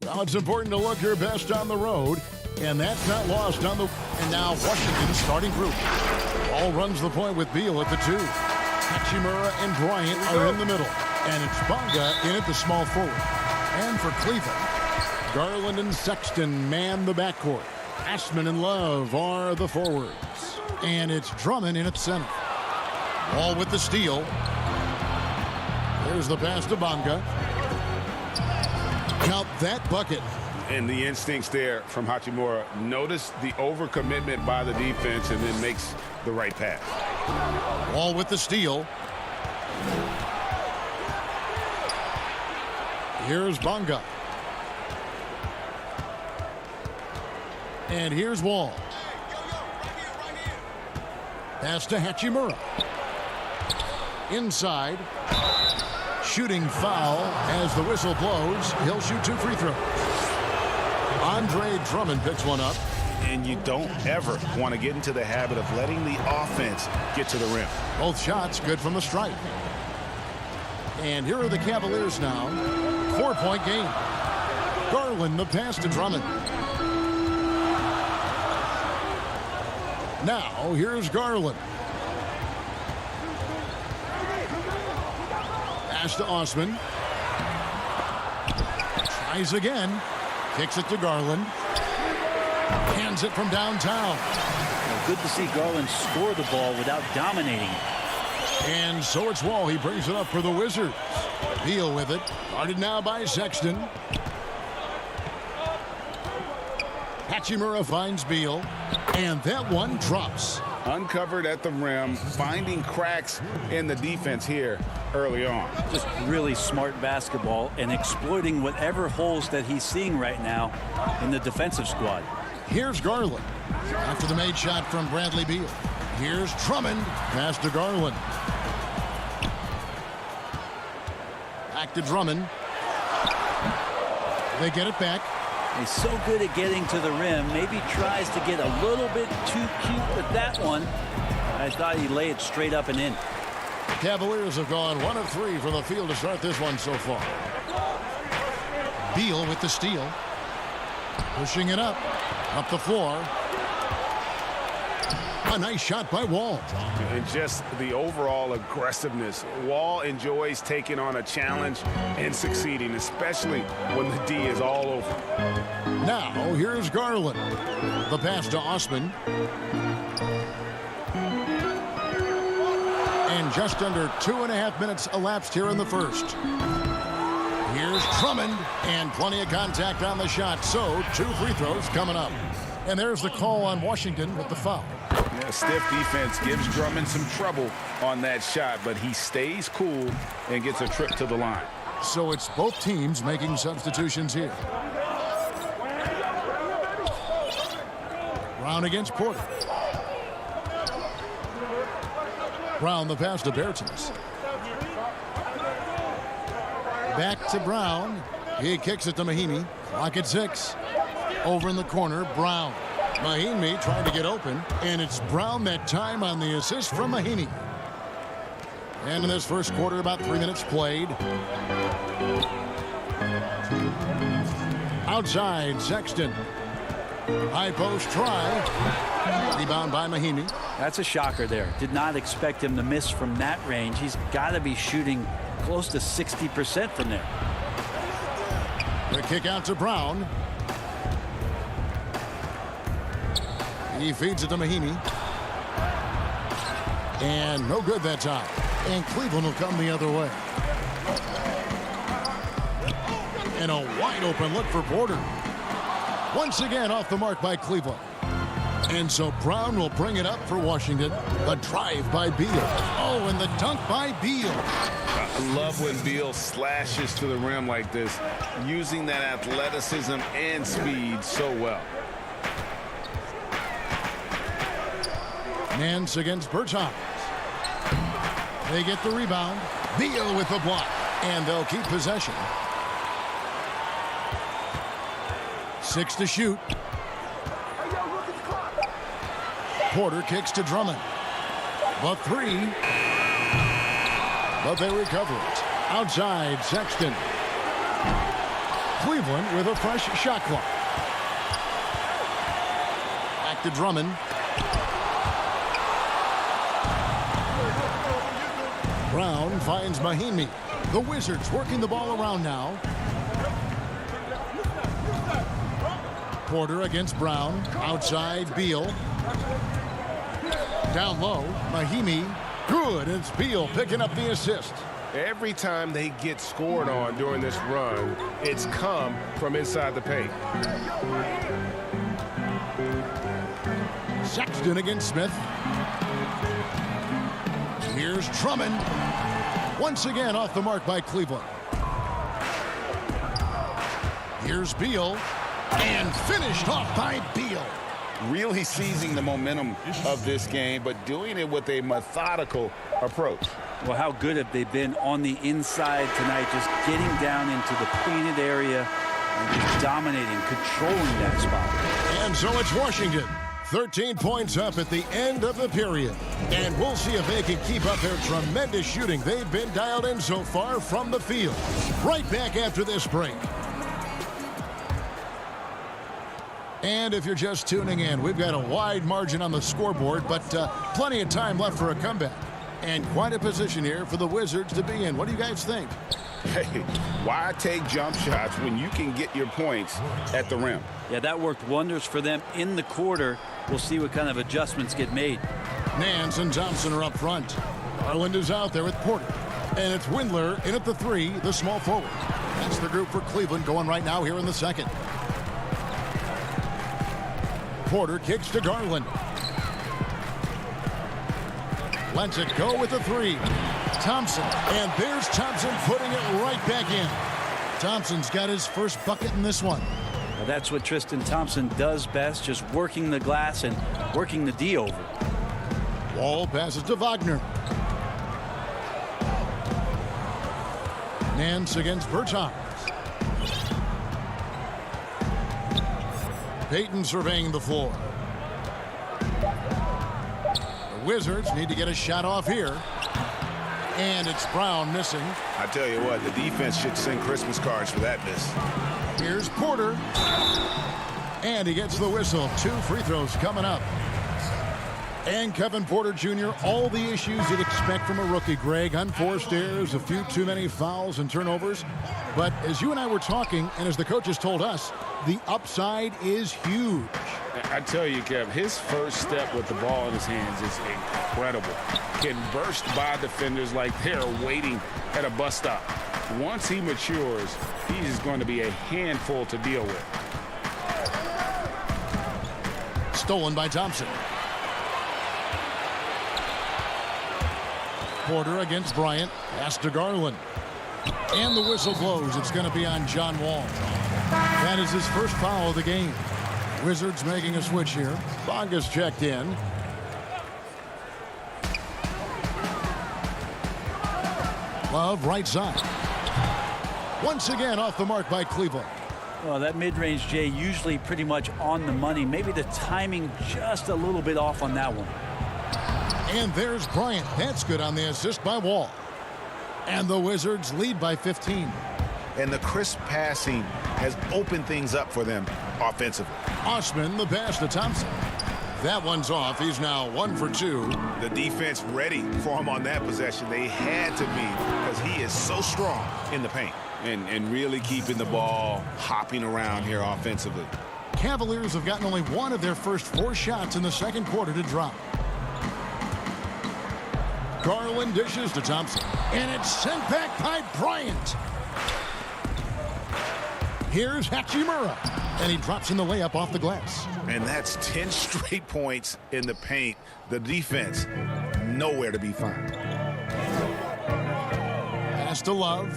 Well, it's important to look your best on the road, and that's not lost on the... And now Washington's starting group. Ball runs the point with Beal at the 2. Hachimura and Bryant are in the middle, and it's Bonga in at the small forward. And for Cleveland, Garland and Sexton man the backcourt. Ashman and Love are the forwards. And it's Drummond in at center. Ball with the steal. There's the pass to Bonga. Count that bucket. And the instincts there from Hachimura. Notice the overcommitment by the defense and then makes the right pass. Ball with the steal. Here's Bonga. And here's Wall. Pass to Hachimura. Inside. Shooting foul as the whistle blows. He'll shoot 2 free throws. Andre Drummond picks one up. And you don't ever want to get into the habit of letting the offense get to the rim. Both shots good from the stripe. And here are the Cavaliers now. 4-point game. Garland the pass to Drummond. Now here's Garland. Pass to Osman. Tries again. Kicks it to Garland. Hands it from downtown. Well, good to see Garland score the ball without dominating. And so it's Wall. He brings it up for the Wizards. Beal with it. Guarded now by Sexton. Hachimura finds Beal. And that one drops. Uncovered at the rim, finding cracks in the defense here early on. Just really smart basketball and exploiting whatever holes that he's seeing right now in the defensive squad. Here's Garland. After the made shot from Bradley Beal. Here's Drummond. Pass to Garland. Back to Drummond. They get it back. He's so good at getting to the rim. Maybe tries to get a little bit too cute with that one. I thought he'd lay it straight up and in. Cavaliers have gone 1 of 3 from the field to start this one so far. Beal with the steal. Pushing it up the floor. A nice shot by Wall. And just the overall aggressiveness. Wall enjoys taking on a challenge and succeeding, especially when the D is all over. Now, here's Garland. The pass to Osman. And just under 2.5 minutes elapsed here in the first. Here's Drummond. And plenty of contact on the shot. So, 2 free throws coming up. And there's the call on Washington with the foul. Yeah, stiff defense gives Drummond some trouble on that shot, but he stays cool and gets a trip to the line. So it's both teams making substitutions here. Brown against Porter. Brown the pass to Bertens. Back to Brown. He kicks it to Mahinmi. Clock at 6. Over in the corner, Brown. Mahinmi trying to get open, and it's Brown that time on the assist from Mahinmi. And in this first quarter, about 3 minutes played. Outside, Sexton. High post try. Rebound by Mahinmi. That's a shocker there. Did not expect him to miss from that range. He's got to be shooting close to 60% from there. The kick out to Brown. He feeds it to Mahinmi. And no good that time. And Cleveland will come the other way. And a wide open look for Porter. Once again off the mark by Cleveland. And so Brown will bring it up for Washington. The drive by Beal. Oh, and the dunk by Beal. I love when Beal slashes to the rim like this, using that athleticism and speed so well. Nance against Bertans. They get the rebound. Beal with the block. And they'll keep possession. 6 to shoot. Porter kicks to Drummond. The 3. But they recover it. Outside, Sexton. Cleveland with a fresh shot clock. Back to Drummond. Brown finds Mahimi. The Wizards working the ball around now. Porter against Brown. Outside, Beal. Down low, Mahimi. Good. It's Beal picking up the assist. Every time they get scored on during this run, it's come from inside the paint. Sexton against Smith. Here's Drummond. Once again off the mark by Cleveland. Here's Beal. And finished off by Beal. Really seizing the momentum of this game, but doing it with a methodical approach. Well, how good have they been on the inside tonight, just getting down into the painted area and just dominating, controlling that spot. And so it's Washington. 13 points up at the end of the period. And we'll see if they can keep up their tremendous shooting they've been dialed in so far from the field. Right back after this break. And if you're just tuning in, we've got a wide margin on the scoreboard, but plenty of time left for a comeback. And quite a position here for the Wizards to be in. What do you guys think? Hey, why take jump shots when you can get your points at the rim? Yeah, that worked wonders for them in the quarter. We'll see what kind of adjustments get made. Nance and Thompson are up front. Garland is out there with Porter. And it's Windler in at the 3, the small forward. That's the group for Cleveland going right now here in the second. Porter kicks to Garland. Lets it go with the 3. Thompson. And there's Thompson putting it right back in. Thompson's got his first bucket in this one. Well, that's what Tristan Thompson does best, just working the glass and working the D over. Wall passes to Wagner. Nance against Bertans. Payton surveying the floor. The Wizards need to get a shot off here. And it's Brown missing. I tell you what, the defense should send Christmas cards for that miss. Here's Porter. And he gets the whistle. 2 free throws coming up. And Kevin Porter Jr., all the issues you'd expect from a rookie, Greg. Unforced errors, a few too many fouls and turnovers. But as you and I were talking, and as the coaches told us, the upside is huge. I tell you, Kev, his first step with the ball in his hands is incredible. Can burst by defenders like they're waiting at a bus stop. Once he matures, he's going to be a handful to deal with. Stolen by Thompson. Porter against Bryant. Pass to Garland. And the whistle blows. It's going to be on John Wall. That is his first foul of the game. Wizards making a switch here. Bonga's checked in. Love right side. Once again off the mark by Cleveland. Well, that mid-range, Jay, usually pretty much on the money. Maybe the timing just a little bit off on that one. And there's Bryant. That's good on the assist by Wall. And the Wizards lead by 15. And the crisp passing has opened things up for them offensively. Osman, the pass to Thompson. That one's off. He's now 1 for 2. The defense ready for him on that possession. They had to be, because he is so strong in the paint. And really keeping the ball hopping around here offensively. Cavaliers have gotten only 1 of their first 4 shots in the second quarter to drop. Garland dishes to Thompson. And it's sent back by Bryant. Here's Hachimura. And he drops in the layup off the glass. And that's 10 straight points in the paint. The defense, nowhere to be found. Pass to Love.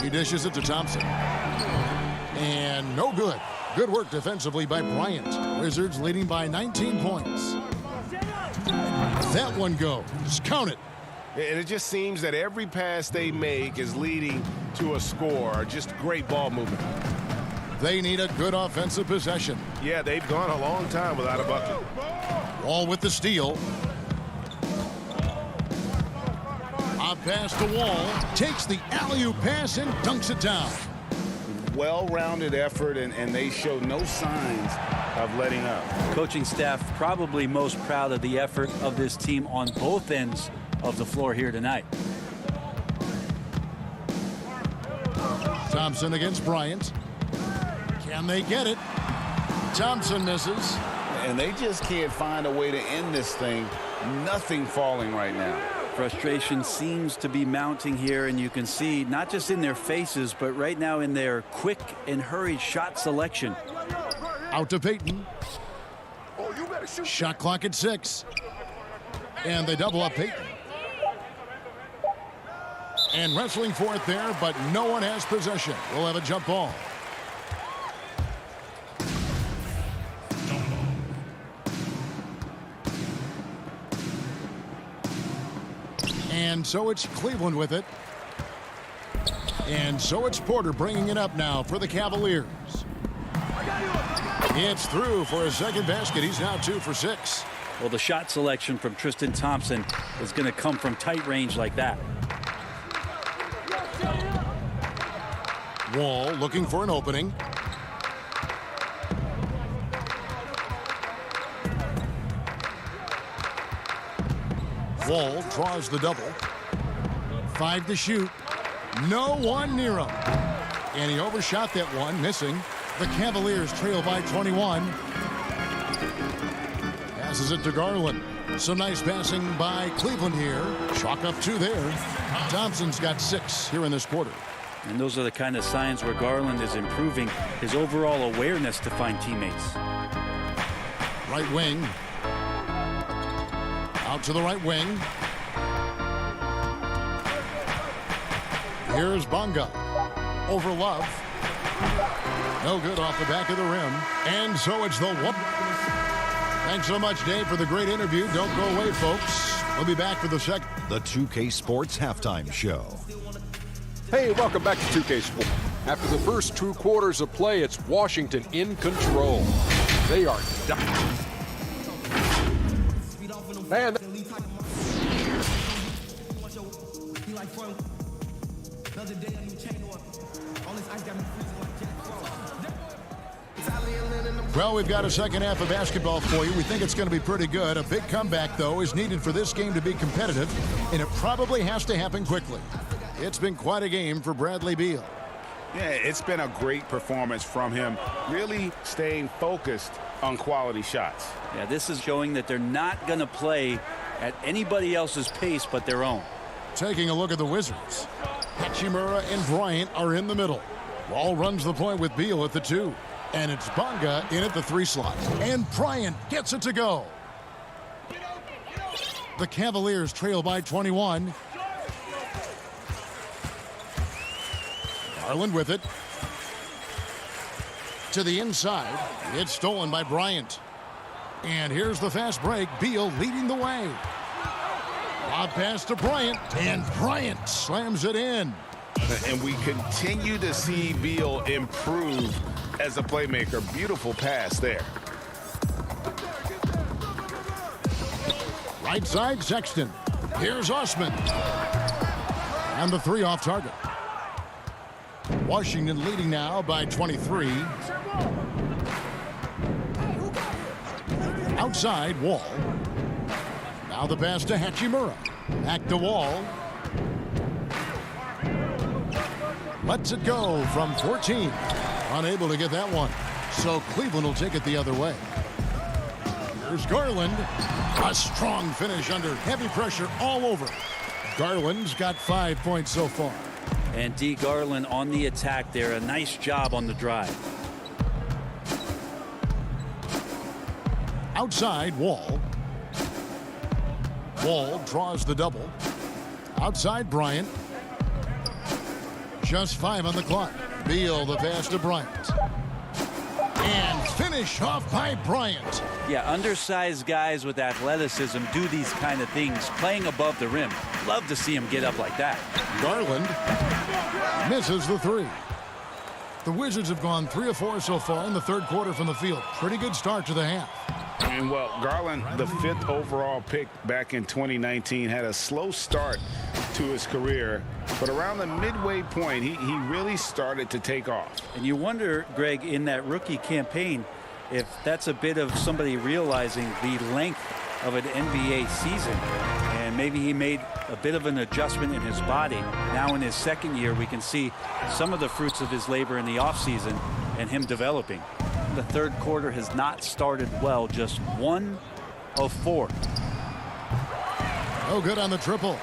He dishes it to Thompson. And no good. Good work defensively by Bryant. Wizards leading by 19 points. That one goes. Count it. And it just seems that every pass they make is leading to a score. Just great ball movement. They need a good offensive possession. Yeah, they've gone a long time without a bucket. Wall with the steal. Lob pass to Wall. Takes the alley-oop pass and dunks it down. Well-rounded effort, and they show no signs of letting up. Coaching staff probably most proud of the effort of this team on both ends of the floor here tonight. Thompson against Bryant. Can they get it? Thompson misses. And they just can't find a way to end this thing. Nothing falling right now. Frustration seems to be mounting here, and you can see not just in their faces, but right now in their quick and hurried shot selection. Out to Payton. Shot clock at 6. And they double up Payton. And wrestling for it there, but no one has possession. We'll have a jump ball. And so it's Cleveland with it. And so it's Porter bringing it up now for the Cavaliers. It's through for a second basket. He's now 2 for 6. Well, the shot selection from Tristan Thompson is going to come from tight range like that. Wall looking for an opening. Wall draws the double. 5 to shoot. No one near him. And he overshot that one, missing. The Cavaliers trail by 21. Passes it to Garland. Some nice passing by Cleveland here. Chalk up 2 there. Thompson's got 6 here in this quarter. And those are the kind of signs where Garland is improving his overall awareness to find teammates. Right wing. Out to the right wing. Here's Bonga. Over Love. No good off the back of the rim. And so it's the whoop. Thanks so much, Dave, for the great interview. Don't go away, folks. We'll be back for the second. The 2K Sports Halftime Show. Hey, welcome back to 2K Sports. After the first 2 quarters of play, it's Washington in control. They are down. Man. Well, we've got a second half of basketball for you. We think it's going to be pretty good. A big comeback, though, is needed for this game to be competitive, and it probably has to happen quickly. It's been quite a game for Bradley Beal. Yeah, it's been a great performance from him, really staying focused on quality shots. Yeah, this is showing that they're not going to play at anybody else's pace but their own. Taking a look at the Wizards. Hachimura and Bryant are in the middle. Wall runs the point with Beal at the 2. And it's Bonga in at the 3 slot. And Bryant gets it to go. The Cavaliers trail by 21. Garland with it. To the inside. It's stolen by Bryant. And here's the fast break. Beal leading the way. Lob pass to Bryant. And Bryant slams it in. And we continue to see Beal improve as a playmaker. Beautiful pass there. Right side, Sexton. Here's Osman. And the 3 off target. Washington leading now by 23. Outside, Wall. Now the pass to Hachimura. Back to Wall. Lets it go from 14. Unable to get that one. So Cleveland will take it the other way. Here's Garland. A strong finish under heavy pressure all over. Garland's got 5 points so far. And D. Garland on the attack there. A nice job on the drive. Outside, Wall. Wall draws the double. Outside, Bryant. Just 5 on the clock. Beal the pass to Bryant. And finish off by Bryant. Yeah, undersized guys with athleticism do these kind of things, playing above the rim. Love to see him get up like that. Garland misses the 3. The Wizards have gone 3 of 4 so far in the 3rd quarter from the field. Pretty good start to the half. And well, Garland, the 5th overall pick back in 2019, had a slow start to his career, but around the midway point, he really started to take off. And you wonder, Greg, in that rookie campaign, if that's a bit of somebody realizing the length of an NBA season, and maybe he made a bit of an adjustment in his body. Now in his second year, we can see some of the fruits of his labor in the offseason and him developing. The third quarter has not started well, just 1 of 4. No good on the triple.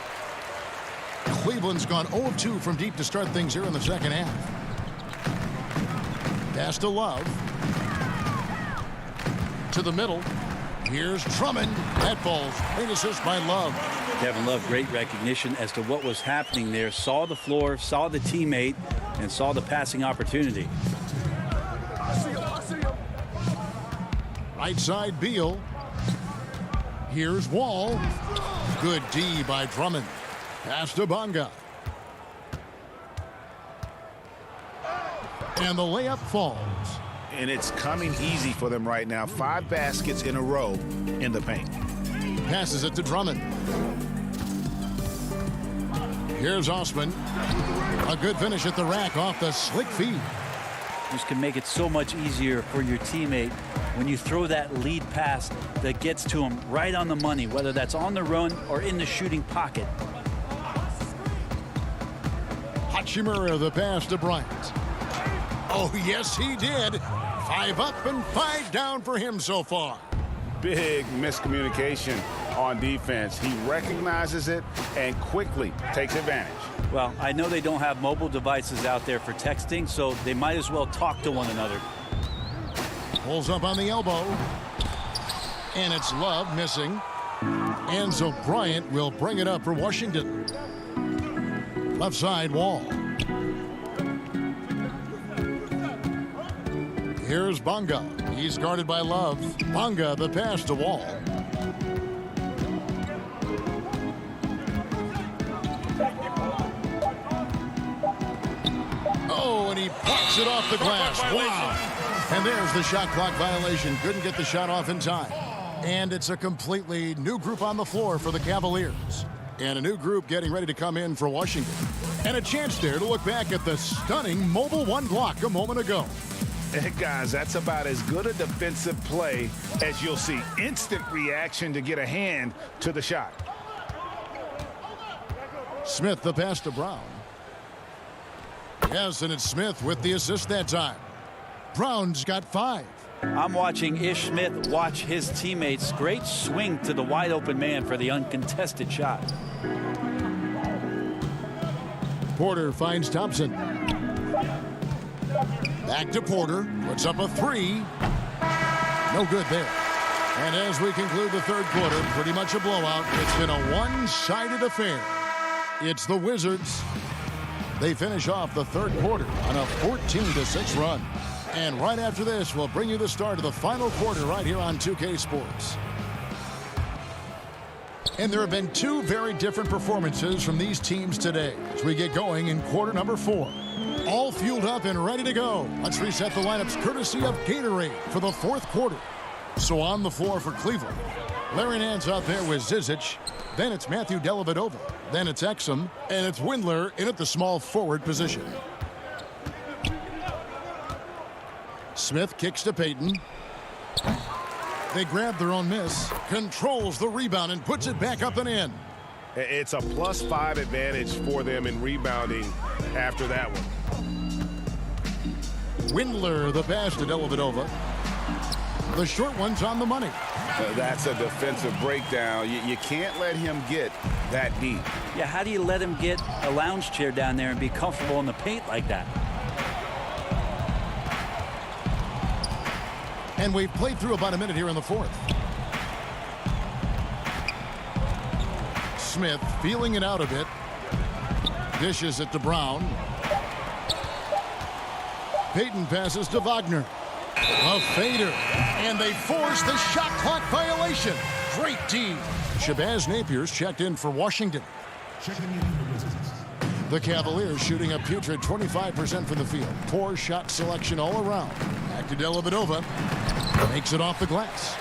Cleveland's gone 0 of 2 from deep to start things here in the second half. Pass to Love. To the middle. Here's Drummond. That ball's great assist by Love. Kevin Love, great recognition as to what was happening there. Saw the floor, saw the teammate, and saw the passing opportunity. Right side, Beal. Here's Wall. Good D by Drummond. Pass to Bonga. And the layup falls. And it's coming easy for them right now. 5 baskets in a row in the paint. Passes it to Drummond. Here's Osman. A good finish at the rack off the slick feed. This can make it so much easier for your teammate when you throw that lead pass that gets to him right on the money, whether that's on the run or in the shooting pocket. Hachimura, the pass to Bryant. Oh, yes, he did. 5 up and 5 down for him so far. Big miscommunication on defense. He recognizes it and quickly takes advantage. Well, I know they don't have mobile devices out there for texting, so they might as well talk to one another. Pulls up on the elbow. And it's Love missing. And so Bryant will bring it up for Washington. Left side, Wall. Here's Bonga. He's guarded by Love. Bonga, the pass to Wall. Oh, and he pops it off the glass. Wow. And there's the shot clock violation. Couldn't get the shot off in time. And it's a completely new group on the floor for the Cavaliers. And a new group getting ready to come in for Washington. And a chance there to look back at the stunning Mobile 1 block a moment ago. Hey, guys, that's about as good a defensive play as you'll see. Instant reaction to get a hand to the shot. Smith, the pass to Brown. Yes, and it's Smith with the assist that time. Brown's got 5. I'm watching Ish Smith watch his teammates. Great swing to the wide open man for the uncontested shot. Porter finds Thompson. Back to Porter. Puts up a 3. No good there. And as we conclude the third quarter, pretty much a blowout. It's been a one-sided affair. It's the Wizards. They finish off the third quarter on a 14-6 run. And right after this, we'll bring you the start of the final quarter right here on 2K Sports. And there have been 2 very different performances from these teams today as we get going in quarter number 4. All fueled up and ready to go. Let's reset the lineups courtesy of Gatorade for the fourth quarter. So on the floor for Cleveland, Larry Nance out there with Zizic. Then it's Matthew Dellavedova. Then it's Exum. And it's Windler in at the small forward position. Smith kicks to Payton. They grab their own miss. Controls the rebound and puts it back up and in. It's a +5 advantage for them in rebounding after that one. Windler, the pass to Dellavedova. The short one's on the money. That's a defensive breakdown. You can't let him get that deep. Yeah, how do you let him get a lounge chair down there and be comfortable in the paint like that? And we've played through about a minute here in the fourth. Smith feeling it out a bit. Dishes it to Brown. Payton passes to Wagner. A fader. And they force the shot clock violation. Great D. Shabazz Napier's checked in for Washington. The Cavaliers shooting a putrid 25% from the field. Poor shot selection all around. Back to Dellavedova. Makes it off the glass.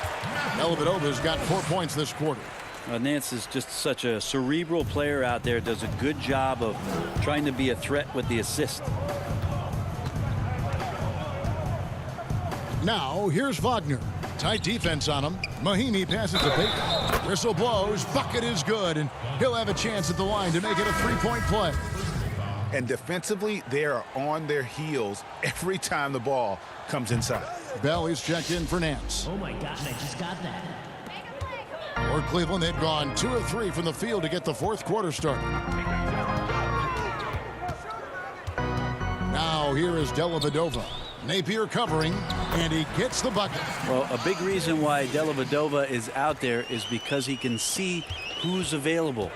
Dellavedova's got 4 points this quarter. Nance is just such a cerebral player out there, does a good job of trying to be a threat with the assist. Now, here's Wagner. Tight defense on him. Mahinmi passes to Payton. Whistle blows. Bucket is good, and he'll have a chance at the line to make it a three-point play. And defensively, they are on their heels every time the ball comes inside. Bell is checked in for Nance. Oh, my God, I just got that. For Cleveland, they've gone 2 of 3 from the field to get the fourth quarter started. Now, here is Dellavedova. Napier covering, and he gets the bucket. Well, a big reason why Dellavedova is out there is because he can see who's available.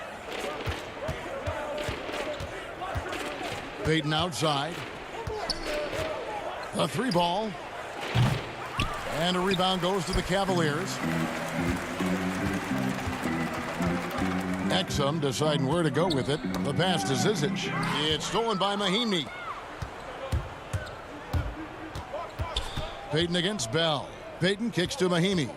Payton outside. A 3-ball. And a rebound goes to the Cavaliers. Exum deciding where to go with it. The pass to Zizic. It's stolen by Mahinmi. Payton against Bell. Payton kicks to Mahinmi.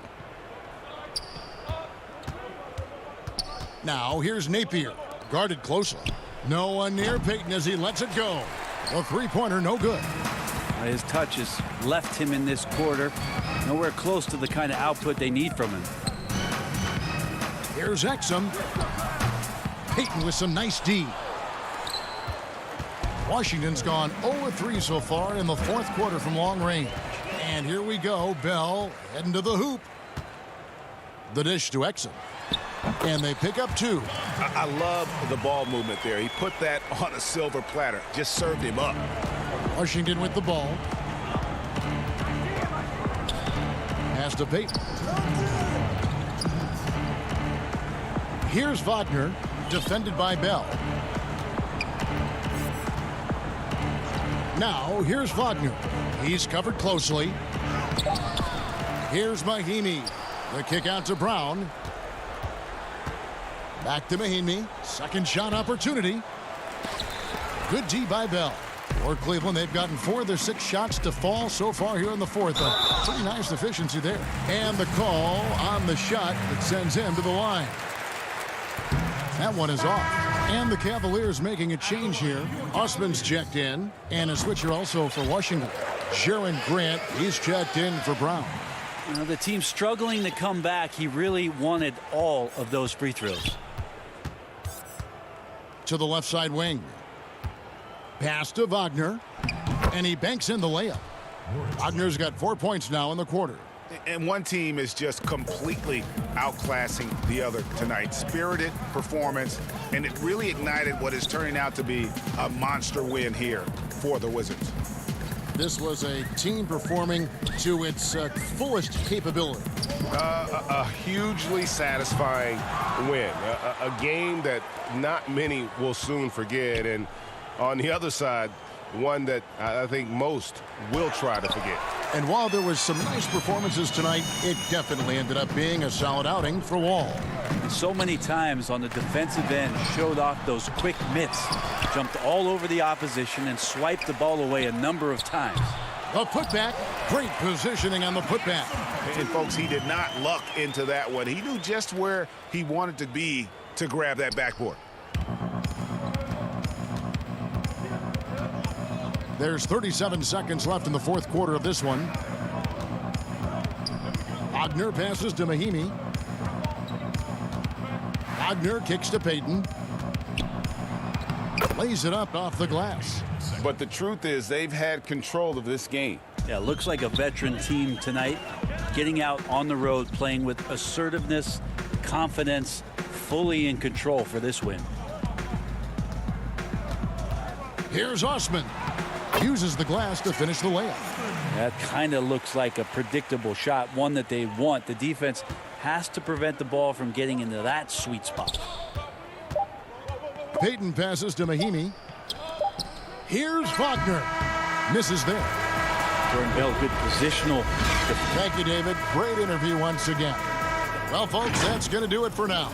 Now here's Napier. Guarded closely. No one near Payton as he lets it go. A three-pointer, no good. His touch has left him in this quarter. Nowhere close to the kind of output they need from him. Here's Exum. Payton with some nice D. Washington's gone 0-3 so far in the fourth quarter from long range. And here we go. Bell heading to the hoop. The dish to Exum. And they pick up 2. I love the ball movement there. He put that on a silver platter. Just served him up. Washington with the ball. Pass to Payton. Here's Wagner, defended by Bell. Now, here's Wagner. He's covered closely. Here's Mahinmi. The kick out to Brown. Back to Mahinmi. Second shot opportunity. Good D by Bell. For Cleveland, they've gotten 4 of their 6 shots to fall so far here in the fourth. A pretty nice efficiency there. And the call on the shot that sends him to the line. That one is off. And the Cavaliers making a change here. Osman's checked in. And a switcher also for Washington. Sharon Grant, he's checked in for Brown. You know, the team's struggling to come back. He really wanted all of those free throws. To the left side wing. Pass to Wagner. And he banks in the layup. Wagner's got 4 points now in the quarter. And one team is just completely outclassing the other tonight. Spirited performance, and it really ignited what is turning out to be a monster win here for the Wizards. This was a team performing to its fullest capability. A hugely satisfying win. A game that not many will soon forget. And on the other side, one that I think most will try to forget. And while there was some nice performances tonight, it definitely ended up being a solid outing for Wall. So many times on the defensive end, showed off those quick mitts, jumped all over the opposition and swiped the ball away a number of times. A putback, great positioning on the putback. And folks, he did not luck into that one. He knew just where he wanted to be to grab that backboard. There's 37 seconds left in the fourth quarter of this one. Wagner passes to Mahinmi. Wagner kicks to Payton. Lays it up off the glass. But the truth is they've had control of this game. Yeah, looks like a veteran team tonight, getting out on the road, playing with assertiveness, confidence, fully in control for this win. Here's Osman. Uses the glass to finish the layup. That kind of looks like a predictable shot, one that they want. The defense has to prevent the ball from getting into that sweet spot. Payton passes to Mahinmi. Here's Wagner. Misses there. Jordan Bell, good positional. Thank you, David. Great interview once again. Well, folks, that's going to do it for now.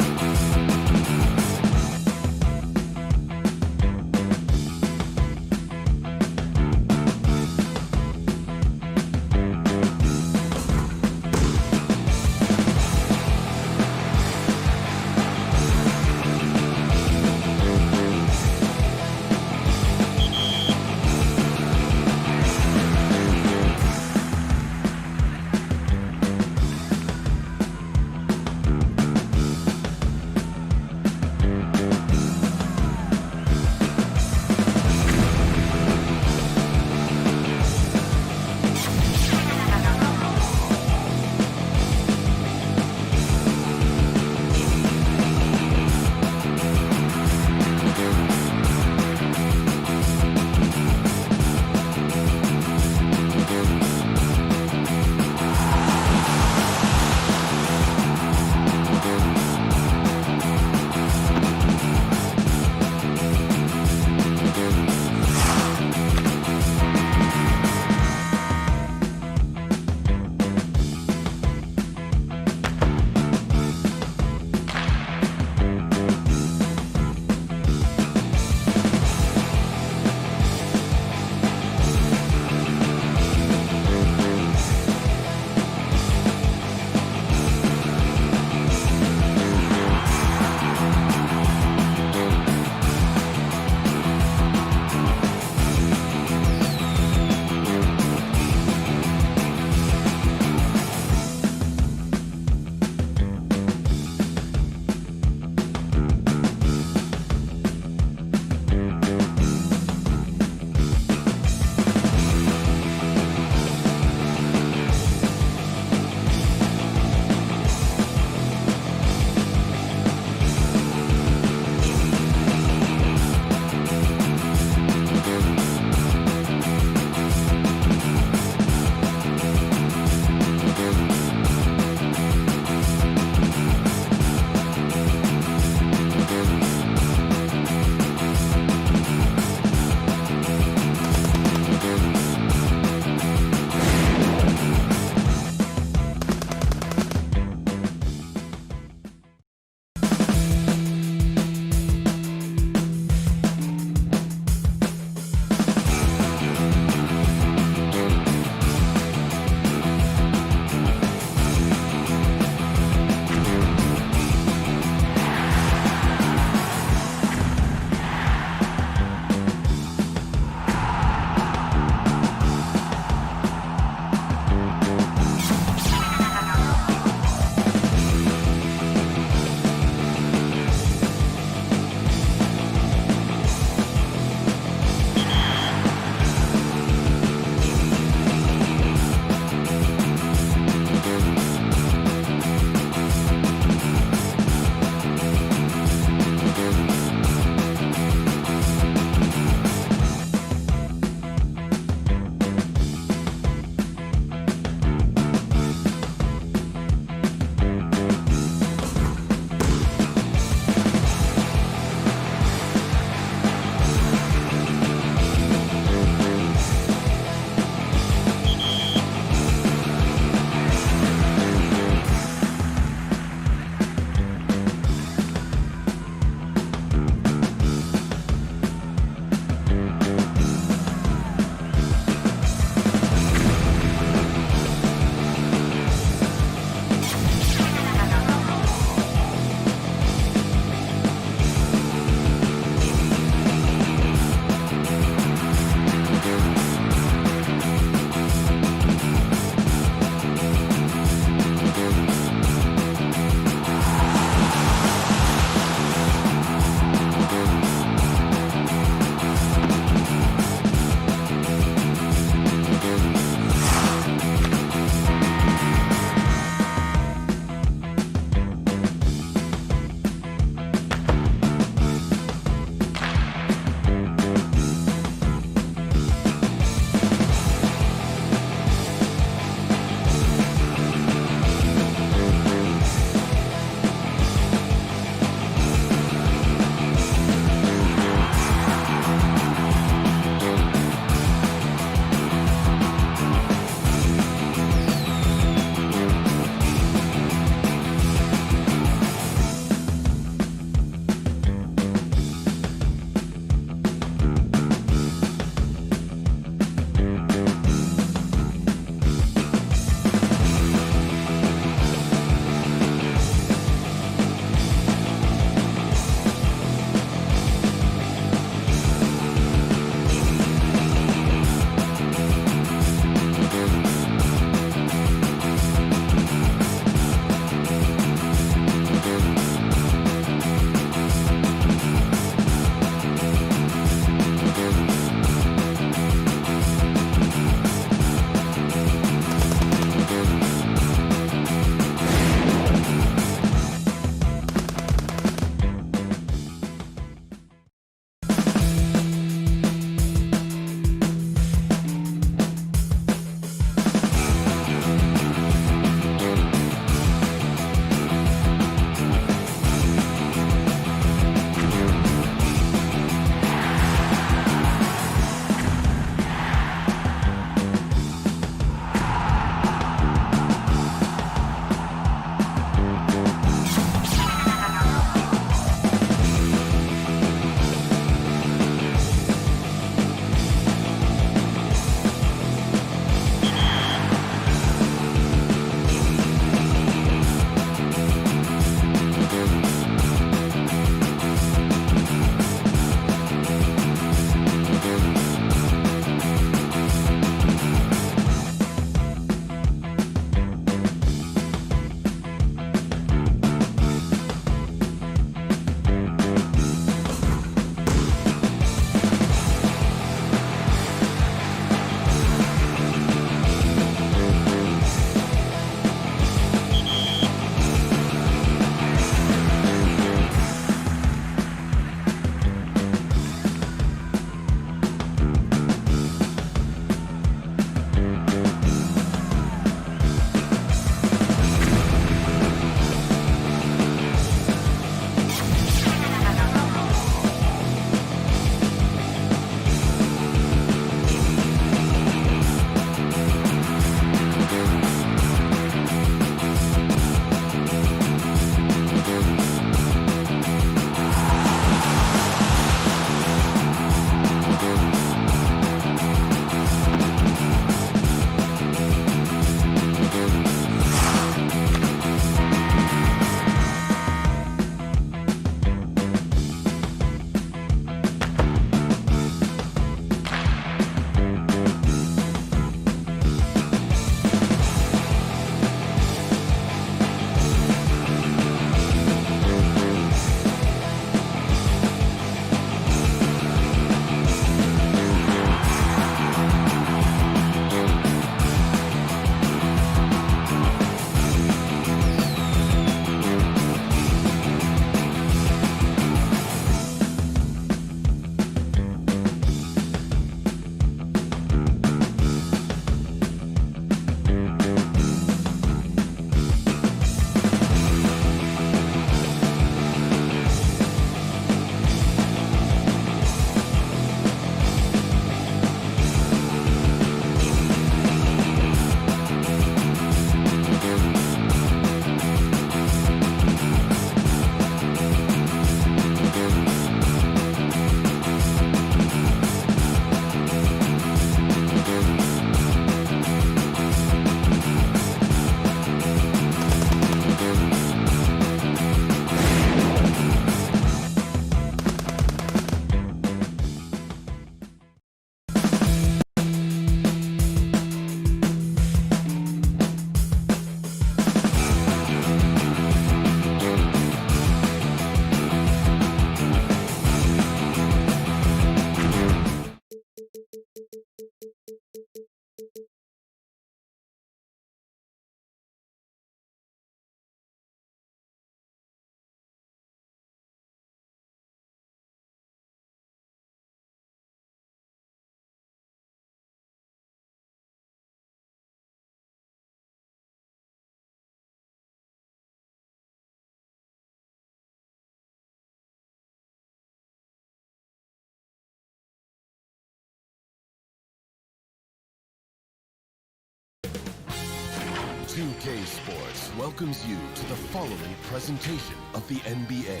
2K Sports welcomes you to the following presentation of the NBA.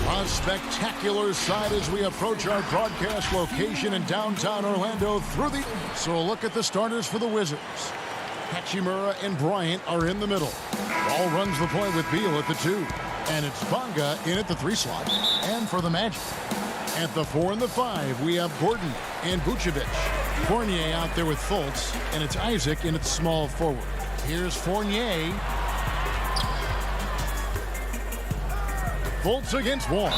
A spectacular sight as we approach our broadcast location in downtown Orlando So a look at the starters for the Wizards. Hachimura and Bryant are in the middle. Ball runs the point with Beal at the 2. And it's Bonga in at the 3 slot. And for the Magic, at the 4 and the 5, we have Gordon and Vucevic. Fournier out there with Fultz, and it's Isaac in at small forward. Here's Fournier. Fultz against Wall.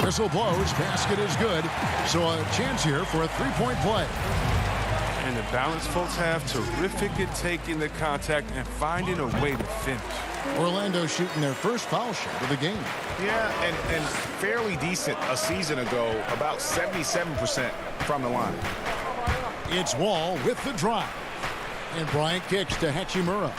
Whistle blows, basket is good. So a chance here for a 3-point play. And the balance Fultz have, terrific at taking the contact and finding a way to finish. Orlando shooting their first foul shot of the game. Yeah, and fairly decent a season ago, about 77% from the line. It's Wall with the drive. And Bryant kicks to Hachimura.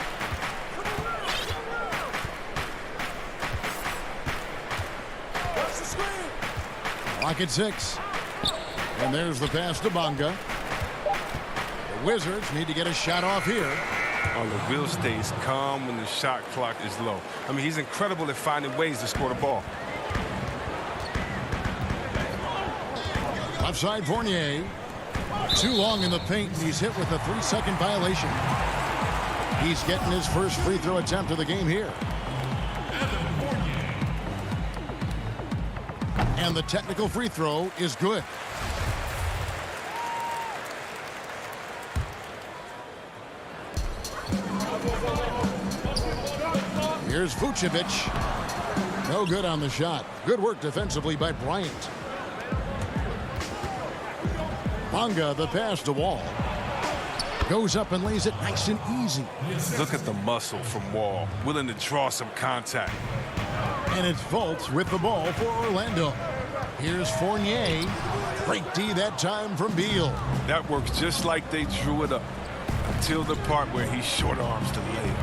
Lock at 6. And there's the pass to Bonga. The Wizards need to get a shot off here. Oh, the wheel stays calm when the shot clock is low. I mean, he's incredible at finding ways to score the ball. Left side Fournier. Too long in the paint, and he's hit with a 3-second violation. He's getting his first free throw attempt of the game here. And the technical free throw is good. Here's Vucevic. No good on the shot. Good work defensively by Bryant. Bonga, the pass to Wall. Goes up and lays it nice and easy. Look at the muscle from Wall, willing to draw some contact. And it's Fultz with the ball for Orlando. Here's Fournier. Great D that time from Beal. That works just like they drew it up until the part where he short arms the layup.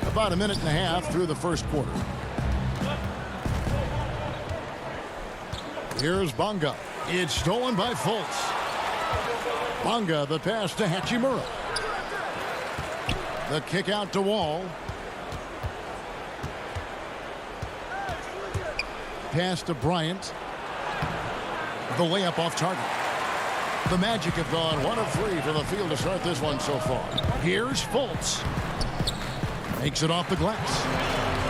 About a minute and a half through the first quarter. Here's Bonga. It's stolen by Fultz. Bonga, the pass to Hachimura. The kick out to Wall. Pass to Bryant. The layup off target. The Magic have gone 1 of 3 from the field to start this one so far. Here's Fultz. Makes it off the glass.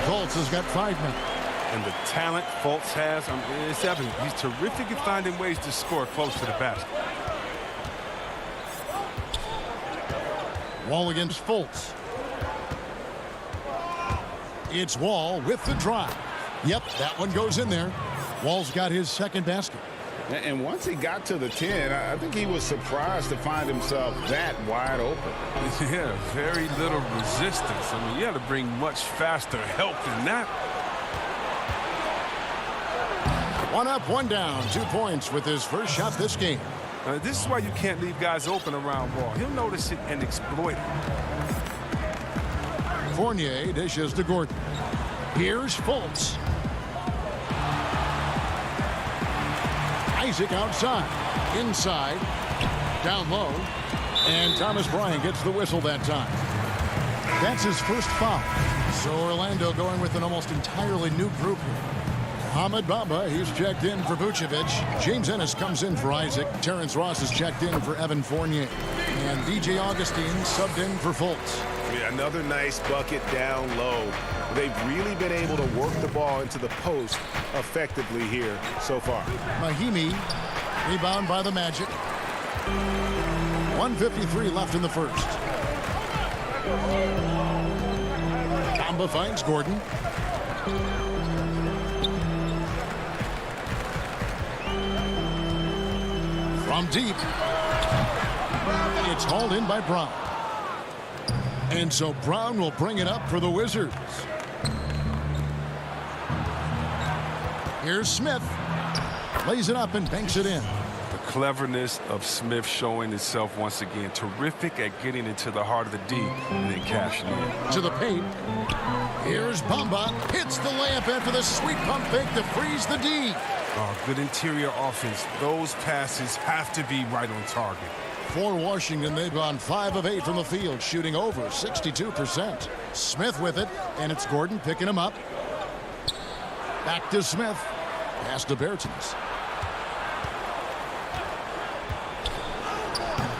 Fultz has got 5 now. And the talent Fultz has, it's evident. He's terrific at finding ways to score close to the basket. Wall against Fultz. It's Wall with the drive. Yep, that one goes in there. Wall's got his second basket. And once he got to the 10, I think he was surprised to find himself that wide open. Yeah, very little resistance. I mean, you had to bring much faster help than that. 1 up, 1 down. 2 points with his first shot this game. This is why you can't leave guys open around Wall. He'll notice it and exploit it. Fournier dishes to Gordon. Here's Fultz. Isaac outside. Inside. Down low. And Thomas Bryant gets the whistle that time. That's his first foul. So Orlando going with an almost entirely new group here. Ahmed Bamba, he's checked in for Vucevic. James Ennis comes in for Isaac. Terrence Ross is checked in for Evan Fournier. And DJ Augustine subbed in for Fultz. Yeah, another nice bucket down low. They've really been able to work the ball into the post effectively here so far. Mahimi, rebound by the Magic. 1:53 left in the first. Bamba finds Gordon. From deep. It's hauled in by Brown. And so Brown will bring it up for the Wizards. Here's Smith. Lays it up and banks it in. The cleverness of Smith showing itself once again. Terrific at getting into the heart of the D and then cashing in. To the paint. Here's Bamba. Hits the layup after the sweet pump fake to freeze the D. Oh, good interior offense. Those passes have to be right on target. For Washington, they've gone 5 of 8 from the field, shooting over 62%. Smith with it, and it's Gordon picking him up. Back to Smith. Pass to Bertens.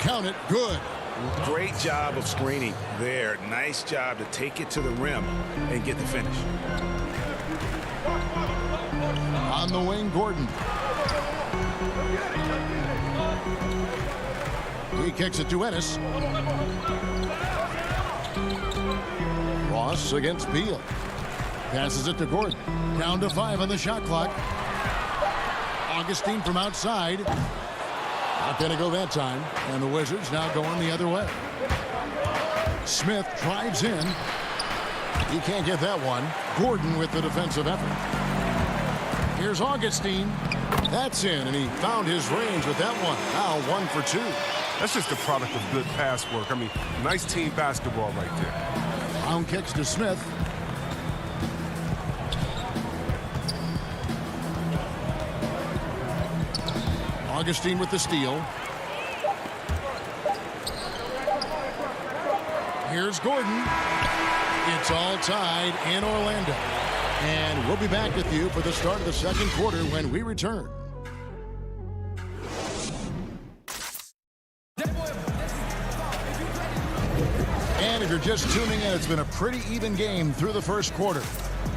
Count it. Good. Great job of screening there. Nice job to take it to the rim and get the finish. On the wing, Gordon. He kicks it to Ennis. Ross against Beal. Passes it to Gordon. Down to 5 on the shot clock. Augustine from outside. Not going to go that time. And the Wizards now going the other way. Smith drives in. He can't get that one. Gordon with the defensive effort. Here's Augustine. That's in, and he found his range with that one. Now 1 for 2. That's just a product of good pass work. I mean, nice team basketball right there. Round kicks to Smith. Augustine with the steal. Here's Gordon. It's all tied in Orlando. And we'll be back with you for the start of the second quarter when we return. And if you're just tuning in, it's been a pretty even game through the first quarter.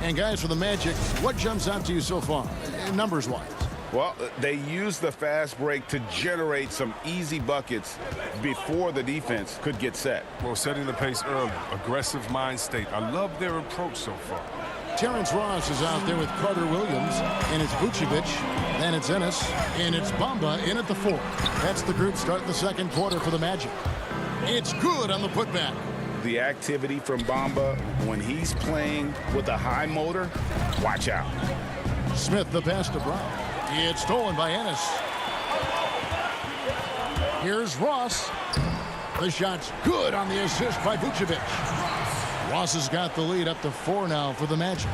And guys, for the Magic, what jumps out to you so far, numbers-wise? Well, they used the fast break to generate some easy buckets before the defense could get set. Well, setting the pace early, aggressive mind state. I love their approach so far. Terrence Ross is out there with Carter Williams, and it's Vucevic, then it's Ennis, and it's Bamba in at the 4. That's the group starting the second quarter for the Magic. It's good on the putback. The activity from Bamba when he's playing with a high motor, watch out. Smith the pass to Brown. It's stolen by Ennis. Here's Ross. The shot's good on the assist by Vucevic. Ross has got the lead up to 4 now for the Magic.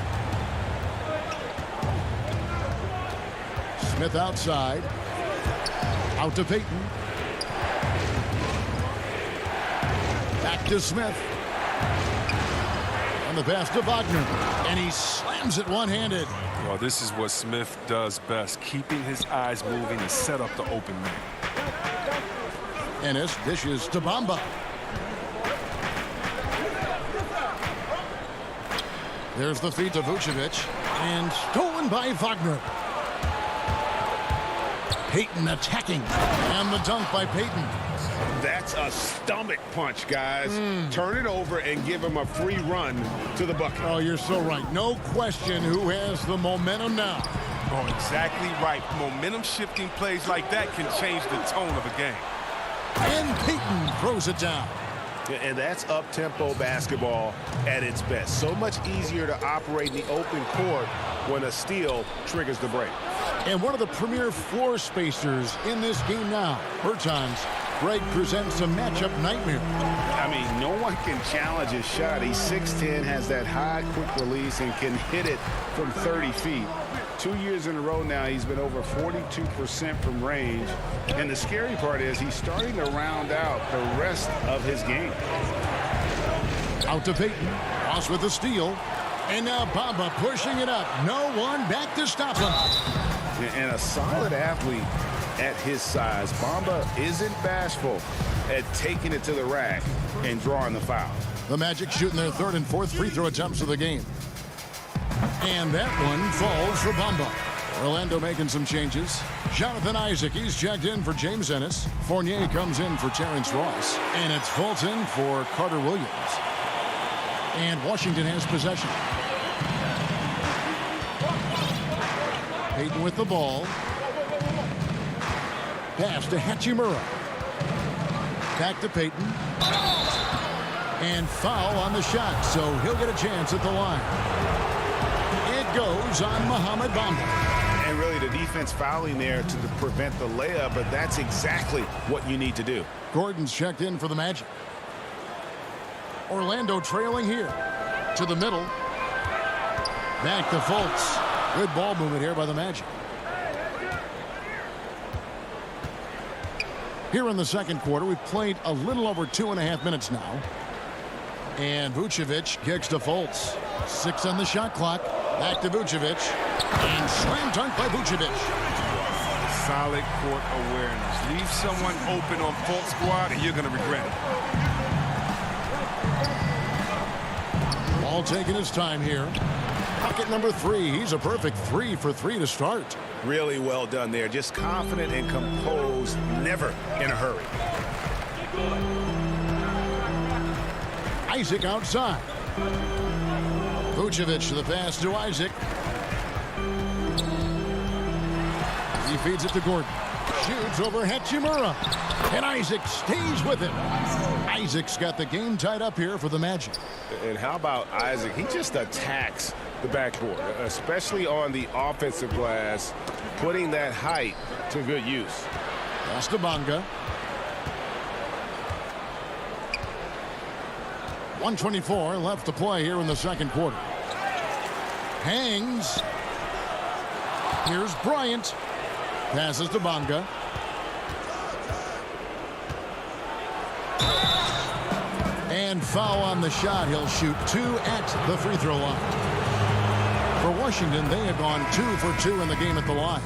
Smith outside. Out to Payton. Back to Smith. And the pass to Wagner. And he slams it one-handed. Well, this is what Smith does best, keeping his eyes moving and set up the open man. Ennis dishes to Bamba. There's the feed to Vucevic, and stolen by Wagner. Payton attacking, and the dunk by Payton. That's a stomach punch, guys. Turn it over and give him a free run to the bucket. Oh, you're so right. No question who has the momentum now. Oh, exactly right. Momentum-shifting plays like that can change the tone of a game. And Payton throws it down. And that's up-tempo basketball at its best. So much easier to operate in the open court when a steal triggers the break. And one of the premier floor spacers in this game now. Bertans. Greg presents a matchup nightmare. I mean, no one can challenge his shot. He's 6'10", has that high quick release, and can hit it from 30 feet. 2 years in a row now, he's been over 42% from range. And the scary part is he's starting to round out the rest of his game. Out to Payton. Ross with the steal. And now Bamba pushing it up. No one back to stop him. And a solid athlete at his size, Bamba isn't bashful at taking it to the rack and drawing the foul. The Magic shooting their 3rd and 4th free throw attempts of the game. And that one falls for Bamba. Orlando making some changes. Jonathan Isaac, he's checked in for James Ennis. Fournier comes in for Terrence Ross. And it's Fulton for Carter Williams. And Washington has possession. Payton with the ball. Pass to Hachimura. Back to Payton. And foul on the shot, so he'll get a chance at the line. It goes on Mohamed Bamba. And really, the defense fouling there to prevent the layup, but that's exactly what you need to do. Gordon's checked in for the Magic. Orlando trailing here. To the middle. Back to Fultz. Good ball movement here by the Magic. Here in the second quarter, we've played a little over 2.5 minutes now. And Vucevic kicks to Fultz. 6 on the shot clock. Back to Vucevic. And slam dunk by Vucevic. Solid court awareness. Leave someone open on Fultz squad and you're going to regret it. Ball taking his time here. Bucket number 3. He's a perfect 3 for 3 to start. Really well done there. Just confident and composed, never in a hurry. Isaac outside. Vucevic to the pass to Isaac. He feeds it to Gordon. Shoots over Hachimura. And Isaac stays with it. Isaac's got the game tied up here for the Magic. And how about Isaac? He just attacks the backboard, especially on the offensive glass, putting that height to good use. Pass to Bonga. 1:24 left to play here in the second quarter. Hangs. Here's Bryant. Passes to Bonga. And foul on the shot. He'll shoot 2 at the free throw line. For Washington, they have gone 2 for 2 in the game at the line.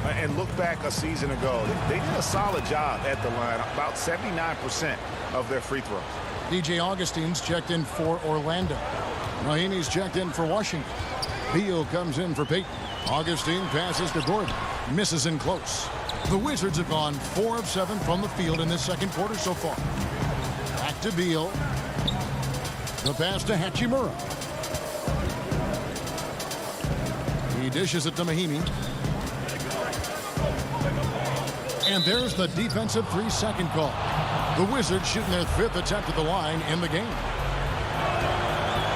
And look back a season ago. They did a solid job at the line. About 79% of their free throws. DJ Augustine's checked in for Orlando. Mahinmi's checked in for Washington. Beal comes in for Peyton. Augustine passes to Gordon. Misses in close. The Wizards have gone 4 of 7 from the field in this second quarter so far. Back to Beal. The pass to Hachimura. He dishes it to Mahinmi. And there's the defensive 3-second call. The Wizards shooting their 5th attempt at the line in the game.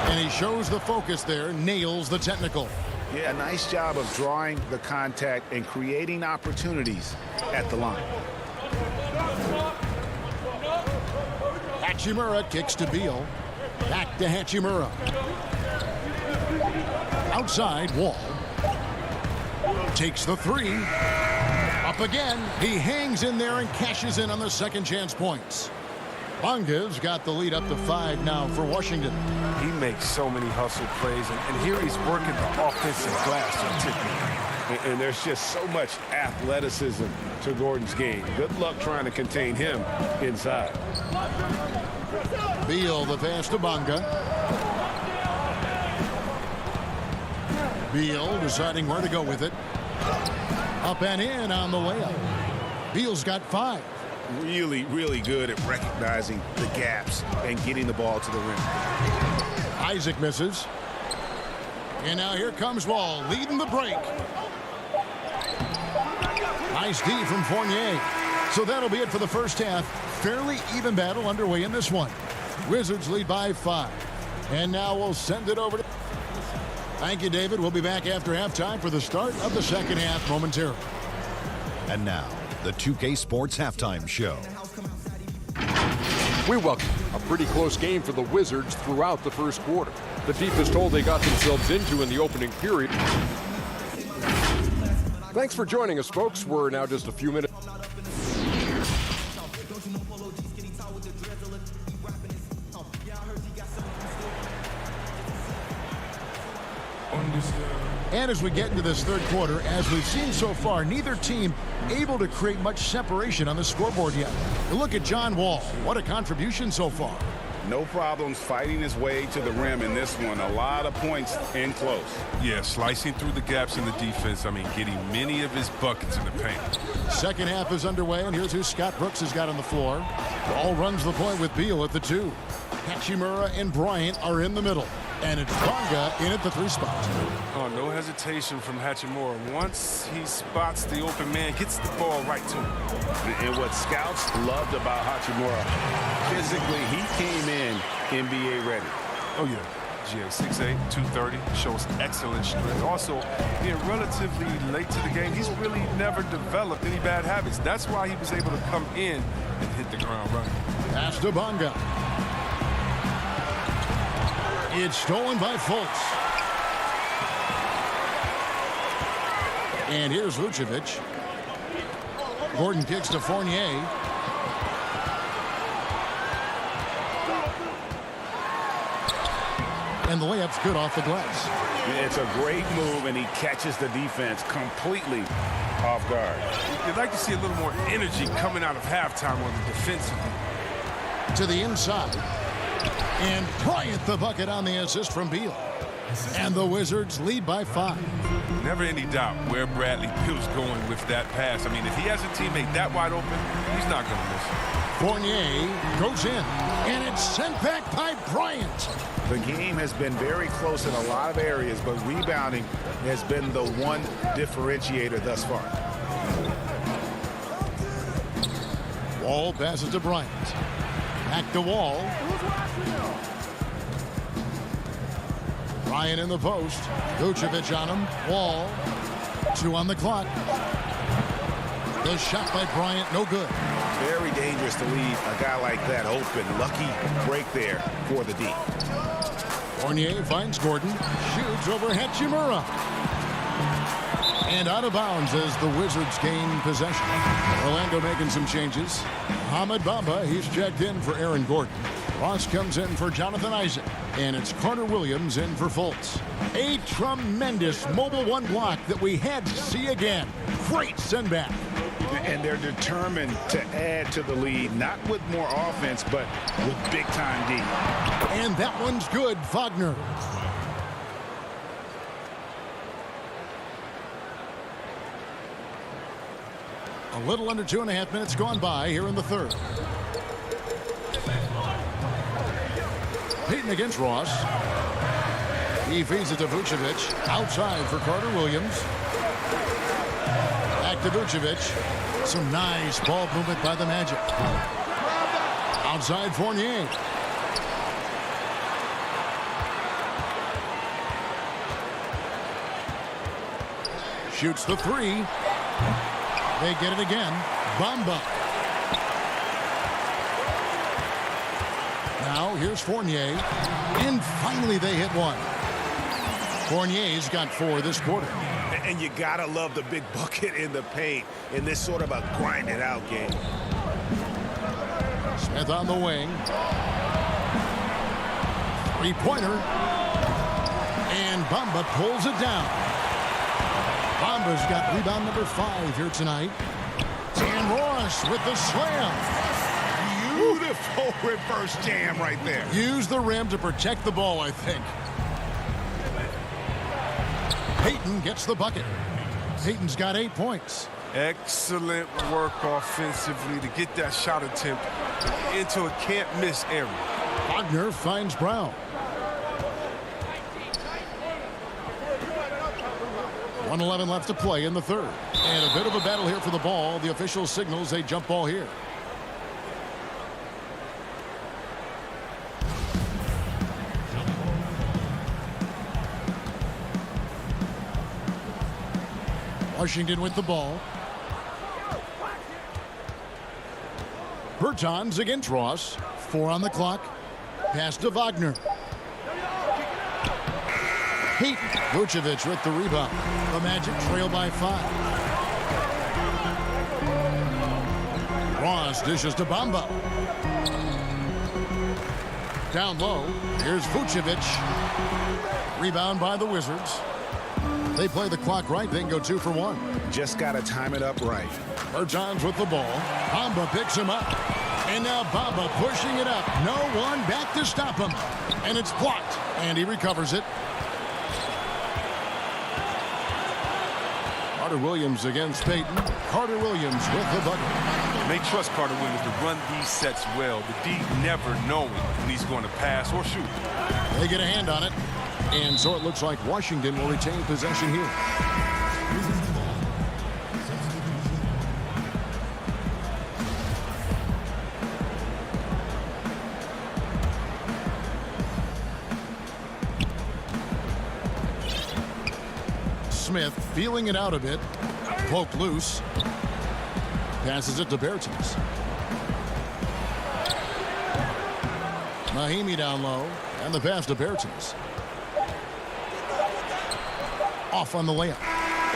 And he shows the focus there, nails the technical. Yeah, nice job of drawing the contact and creating opportunities at the line. Hachimura kicks to Beal. Back to Hachimura. Outside, Wall. Takes the 3. Up again. He hangs in there and cashes in on the second chance points. Bonga's got the lead up to 5 now for Washington. He makes so many hustle plays, and here he's working the offensive glass on And there's just so much athleticism to Gordon's game. Good luck trying to contain him inside. Beal, the pass to Bonga. Beal deciding where to go with it. Up and in on the layup. Beal's got 5. Really, really good at recognizing the gaps and getting the ball to the rim. Isaac misses. And now here comes Wall, leading the break. Nice D from Fournier. So that'll be it for the first half. Fairly even battle underway in this one. Wizards lead by 5. And now we'll send it over to... Thank you, David. We'll be back after halftime for the start of the second half momentarily. And now, the 2K Sports Halftime Show. We welcome a pretty close game for the Wizards throughout the first quarter. The deepest hole they got themselves into in the opening period. Thanks for joining us, folks. We're now just a few minutes. And as we get into this third quarter, as we've seen so far, neither team able to create much separation on the scoreboard yet. And look at John Wall. What a contribution so far. No problems fighting his way to the rim in this one. A lot of points in close. Yeah, slicing through the gaps in the defense. I mean, getting many of his buckets in the paint. Second half is underway, and here's who Scott Brooks has got on the floor. Ball runs the point with Beal at the 2. Hachimura and Bryant are in the middle. And it's Bonga in at the 3 spot. Oh, no hesitation from Hachimura. Once he spots the open man, gets the ball right to him. And what scouts loved about Hachimura, physically, he came in NBA ready. Oh, yeah. GA, 6'8", 230, shows excellent strength. Also, being relatively late to the game, he's really never developed any bad habits. That's why he was able to come in and hit the ground running. Pass to Bonga. It's stolen by Fultz. And here's Vucevic. Gordon kicks to Fournier. And the layup's good off the glass. It's a great move, and he catches the defense completely off guard. You'd like to see a little more energy coming out of halftime on the defensive end. To the inside. And Bryant the bucket on the assist from Beal. And the Wizards lead by 5. Never any doubt where Bradley Beal's going with that pass. I mean, if he has a teammate that wide open, he's not going to miss it. Fournier goes in, and it's sent back by Bryant. The game has been very close in a lot of areas, but rebounding has been the one differentiator thus far. Wall passes to Bryant. Back to Wall. Bryant in the post. Vucevic on him. Wall. 2 on the clock. The shot by Bryant, no good. Very dangerous to leave a guy like that open. Lucky break there for the D. Fournier finds Gordon. Shoots over Hachimura. And out of bounds as the Wizards gain possession. Orlando making some changes. Hamid Bamba, he's checked in for Aaron Gordon. Ross comes in for Jonathan Isaac. And it's Carter Williams in for Fultz. A tremendous mobile 1 block that we had to see again. Great send back. And they're determined to add to the lead, not with more offense, but with big-time D. And that one's good, Wagner. A little under 2.5 minutes gone by here in the third. Payton against Ross. He feeds it to Vucevic. Outside for Carter Williams. Back to Vucevic. Some nice ball movement by the Magic. Outside Fournier. Shoots the 3. They get it again. Bamba. Now here's Fournier. And finally they hit one. Fournier's got 4 this quarter. And you gotta love the big bucket in the paint in this sort of a grind-it-out game. Smith on the wing. 3-pointer. And Bamba pulls it down. Bamba's got rebound number 5 here tonight. And Ross with the slam. Beautiful reverse jam right there. Use the rim to protect the ball, I think. Payton gets the bucket. Payton's got 8 points. Excellent work offensively to get that shot attempt into a can't-miss area. Wagner finds Brown. 1:11 left to play in the third. And a bit of a battle here for the ball. The official signals a jump ball here. Washington with the ball. Bertans against Ross. 4 on the clock. Pass to Wagner. Payton. Vucevic with the rebound. The Magic trail by 5. Ross dishes to Bamba. Down low. Here's Vucevic. Rebound by the Wizards. They play the clock right. They can go 2 for 1. Just got to time it up right. Bertans with the ball. Bamba picks him up. And now Bamba pushing it up. No one back to stop him. And it's blocked. And he recovers it. Carter Williams against Payton. Carter Williams with the bucket. They trust Carter Williams to run these sets well. The D never knowing when he's going to pass or shoot. They get a hand on it. And so it looks like Washington will retain possession here. Smith feeling it out a bit. Poked loose. Passes it to Bertens. Mahimi down low. And the pass to Bertens. Off on the layup.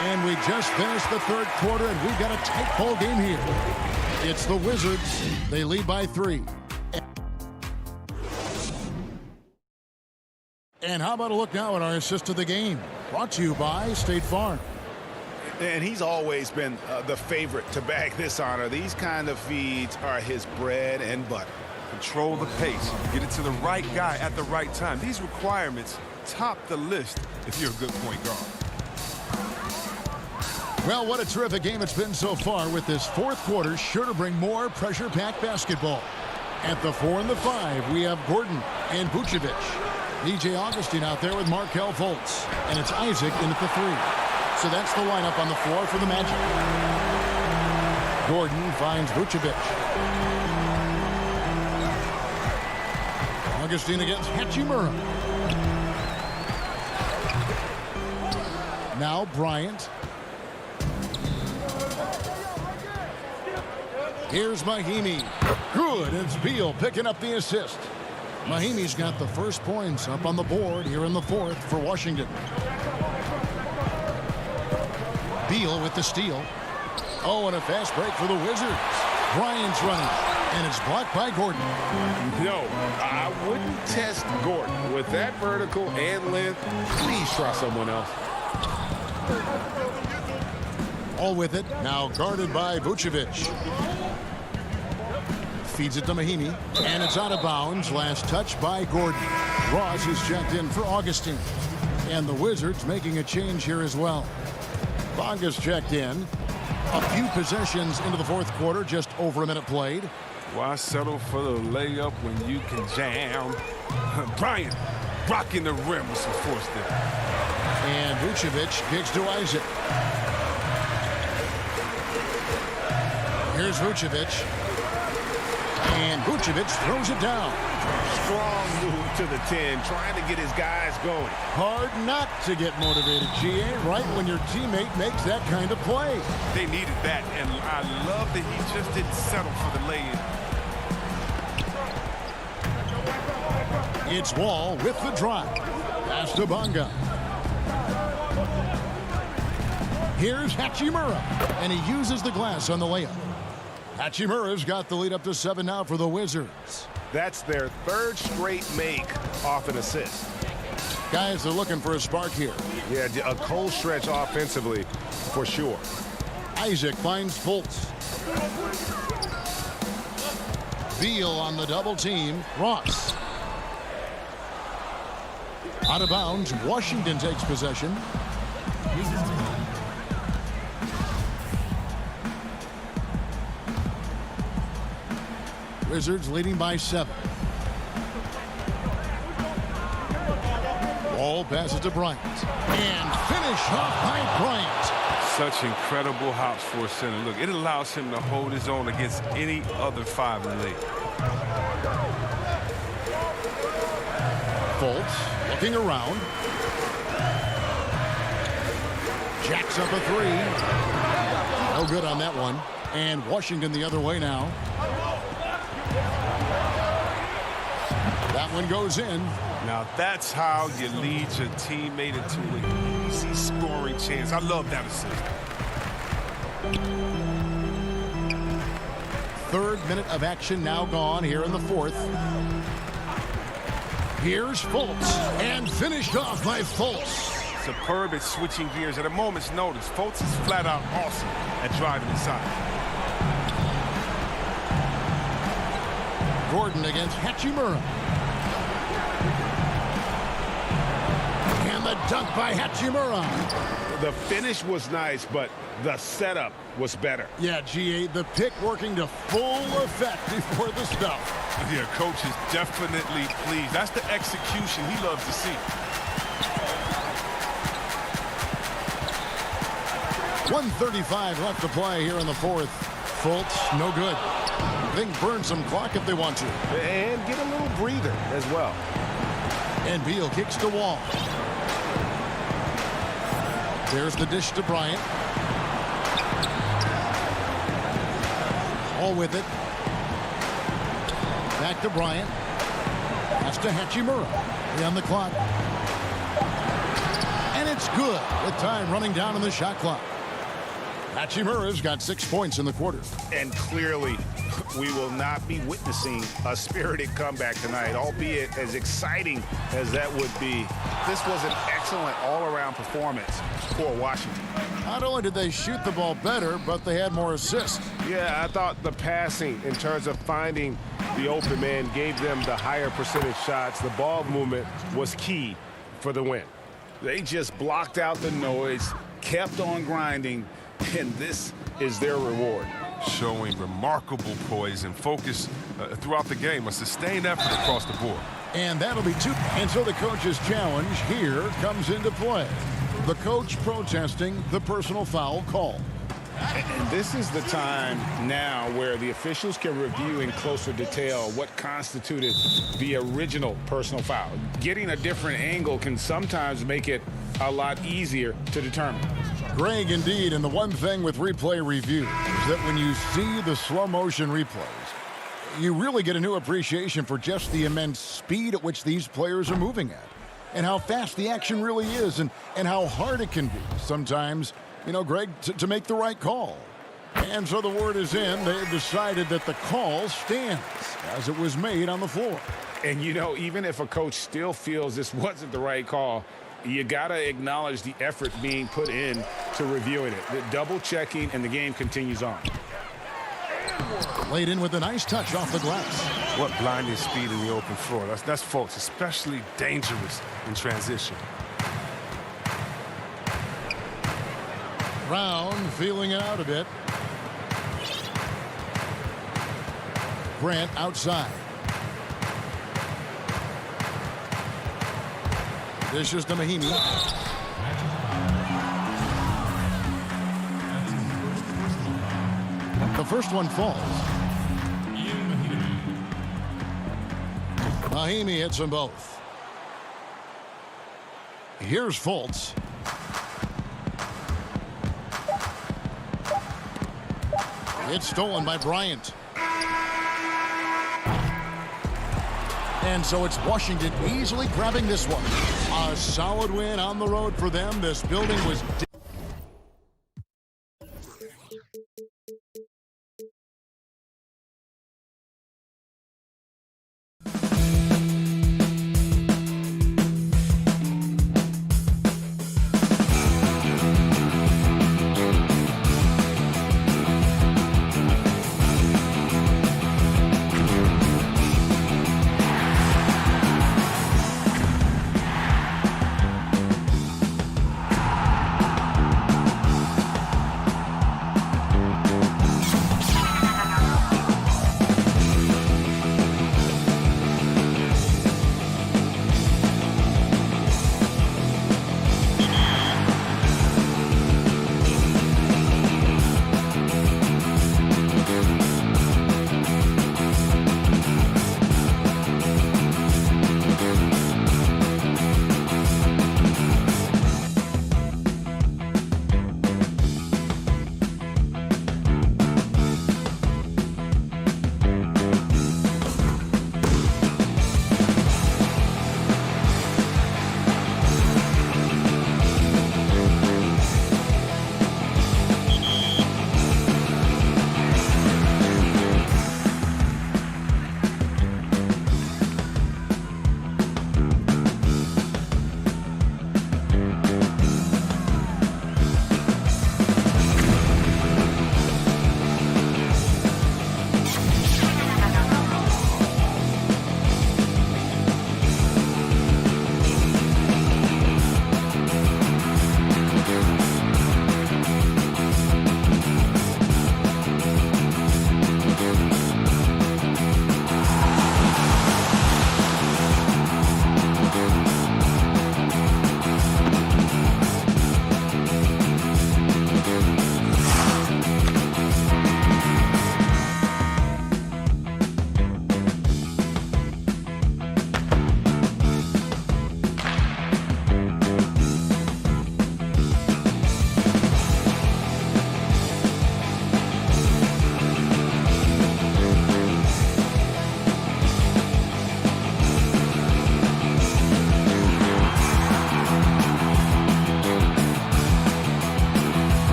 And we just finished the third quarter, and we've got a tight ball game here. It's the Wizards. They lead by 3. And how about a look now at our assist of the game? Brought to you by State Farm. And he's always been the favorite to bag this honor. These kind of feeds are his bread and butter. Control the pace. Get it to the right guy at the right time. These requirements top the list if you're a good point guard. Well, what a terrific game it's been so far, with this fourth quarter sure to bring more pressure-packed basketball. At the 4 and the 5, we have Gordon and Vucevic. DJ Augustine out there with Markelle Fultz. And it's Isaac in at the 3. So that's the lineup on the floor for the Magic. Gordon finds Vucevic. Augustine against Hachimura. Now Bryant. Here's Mahimi. Good. It's Beal picking up the assist. Mahimi's got the first points up on the board here in the fourth for Washington. Beal with the steal. Oh, and a fast break for the Wizards. Bryant's running, and it's blocked by Gordon. No, I wouldn't test Gordon. With that vertical and length, please try someone else. All with it. Now guarded by Vucevic. Feeds it to Mahimi, and it's out of bounds. Last touch by Gordon. Ross is checked in for Augustine. And the Wizards making a change here as well. Bonga's checked in. A few possessions into the fourth quarter, just over a minute played. Why settle for the layup when you can jam? Bryant rocking the rim with some force there. And Vucevic kicks to Isaac. Here's Vucevic. And Vucevic throws it down. Strong move to the 10, trying to get his guys going. Hard not to get motivated, GA, right when your teammate makes that kind of play. They needed that, and I love that he just didn't settle for the lay-in. It's Wall with the drive. Pass to Bonga. Here's Hachimura, and he uses the glass on the layup. Hachimura's got the lead up to 7 now for the Wizards. That's their third straight make off an assist. Guys, they're looking for a spark here. Yeah, a cold stretch offensively for sure. Isaac finds Fultz. Beal on the double team. Ross. Out of bounds. Washington takes possession. Wizards leading by 7. Wall passes to Bryant. And finish off by Bryant. Such incredible hops for a center. Look, it allows him to hold his own against any other 5 in the league. Fultz looking around. Jacks up a 3. No good on that one. And Washington the other way now. That one goes in. Now that's how you lead your teammate into an easy scoring chance. I love that assist. Third minute of action now gone here in the fourth. Here's Fultz, and finished off by Fultz. Superb at switching gears at a moment's notice. Fultz is flat out awesome at driving inside. Gordon against Hachimura. And the dunk by Hachimura. The finish was nice, but the setup was better. Yeah, GA, the pick working to full effect before the stuff. Yeah, coach is definitely pleased. That's the execution he loves to see. 1:35 left to play here in the fourth. Fultz, no good. They can burn some clock if they want to. And get a little breather as well. And Beal kicks the wall. There's the dish to Bryant. All with it. Back to Bryant. That's to Hachimura. On the clock. And it's good with time running down in the shot clock. Hachimura's got 6 points in the quarter. And clearly, we will not be witnessing a spirited comeback tonight, albeit as exciting as that would be. This was an excellent all-around performance for Washington. Not only did they shoot the ball better, but they had more assists. Yeah, I thought the passing in terms of finding the open man gave them the higher percentage shots. The ball movement was key for the win. They just blocked out the noise, kept on grinding, and this is their reward. Showing remarkable poise and focus throughout the game, a sustained effort across the board. And that'll be 2. And so the coach's challenge here comes into play. The coach protesting the personal foul call. And this is the time now where the officials can review in closer detail what constituted the original personal foul. Getting a different angle can sometimes make it a lot easier to determine. Greg, indeed, and the one thing with replay review is that when you see the slow motion replays, you really get a new appreciation for just the immense speed at which these players are moving at, and how fast the action really is, and how hard it can be sometimes, you know, Greg, to make the right call. And so the word is in. They've decided that the call stands as it was made on the floor. And, you know, even if a coach still feels this wasn't the right call, you got to acknowledge the effort being put in to reviewing it. The double checking, and the game continues on. Laid in with a nice touch off the glass. What blinding speed in the open floor. That's folks, especially dangerous in transition. Brown feeling it out a bit. Grant outside. Dishes to Mahimi. The first one falls. Mahimi hits them both. Here's Fultz. It's stolen by Bryant. And so it's Washington easily grabbing this one. A solid win on the road for them. This building was...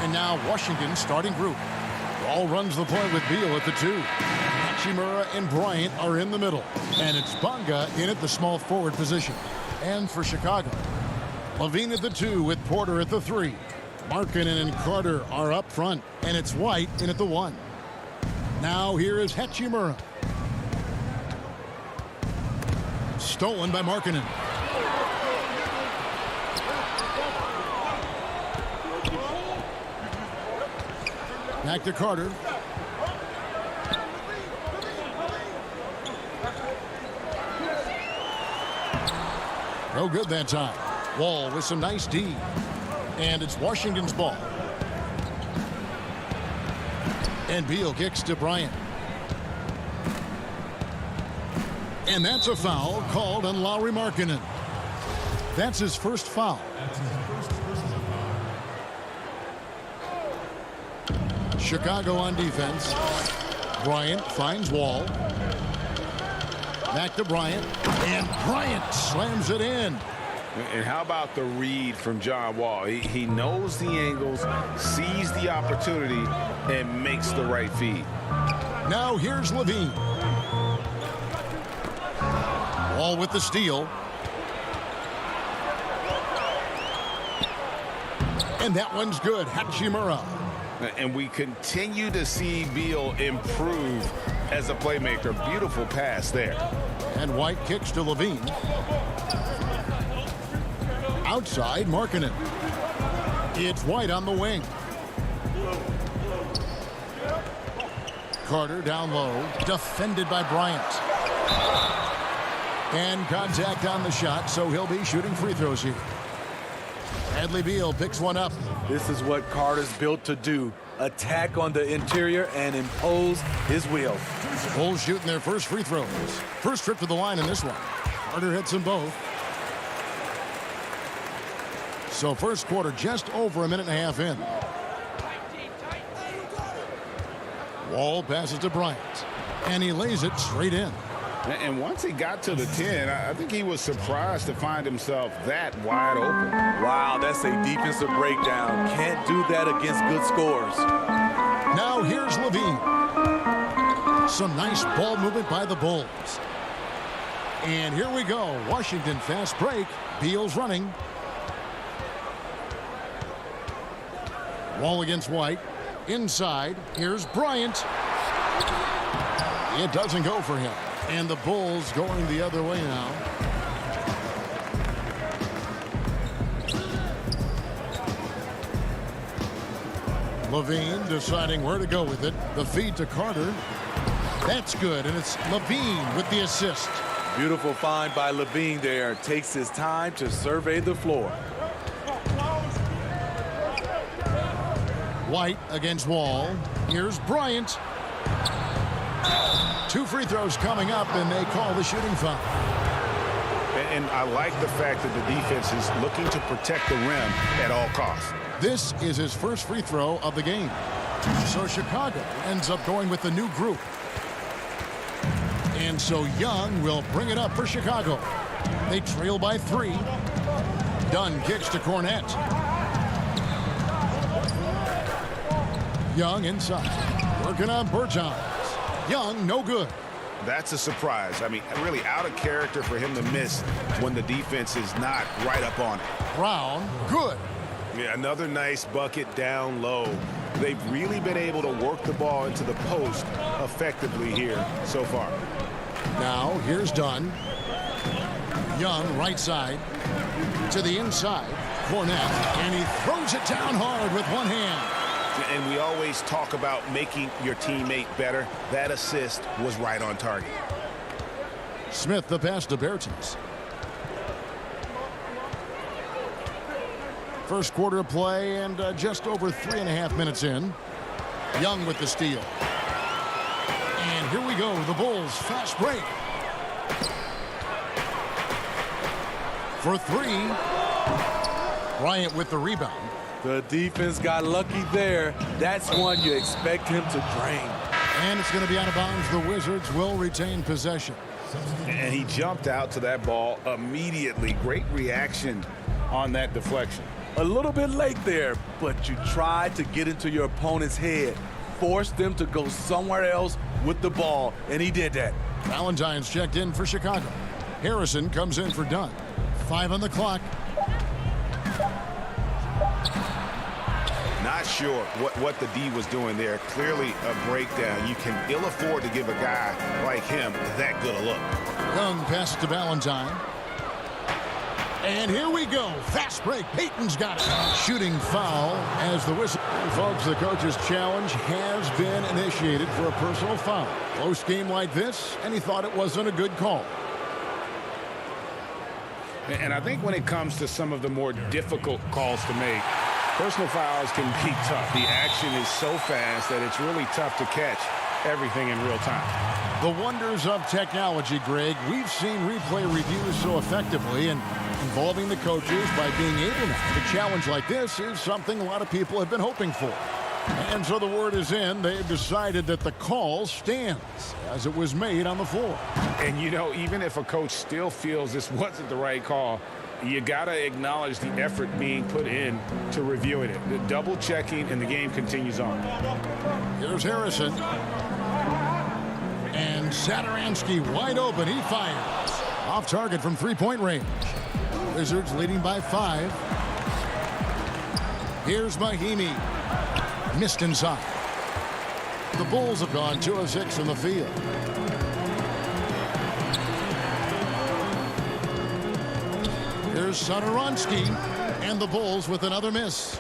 And now Washington's starting group. Ball runs the point with Beal at the 2. Hachimura and Bryant are in the middle. And it's Bonga in at the small forward position. And for Chicago, Levine at the 2 with Porter at the 3. Markkanen and Carter are up front. And it's White in at the 1. Now here is Hachimura. Stolen by Markkanen. Back to Carter. No good that time. Wall with some nice D. And it's Washington's ball. And Beal kicks to Bryant. And that's a foul called on Lauri Markkanen. That's his first foul. Chicago on defense. Bryant finds Wall. Back to Bryant. And Bryant slams it in. And how about the read from John Wall? He knows the angles, sees the opportunity, and makes the right feed. Now here's Levine. Wall with the steal. And that one's good. Hachimura. And we continue to see Beal improve as a playmaker. Beautiful pass there. And White kicks to Levine. Outside, Markkanen. It's White on the wing. Carter down low. Defended by Bryant. And contact on the shot, so he'll be shooting free throws here. Bradley Beal picks one up. This is what Carter's built to do. Attack on the interior and impose his will. Bulls shooting their first free throws. First trip to the line in this one. Carter hits them both. So first quarter just over a minute and a half in. Wall passes to Bryant. And he lays it straight in. And once he got to the 10, I think he was surprised to find himself that wide open. Wow, that's a defensive breakdown. Can't do that against good scores. Now here's Levine. Some nice ball movement by the Bulls. And here we go. Washington fast break. Beal's running. Wall against White. Inside. Here's Bryant. It doesn't go for him. And the Bulls going the other way now. Levine deciding where to go with it. The feed to Carter. That's good, and it's Levine with the assist. Beautiful find by Levine there. Takes his time to survey the floor. White against Wall. Here's Bryant. 2 free throws coming up, and they call the shooting foul. And I like the fact that the defense is looking to protect the rim at all costs. This is his first free throw of the game. So Chicago ends up going with the new group. And so Young will bring it up for Chicago. They trail by 3. Dunn kicks to Cornette. Young inside. Working on Bertans. Young, no good. That's a surprise. I mean, really out of character for him to miss when the defense is not right up on it. Brown, good. Yeah, another nice bucket down low. They've really been able to work the ball into the post effectively here so far. Now, here's Dunn. Young, right side. To the inside. Cornette. And he throws it down hard with one hand. And we always talk about making your teammate better. That assist was right on target. Smith the pass to Bertans. First quarter of play and just over 3.5 minutes in. Young with the steal. And here we go. The Bulls fast break. For 3. Bryant with the rebound. The defense got lucky there. That's one you expect him to drain. And it's going to be out of bounds. The Wizards will retain possession. And he jumped out to that ball immediately. Great reaction on that deflection. A little bit late there, but you tried to get into your opponent's head. Force them to go somewhere else with the ball, and he did that. Valentine's checked in for Chicago. Harrison comes in for Dunn. 5 on the clock. Not sure what the D was doing there. Clearly a breakdown. You can ill afford to give a guy like him that good a look. Young passes to Valentine. And here we go. Fast break. Peyton's got it. Shooting foul as the whistle. And folks, the coach's challenge has been initiated for a personal foul. Close game like this, and he thought it wasn't a good call. And I think when it comes to some of the more difficult calls to make, personal fouls can be tough. The action is so fast that it's really tough to catch everything in real time. The wonders of technology, Greg. We've seen replay reviews so effectively, and involving the coaches by being able to challenge like this is something a lot of people have been hoping for. And so the word is in. They've decided that the call stands as it was made on the floor. And, you know, even if a coach still feels this wasn't the right call, you got to acknowledge the effort being put in to reviewing it. The double checking, and the game continues on. Here's Harrison. And Saturansky wide open. He fires. Off target from three-point range. Wizards leading by 5. Here's Mahimi. Missed inside. The Bulls have gone 2 of 6 in the field. Here's Saturansky, and the Bulls with another miss.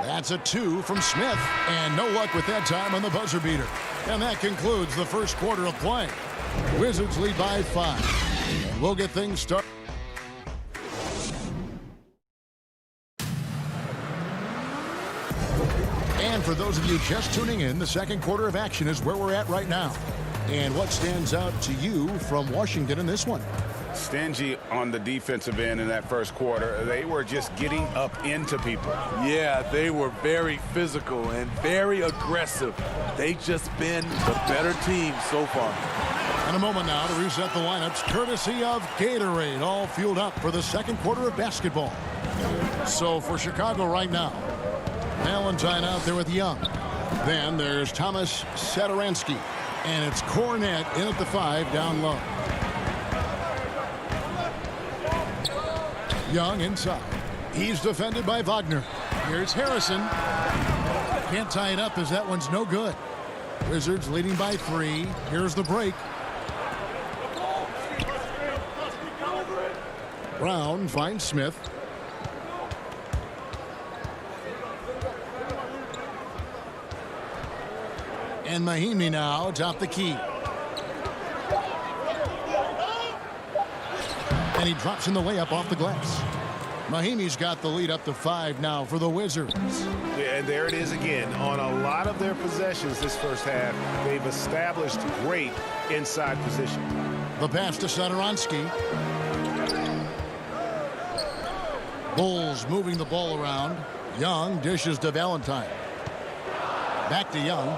That's a 2 from Smith, and no luck with that time on the buzzer beater. And that concludes the first quarter of play. Wizards lead by 5. And we'll get things started. And for those of you just tuning in, the second quarter of action is where we're at right now. And what stands out to you from Washington in this one? Stingy on the defensive end in that first quarter. They were just getting up into people. Yeah, they were very physical and very aggressive. They just been the better team so far. In a moment now to reset the lineups, courtesy of Gatorade, all fueled up for the second quarter of basketball. So for Chicago right now, Valentine out there with Young. Then there's Thomas Saturansky. And it's Cornette in at the 5 down low. Young inside. He's defended by Wagner. Here's Harrison. Can't tie it up as that one's no good. Wizards leading by 3. Here's the break. Brown finds Smith. And Mahimi now top the key. And he drops in the layup off the glass. Mahimi's got the lead up to 5 now for the Wizards. Yeah, and there it is again. On a lot of their possessions this first half, they've established great inside position. The pass to Saturansky. Bulls moving the ball around. Young dishes to Valentine. Back to Young.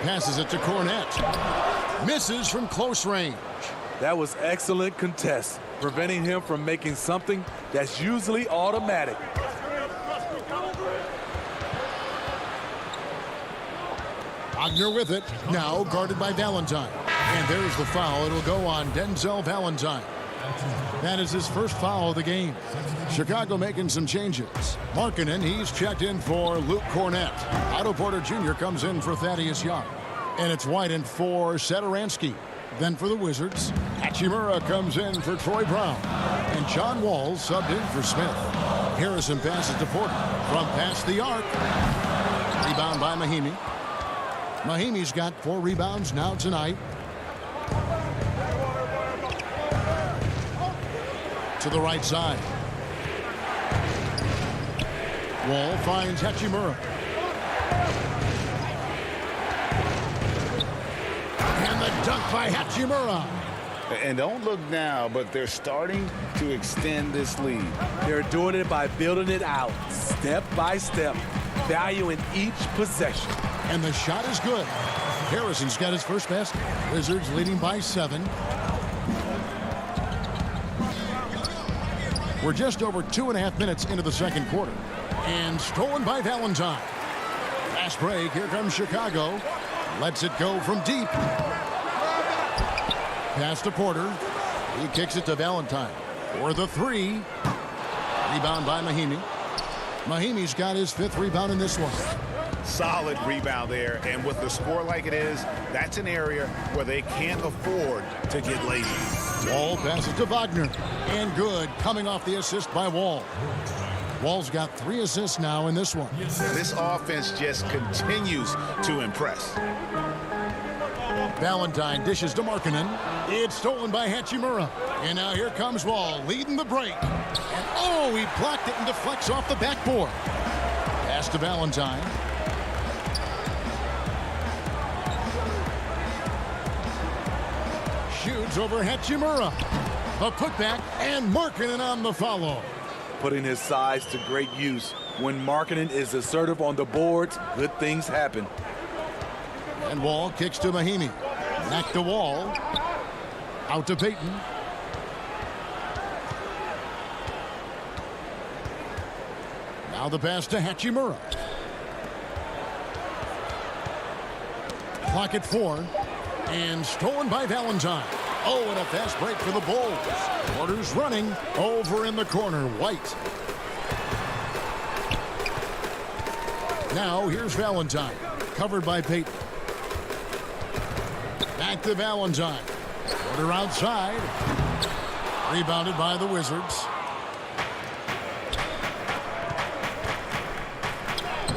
Passes it to Cornette. Misses from close range. That was excellent contest, preventing him from making something that's usually automatic. Wagner with it. Now guarded by Valentine. And there's the foul. It'll go on Denzel Valentine. That is his first foul of the game. Chicago making some changes. Markkanen, he's checked in for Luke Cornette. Otto Porter Jr. comes in for Thaddeus Young. And it's Whiten for Saturansky. Then for the Wizards, Hachimura comes in for Troy Brown. And John Wall subbed in for Smith. Harrison passes to Porter from past the arc. Rebound by Mahimi. Mahimi's got 4 rebounds now tonight. To the right side. Wall finds Hachimura. And the dunk by Hachimura. And don't look now, but they're starting to extend this lead. They're doing it by building it out, step by step, valuing each possession. And the shot is good. Harrison's got his first basket. Wizards leading by 7. We're just over 2.5 minutes into the second quarter. And stolen by Valentine. Fast break. Here comes Chicago. Lets it go from deep. Pass to Porter. He kicks it to Valentine for the three. Rebound by Mahimi. Mahimi's got his 5th rebound in this one. Solid rebound there, and with the score like it is, that's an area where they can't afford to get lazy. Wall passes to Wagner, and good, coming off the assist by Wall. Wall's got 3 assists now in this one. This offense just continues to impress. Valentine dishes to Markkanen. It's stolen by Hachimura. And now here comes Wall, leading the break. And oh, he blocked it and deflects off the backboard. Pass to Valentine. Shoots over Hachimura. A putback, and Markkanen on the follow. Putting his size to great use. When Markkanen is assertive on the boards, good things happen. And Wall kicks to Mahimi. Back to Wall. Out to Payton. Now the pass to Hachimura. Clock at 4. And stolen by Valentine. Oh, and a fast break for the Bulls. Porter's running over in the corner. White. Now here's Valentine. Covered by Payton. Back to Valentine. Porter outside. Rebounded by the Wizards.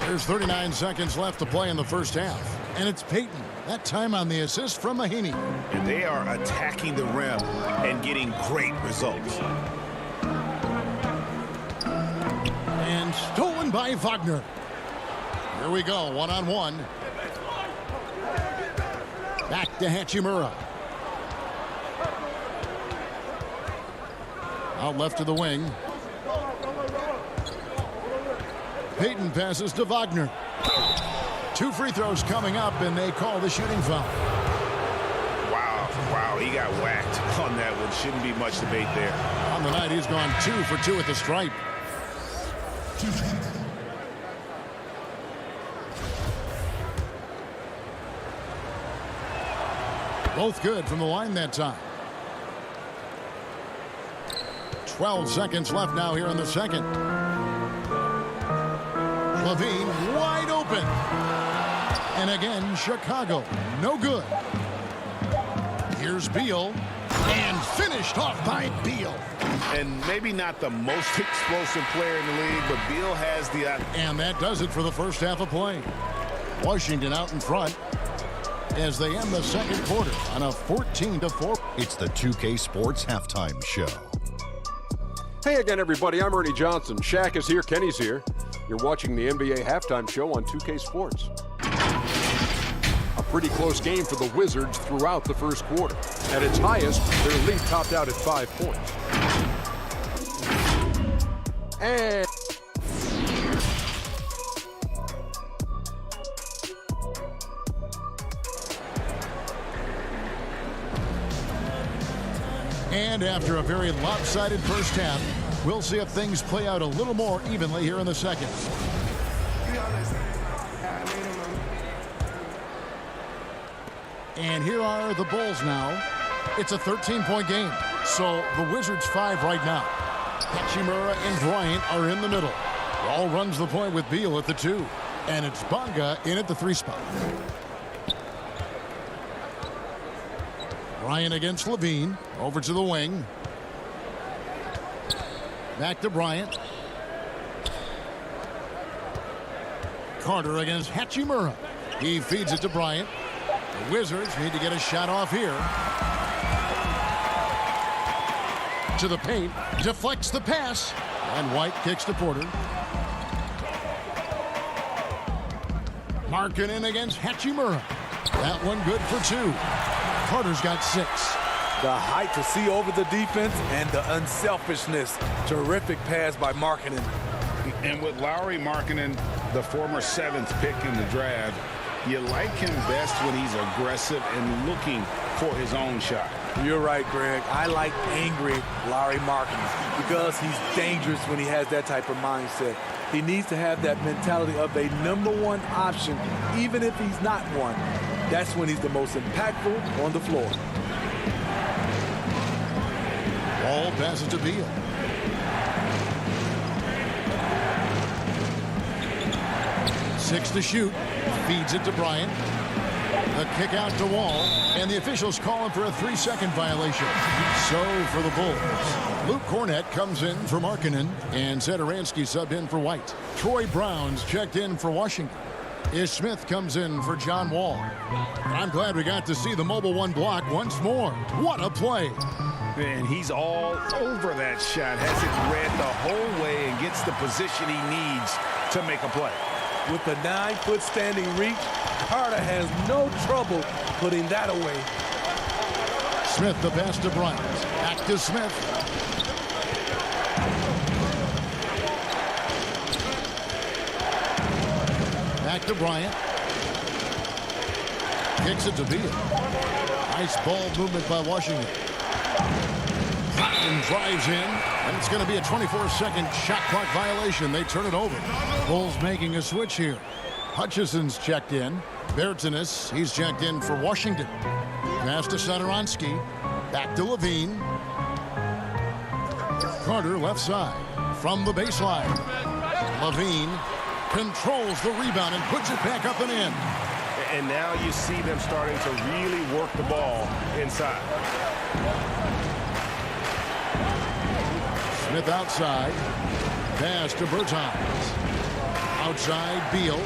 There's 39 seconds left to play in the first half. And it's Payton. That time on the assist from Mahimi. And they are attacking the rim and getting great results. And stolen by Wagner. Here we go, one-on-one. Back to Hachimura. Out left to the wing. Payton passes to Wagner. 2 free throws coming up, and they call the shooting foul. Wow, he got whacked on that one. Shouldn't be much debate there. On the night, he's gone 2 for 2 at the stripe. Both good from the line that time. 12 seconds left now here in the second. Levine wide open. And again, Chicago, no good. Here's Beal, and finished off by Beal. And maybe not the most explosive player in the league, but Beal has the... And that does it for the first half of play. Washington out in front as they end the second quarter on a 14-4. It's the 2K Sports Halftime Show. Hey again, everybody. I'm Ernie Johnson. Shaq is here. Kenny's here. You're watching the NBA Halftime Show on 2K Sports. A pretty close game for the Wizards throughout the first quarter. At its highest, their lead topped out at 5 points. And after a very lopsided first half, we'll see if things play out a little more evenly here in the second. And here are the Bulls now. It's a 13-point game, so the Wizards 5 right now. Hachimura and Bryant are in the middle. Wall runs the point with Beal at the 2. And it's Bonga in at the 3 spot. Bryant against Levine. Over to the wing. Back to Bryant. Carter against Hachimura. He feeds it to Bryant. The Wizards need to get a shot off here. To the paint. Deflects the pass. And White kicks to Porter. Markkanen against Hachimura. That one good for 2. Carter's got 6. The height to see over the defense and the unselfishness. Terrific pass by Markkanen. And with Lauri Markkanen, the former 7th pick in the draft, you like him best when he's aggressive and looking for his own shot. You're right, Greg. I like angry Larry Markkanen because he's dangerous when he has that type of mindset. He needs to have that mentality of a #1 option, even if he's not one. That's when he's the most impactful on the floor. Ball passes to Beal. Six to shoot. Feeds it to Bryant. The kick out to Wall. And the officials call him for a 3-second violation. So for the Bulls, Luke Cornett comes in for Markkanen. And Satoransky subbed in for White. Troy Brown's checked in for Washington. Ish Smith comes in for John Wall. I'm glad we got to see the mobile one block once more. What a play. And he's all over that shot. Has it read the whole way and gets the position he needs to make a play. With the 9-foot standing reach, Carter has no trouble putting that away. Smith the pass to Bryant. Back to Smith. Back to Bryant. Kicks it to Beal. Nice ball movement by Washington. And drives in, and it's going to be a 24-second shot clock violation. They turn it over. Bulls making a switch here. Hutchison's checked in. Bertanis, he's checked in for Washington. Pass to Satoransky. Back to Levine. Carter left side from the baseline. Levine controls the rebound and puts it back up and in. And now you see them starting to really work the ball inside. Smith outside. Pass to Bertans. Outside Beal.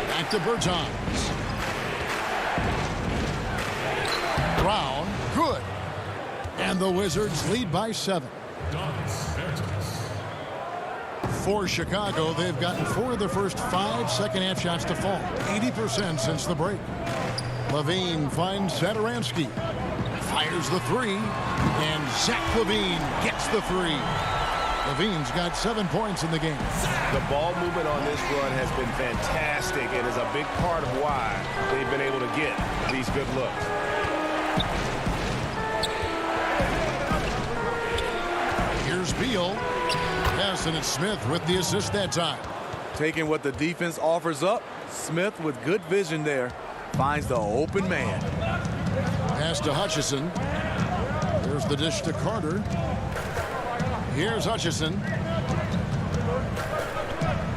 Back to Bertans. Brown. Good. And the Wizards lead by 7. For Chicago, they've gotten 4 of their first 5 second-half shots to fall. 80% since the break. Levine finds Satoransky. Fires the 3, and Zach LaVine gets the 3. LaVine's got 7 points in the game. The ball movement on this run has been fantastic and is a big part of why they've been able to get these good looks. Here's Beal. Yes, and it's Smith with the assist that time. Taking what the defense offers up, Smith with good vision there finds the open man. Pass to Hutchison. There's the dish to Carter. Here's Hutchison.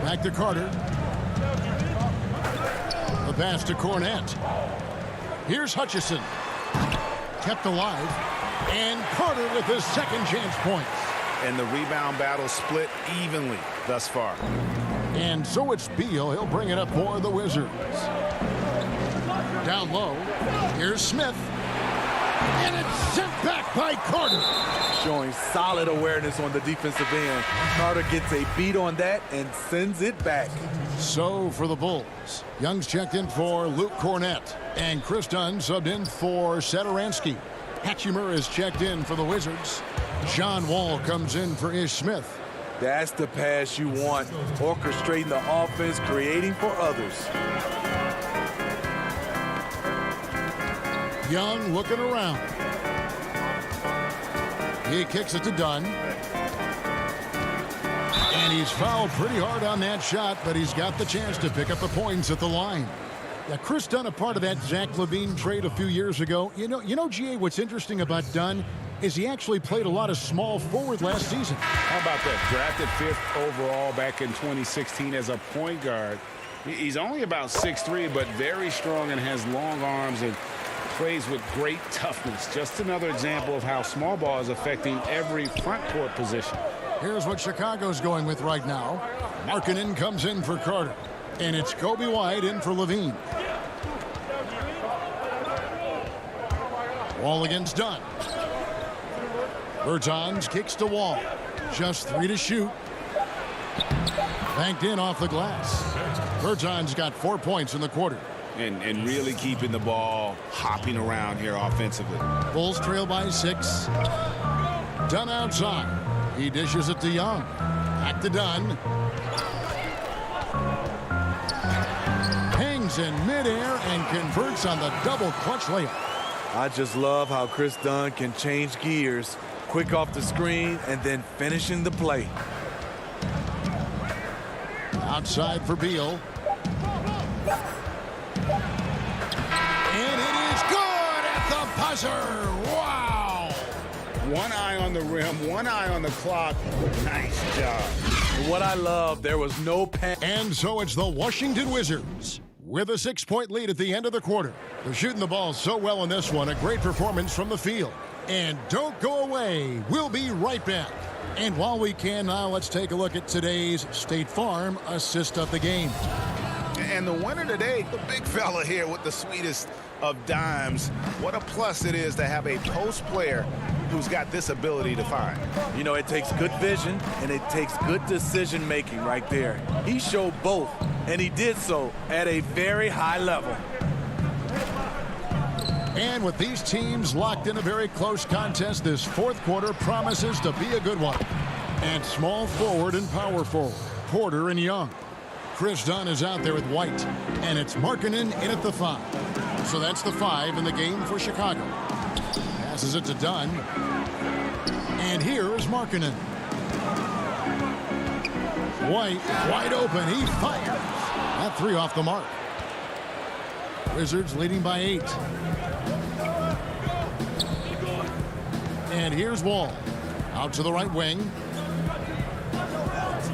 Back to Carter. The pass to Cornett. Here's Hutchison. Kept alive. And Carter with his second chance points. And the rebound battle split evenly thus far. And so it's Beal. He'll bring it up for the Wizards. Down low. Here's Smith. And it's sent back by Carter. Showing solid awareness on the defensive end. Carter gets a beat on that and sends it back. So for the Bulls, Young's checked in for Luke Cornett. And Chris Dunn subbed in for Satoransky. Hachimura is checked in for the Wizards. John Wall comes in for Ish Smith. That's the pass you want. Orchestrating the offense, creating for others. Young looking around. He kicks it to Dunn. And he's fouled pretty hard on that shot, but he's got the chance to pick up the points at the line. Yeah, Chris Dunn, a part of that Zach LaVine trade a few years ago. You know, GA, what's interesting about Dunn is he actually played a lot of small forward last season. How about that? Drafted 5th overall back in 2016 as a point guard. He's only about 6'3", but very strong and has long arms and plays with great toughness. Just another example of how small ball is affecting every front court position. Here's what Chicago's going with right now. Markkanen comes in for Carter. And it's Kobe White in for Levine. Wall against Dunn. Bertans kicks to Wall. Just 3 to shoot. Banked in off the glass. Bertans got 4 points in the quarter. And really keeping the ball hopping around here offensively. Bulls trail by 6. Dunn outside. He dishes it to Young. Back to Dunn. is in midair and converts on the double clutch layup. I just love how Chris Dunn can change gears, quick off the screen, and then finishing the play. Outside for Beal. And it is good at the buzzer. Wow. One eye on the rim, one eye on the clock. Nice job. And what I love, there was no panic. And so it's the Washington Wizards with a 6-point lead at the end of the quarter. They're shooting the ball so well in this one. A great performance from the field. And don't go away. We'll be right back. And while we can now, let's take a look at today's State Farm assist of the game. And the winner today, the big fella here with the sweetest of dimes. What a plus it is to have a post player who's got this ability to find. You know, it takes good vision and it takes good decision making right there. He showed both, and he did so at a very high level. And with these teams locked in a very close contest, this fourth quarter promises to be a good one. And small forward and power forward, Porter and Young. Chris Dunn is out there with White, and it's Markkanen in at the 5. So that's the 5 in the game for Chicago. Passes it to Dunn. And here is Markkanen. White, wide open, he fires. That 3 off the mark. Wizards leading by 8. And here's Wall. Out to the right wing.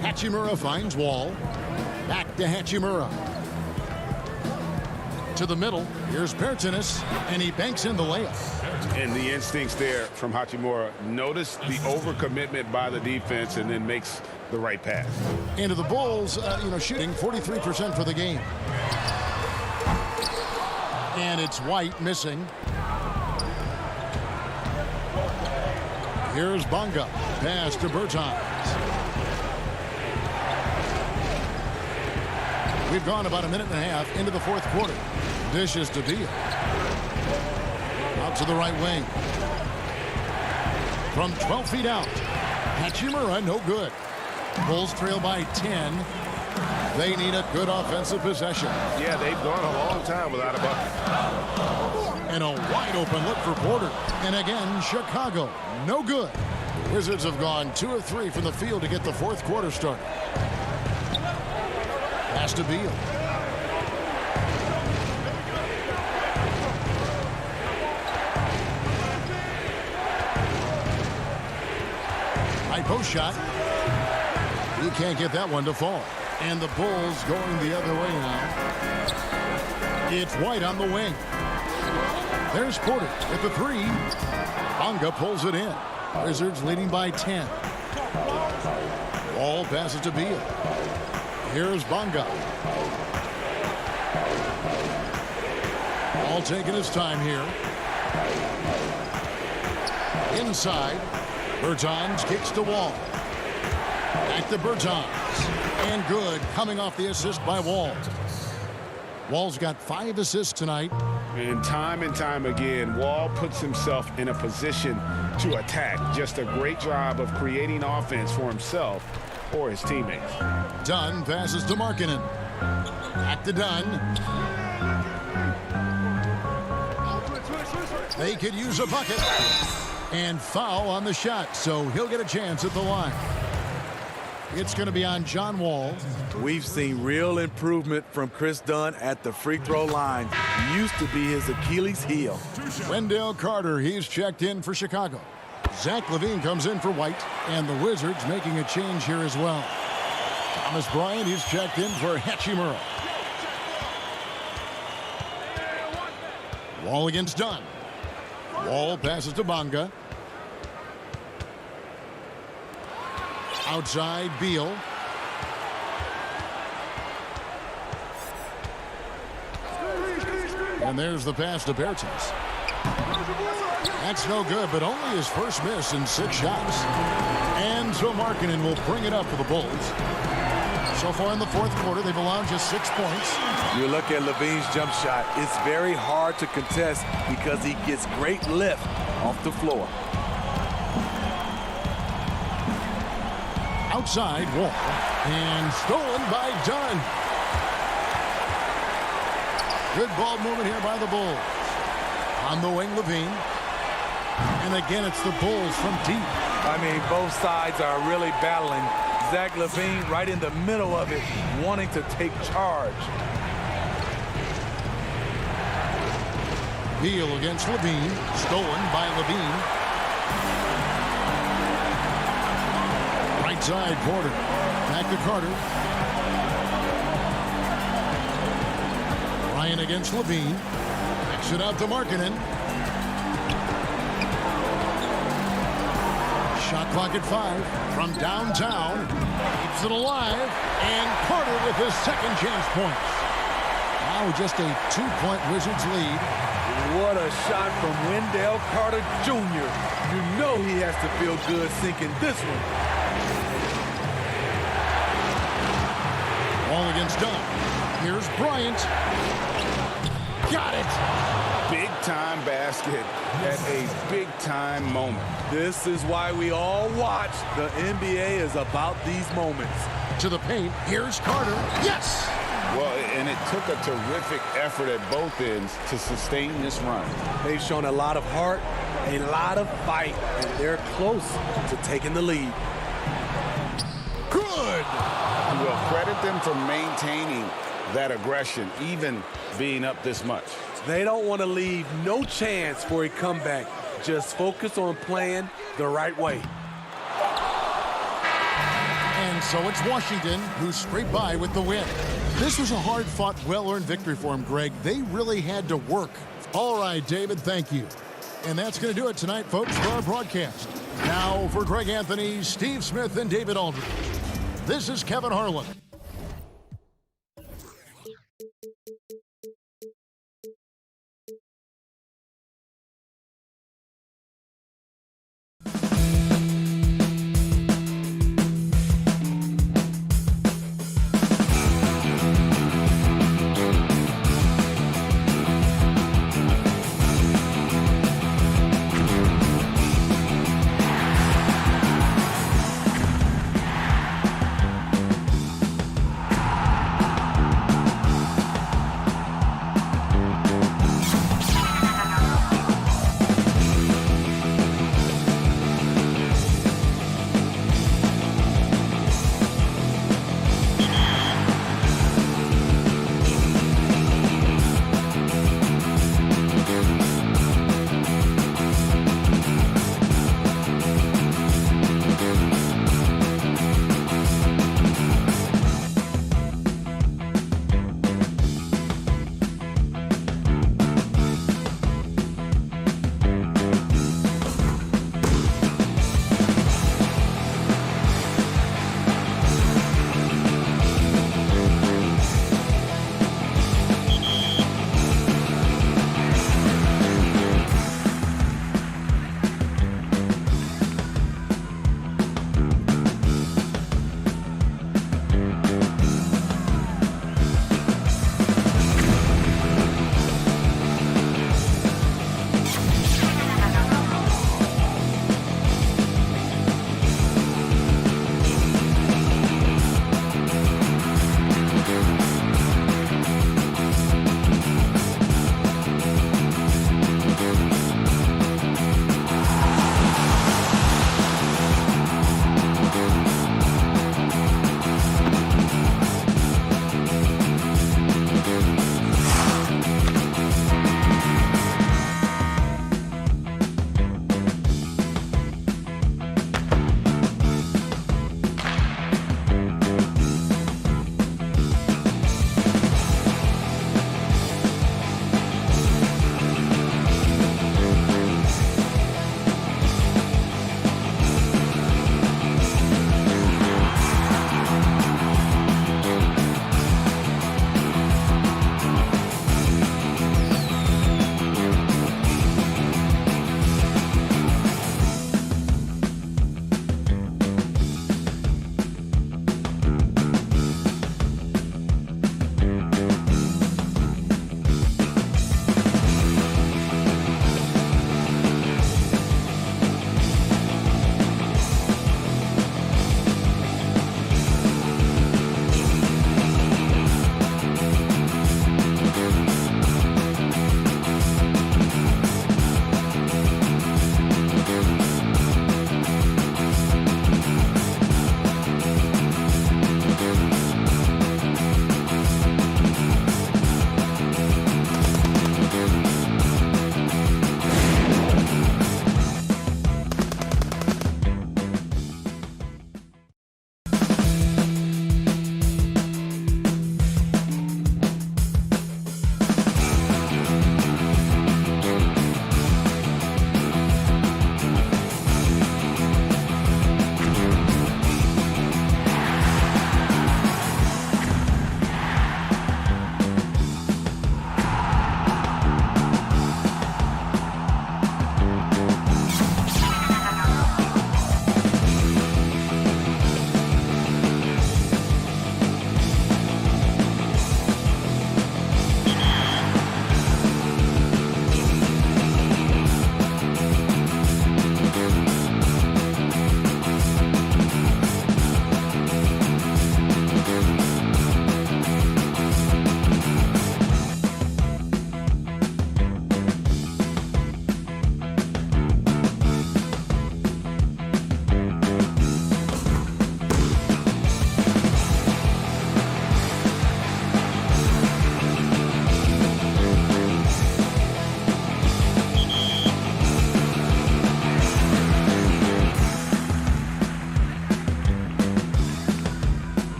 Hachimura finds Wall. Back to Hachimura. To the middle. Here's Bertanis, and he banks in the layup. And the instincts there from Hachimura. Notice the overcommitment by the defense and then makes the right pass. Into the Bulls, shooting 43% for the game. And it's White missing. Here's Bonga. Pass to Bertans. We've gone about a minute and a half into the fourth quarter. Dishes to Beal. Out to the right wing. From 12 feet out. Hachimura, no good. Bulls trail by 10. They need a good offensive possession. Yeah, they've gone a long time without a bucket. And a wide open look for Porter. And again, Chicago, no good. The Wizards have gone 2 of 3 from the field to get the fourth quarter started. Pass to Beal. High post shot. He can't get that one to fall. And the Bulls going the other way now. It's White on the wing. There's Porter at the 3. Bonga pulls it in. Wizards leading by 10. Wall passes to Beal. Here's Bonga. All taking his time here. Inside. Bertans kicks to Wall. Back to Bertans. And good, coming off the assist by Wall. Wall's got 5 assists tonight. And time again, Wall puts himself in a position to attack. Just a great job of creating offense for himself or his teammates. Dunn passes to Markkanen. Back to Dunn. They could use a bucket. And foul on the shot, so he'll get a chance at the line. It's going to be on John Wall. We've seen real improvement from Chris Dunn at the free throw line. Used to be his Achilles heel. Wendell Carter, he's checked in for Chicago. Zach Levine comes in for White, and the Wizards making a change here as well. Thomas Bryant, he's checked in for Hachimura. Wall against Dunn. Wall passes to Bonga. Outside, Beal. And there's the pass to Bertans. That's no good, but only his first miss in 6 shots. And so Markkanen will bring it up for the Bulls. So far in the fourth quarter, they've allowed just 6 points. You look at Levine's jump shot. It's very hard to contest because he gets great lift off the floor. Outside, Wall. And stolen by Dunn. Good ball movement here by the Bulls. On the wing, Levine. And again, it's the Bulls from deep. I mean, both sides are really battling. Zach LaVine right in the middle of it, wanting to take charge. Beal against Levine. Stolen by Levine. Right side, Porter. Back to Carter. Ryan against Levine. Kicks it out to Markkanen. Shot clock at 5 from downtown. Keeps it alive. And Carter with his second chance points. Now just a 2-point Wizards lead. What a shot from Wendell Carter Jr. You know he has to feel good sinking this one. Ball against Dunn. Here's Bryant. Got it. Big-time basket at a big-time moment. This is why we all watch. The NBA is about these moments. To the paint. Here's Carter. Yes! Well, and it took a terrific effort at both ends to sustain this run. They've shown a lot of heart, a lot of fight, and they're close to taking the lead. Good! We'll credit them for maintaining that aggression, even being up this much. They don't want to leave no chance for a comeback. Just focus on playing the right way. And so it's Washington who scraped by with the win. This was a hard-fought, well-earned victory for him, Greg. They really had to work. All right, David, thank you. And that's going to do it tonight, folks, for our broadcast. Now for Greg Anthony, Steve Smith, and David Aldridge. This is Kevin Harlan.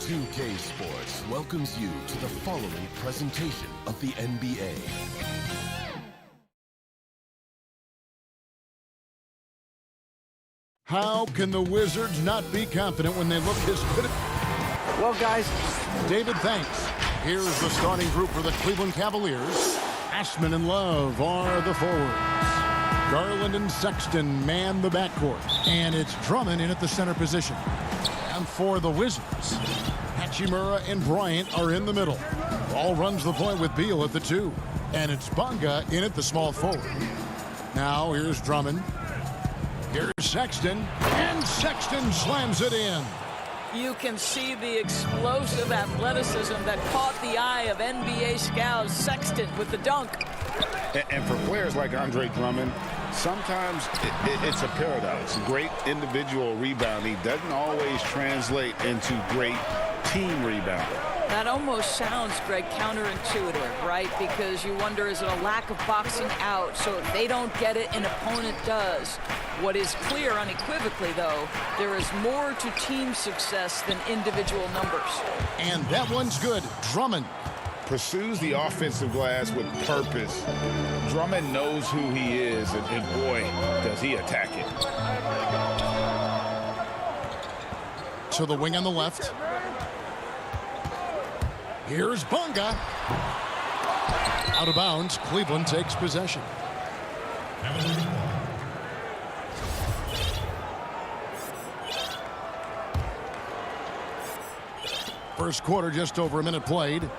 2K Sports welcomes you to the following presentation of the NBA. How can the Wizards not be confident when they look this good? Well, guys, David, thanks. Here's the starting group for the Cleveland Cavaliers. Ashman and Love are the forwards. Garland and Sexton man the backcourt. And it's Drummond in at the center position. And for the Wizards, Hachimura and Bryant are in the middle. Ball runs the point with Beal at the 2. And it's Bonga in at the small forward. Now here's Drummond. Here's Sexton. And Sexton slams it in. You can see the explosive athleticism that caught the eye of NBA scouts. Sexton with the dunk. And for players like Andre Drummond, sometimes it's a paradox. Great individual rebounding doesn't always translate into great team rebounding. That almost sounds, Greg, counterintuitive, right? Because you wonder, is it a lack of boxing out? So if they don't get it, an opponent does. What is clear unequivocally, though, there is more to team success than individual numbers. And that one's good. Drummond pursues the offensive glass with purpose. Drummond knows who he is, and boy, does he attack it. To the wing on the left. Here's Bonga. Out of bounds. Cleveland takes possession. First quarter, just over a minute played.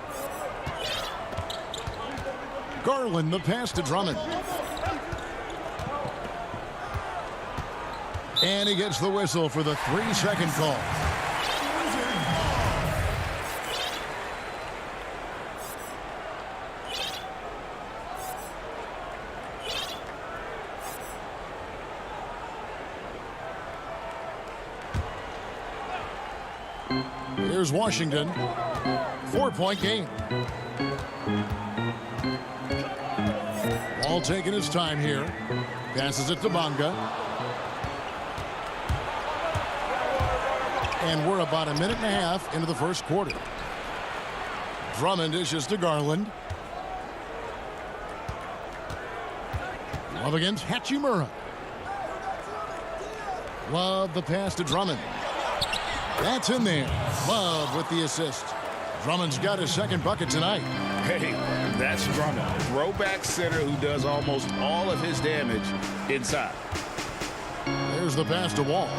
Garland, the pass to Drummond. And he gets the whistle for the 3-second call. Here's Washington. 4-point game. Ball taking his time here. Passes it to Bonga. And we're about a minute and a half into the first quarter. Drummond dishes to Garland. Love against Hachimura. Love the pass to Drummond. That's in there. Love with the assist. Drummond's got his second bucket tonight. Hey, that's Drummond. Throwback center who does almost all of his damage inside. There's the pass to Wall.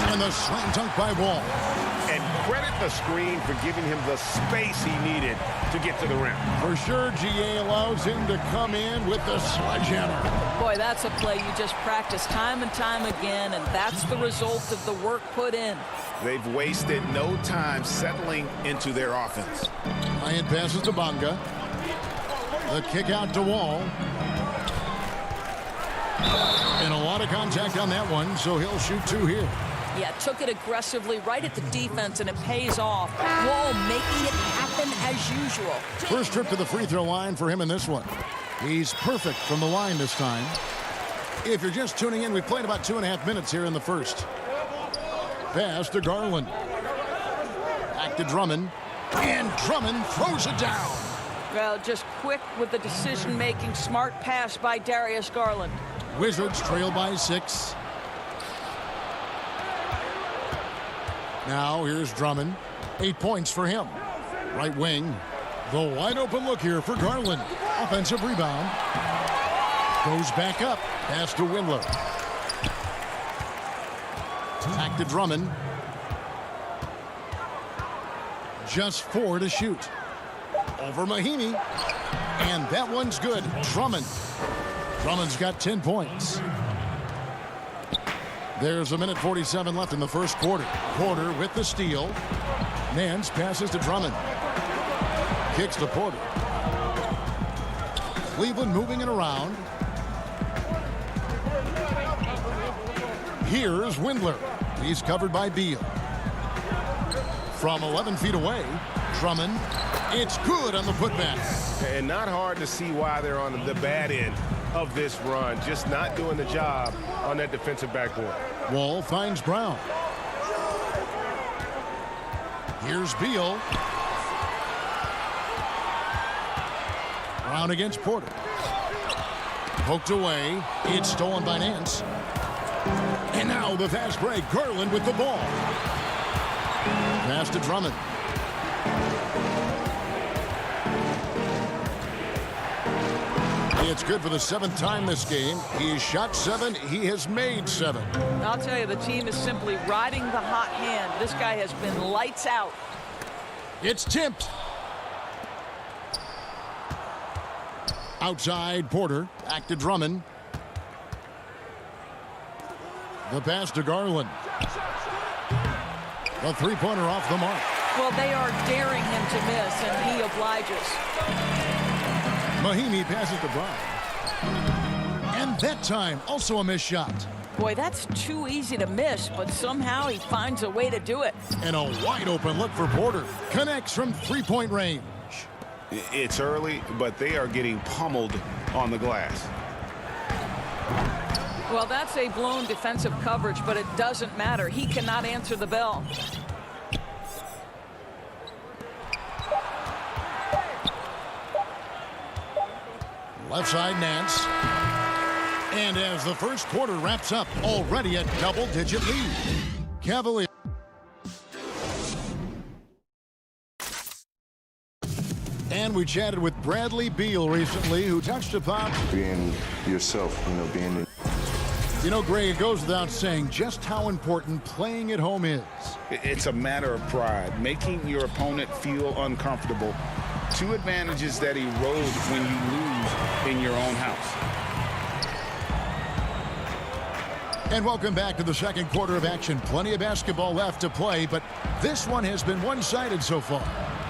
And the slam dunk by Wall. And credit the screen for giving him the space he needed to get to the rim. For sure, GA allows him to come in with the sledgehammer. Boy, that's a play you just practice time and time again, and that's the result of the work put in. They've wasted no time settling into their offense. Bryant passes to Bonga. The kick out to Wall. And a lot of contact on that one, so he'll shoot 2 here. Yeah, took it aggressively right at the defense, and it pays off. Wall making it happen as usual. First trip to the free throw line for him in this one. He's perfect from the line this time. If you're just tuning in, we played about 2.5 minutes here in the first. Pass to Garland. Back to Drummond. And Drummond throws it down. Well, just quick with the decision-making, smart pass by Darius Garland. Wizards trail by 6. Now here's Drummond. 8 points for him. Right wing. The wide open look here for Garland. Offensive rebound. Goes back up. Pass to Windler. Back to Drummond. Just 4 to shoot. Over Mahinmi. And that one's good. Drummond. Drummond's got 10 points. There's a minute 47 left in the first quarter. Porter with the steal. Nance passes to Drummond. Kicks to Porter. Cleveland moving it around. Here's Windler. He's covered by Beal. From 11 feet away, Drummond. It's good on the putback. And not hard to see why they're on the bad end of this run. Just not doing the job on that defensive backboard. Wall finds Brown. Here's Beal. Brown against Porter. Poked away. It's stolen by Nance. And now the fast break. Garland with the ball. Pass to Drummond. It's good for the 7th time this game. He has shot 7. He has made 7. I'll tell you, the team is simply riding the hot hand. This guy has been lights out. It's tipped. Outside Porter. Back to Drummond. The pass to Garland. The three-pointer off the mark. Well, they are daring him to miss, and he obliges. Mahimi passes to Brown. And that time, also a missed shot. Boy, that's too easy to miss, but somehow he finds a way to do it. And a wide-open look for Porter. Connects from three-point range. It's early, but they are getting pummeled on the glass. Well, that's a blown defensive coverage, but it doesn't matter. He cannot answer the bell. Left side, Nance. And as the first quarter wraps up, already a double-digit lead. Cavaliers. And we chatted with Bradley Beal recently, who touched upon being yourself, being. You know, Greg, it goes without saying just how important playing at home is. It's a matter of pride, making your opponent feel uncomfortable. 2 advantages that erode when you lose in your own house. And welcome back to the second quarter of action. Plenty of basketball left to play, but this one has been one-sided so far.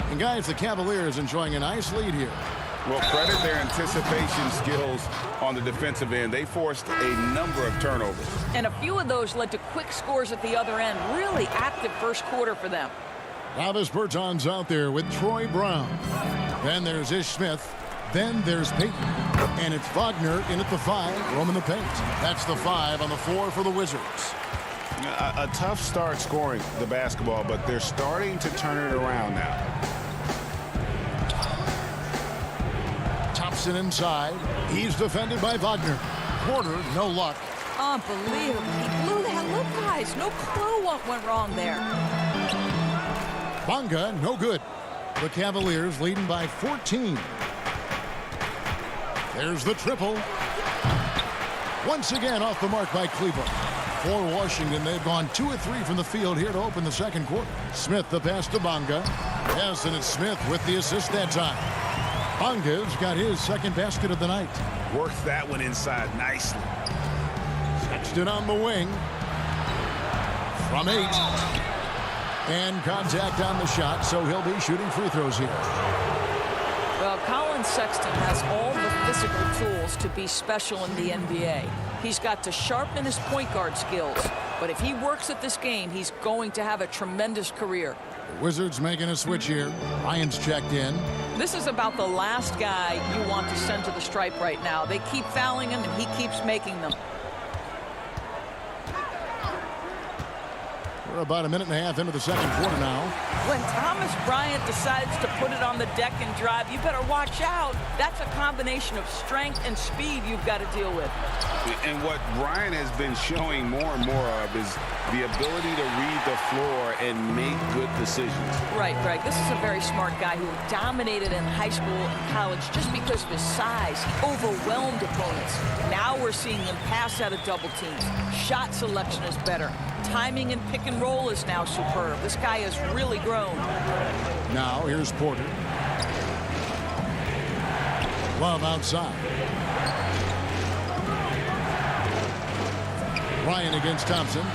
And guys, the Cavaliers enjoying a nice lead here. Well, credit their anticipation skills on the defensive end. They forced a number of turnovers. And a few of those led to quick scores at the other end. Really active first quarter for them. Travis Berton's out there with Troy Brown. Then there's Ish Smith. Then there's Payton. And it's Wagner in at the 5, roaming the paint. That's the 5 on the floor for the Wizards. A tough start scoring the basketball, but they're starting to turn it around now. Thompson inside. He's defended by Wagner. Porter, no luck. Unbelievable. He blew that look, guys. No clue what went wrong there. Bonga, no good. The Cavaliers leading by 14. There's the triple. Once again off the mark by Cleveland. For Washington, they've gone 2 of 3 from the field here to open the second quarter. Smith the pass to Bonga. Yes, and it's Smith with the assist that time. Bonga's got his second basket of the night. Worked that one inside nicely. Sexton on the wing. From 8. And contact on the shot, so he'll be shooting free throws here. Well, Colin Sexton has all the physical tools to be special in the NBA. He's got to sharpen his point guard skills. But if he works at this game, he's going to have a tremendous career. The Wizards making a switch here. Ryan's checked in. This is about the last guy you want to send to the stripe right now. They keep fouling him, and he keeps making them. We're about a minute and a half into the second quarter now. When Thomas Bryant decides to put it on the deck and drive, you better watch out. That's a combination of strength and speed you've got to deal with. And what Bryant has been showing more and more of is the ability to read the floor and make good decisions. Right, Greg. This is a very smart guy who dominated in high school and college just because of his size. He overwhelmed opponents. Now we're seeing him pass out of double teams. Shot selection is better. Timing and pick and roll is now superb. This guy has really grown. Now here's Porter. Love outside. Ryan against Thompson.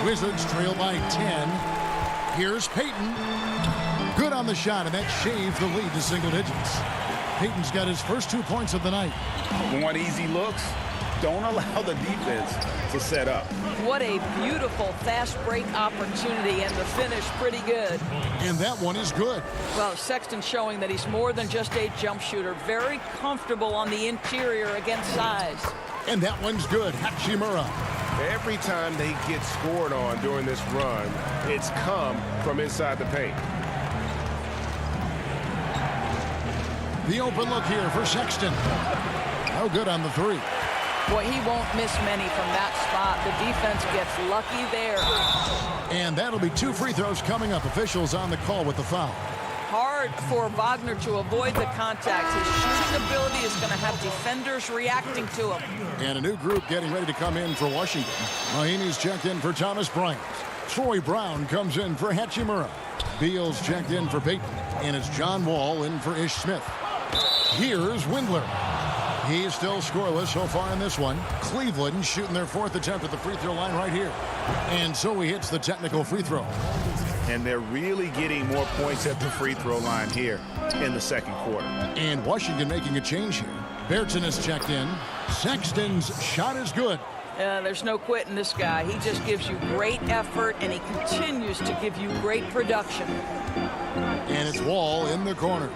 Wizards trail by 10. Here's Payton. Good on the shot, and that shaves the lead to single digits. Payton's got his first 2 points of the night. Want easy looks? Don't allow the defense to to set up. What a beautiful fast break opportunity, and the finish pretty good. And that one is good. Well, Sexton showing that he's more than just a jump shooter. Very comfortable on the interior against size. And that one's good. Hachimura. Every time they get scored on during this run, it's come from inside the paint. The open look here for Sexton. No good on the three. Boy, he won't miss many from that spot. The defense gets lucky there. And that'll be 2 free throws coming up. Officials on the call with the foul. Hard for Wagner to avoid the contact. His shooting ability is going to have defenders reacting to him. And a new group getting ready to come in for Washington. Mahinmi's checked in for Thomas Bryant. Troy Brown comes in for Hachimura. Beal's checked in for Payton. And it's John Wall in for Ish Smith. Here's Windler. He's still scoreless so far in this one. Cleveland shooting their 4th attempt at the free throw line right here. And so he hits the technical free throw. And they're really getting more points at the free throw line here in the second quarter. And Washington making a change here. Berton is checked in. Sexton's shot is good. There's no quitting this guy. He just gives you great effort, and he continues to give you great production. And it's Wall in the corner.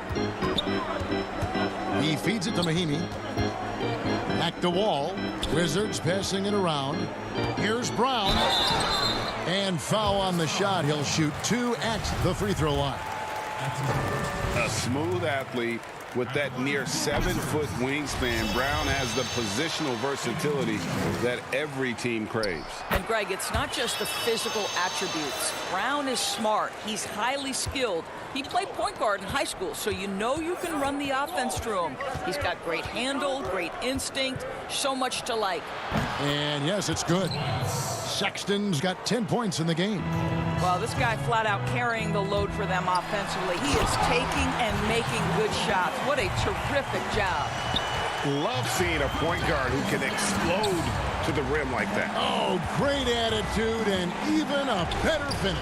He feeds it to Mahinmi. Back to Wall. Wizards passing it around. Here's Brown. And foul on the shot. He'll shoot 2 at the free throw line. A smooth athlete with that near 7-foot wingspan. Brown has the positional versatility that every team craves. And Greg, it's not just the physical attributes. Brown is smart. He's highly skilled. He played point guard in high school, so you know you can run the offense through him. He's got great handle, great instinct, so much to like. And yes, it's good. Sexton's got 10 points in the game. Well, this guy flat out carrying the load for them offensively. He is taking and making good shots. What a terrific job. Love seeing a point guard who can explode to the rim like that. Oh, great attitude and even a better finish.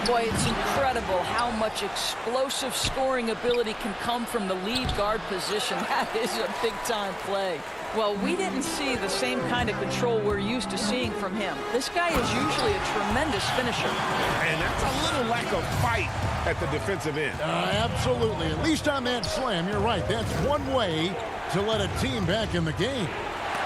Boy, it's incredible how much explosive scoring ability can come from the lead guard position. That is a big-time play. Well, we didn't see the same kind of control we're used to seeing from him. This guy is usually a tremendous finisher. And that's a little lack of fight at the defensive end. Absolutely. At least on that slam, you're right. That's one way to let a team back in the game.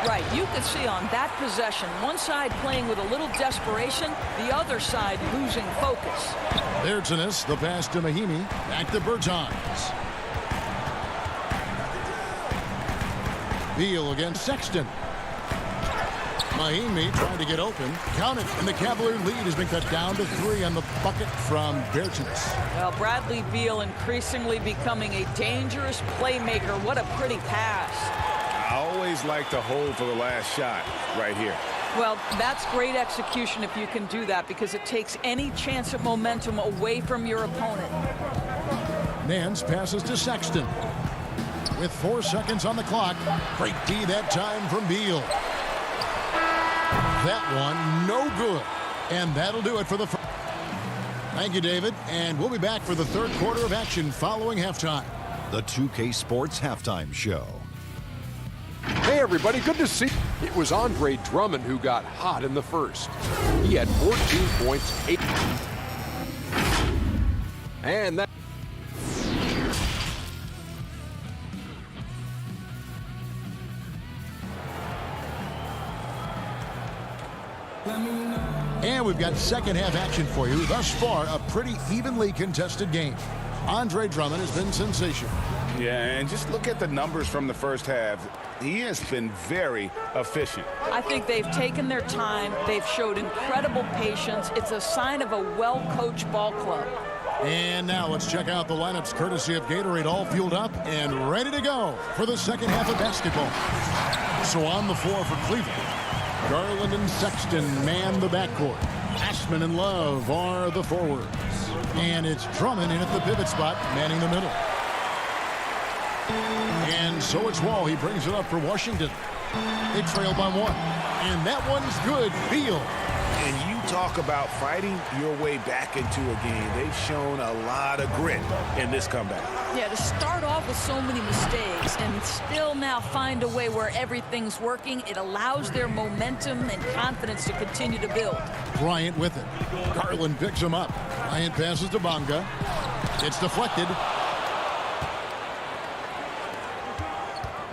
Right, you could see on that possession, one side playing with a little desperation, the other side losing focus. Berton, the pass to Mahinmi, back to Bertans. Beal against Sexton. Mahinmi trying to get open. Count it, and the Cavalier lead has been cut down to 3 on the bucket from Bertans. Well, Bradley Beal increasingly becoming a dangerous playmaker. What a pretty pass. I always like to hold for the last shot right here. Well, that's great execution if you can do that, because it takes any chance of momentum away from your opponent. Nance passes to Sexton. With 4 seconds on the clock. Great D that time from Beal. That one, no good. And that'll do it for the first. Thank you, David. And we'll be back for the third quarter of action following halftime. The 2K Sports Halftime Show. Hey, everybody, good to see you. It was Andre Drummond who got hot in the first. He had 14 points, 8. And that. And we've got second half action for you. Thus far, a pretty evenly contested game. Andre Drummond has been sensational. Yeah, and just look at the numbers from the first half. He has been very efficient. I think they've taken their time. They've showed incredible patience. It's a sign of a well-coached ball club. And now let's check out the lineups courtesy of Gatorade, all fueled up and ready to go for the second half of basketball. So on the floor for Cleveland, Garland and Sexton man the backcourt. Ashman and Love are the forwards. And it's Drummond in at the pivot spot, manning the middle. And so it's Wall. He brings it up for Washington. They trail by 1. And that one's good. Beal. And you talk about fighting your way back into a game. They've shown a lot of grit in this comeback. Yeah, to start off with so many mistakes and still now find a way where everything's working, it allows their momentum and confidence to continue to build. Bryant with it. Garland picks him up. Bryant passes to Bonga. It's deflected.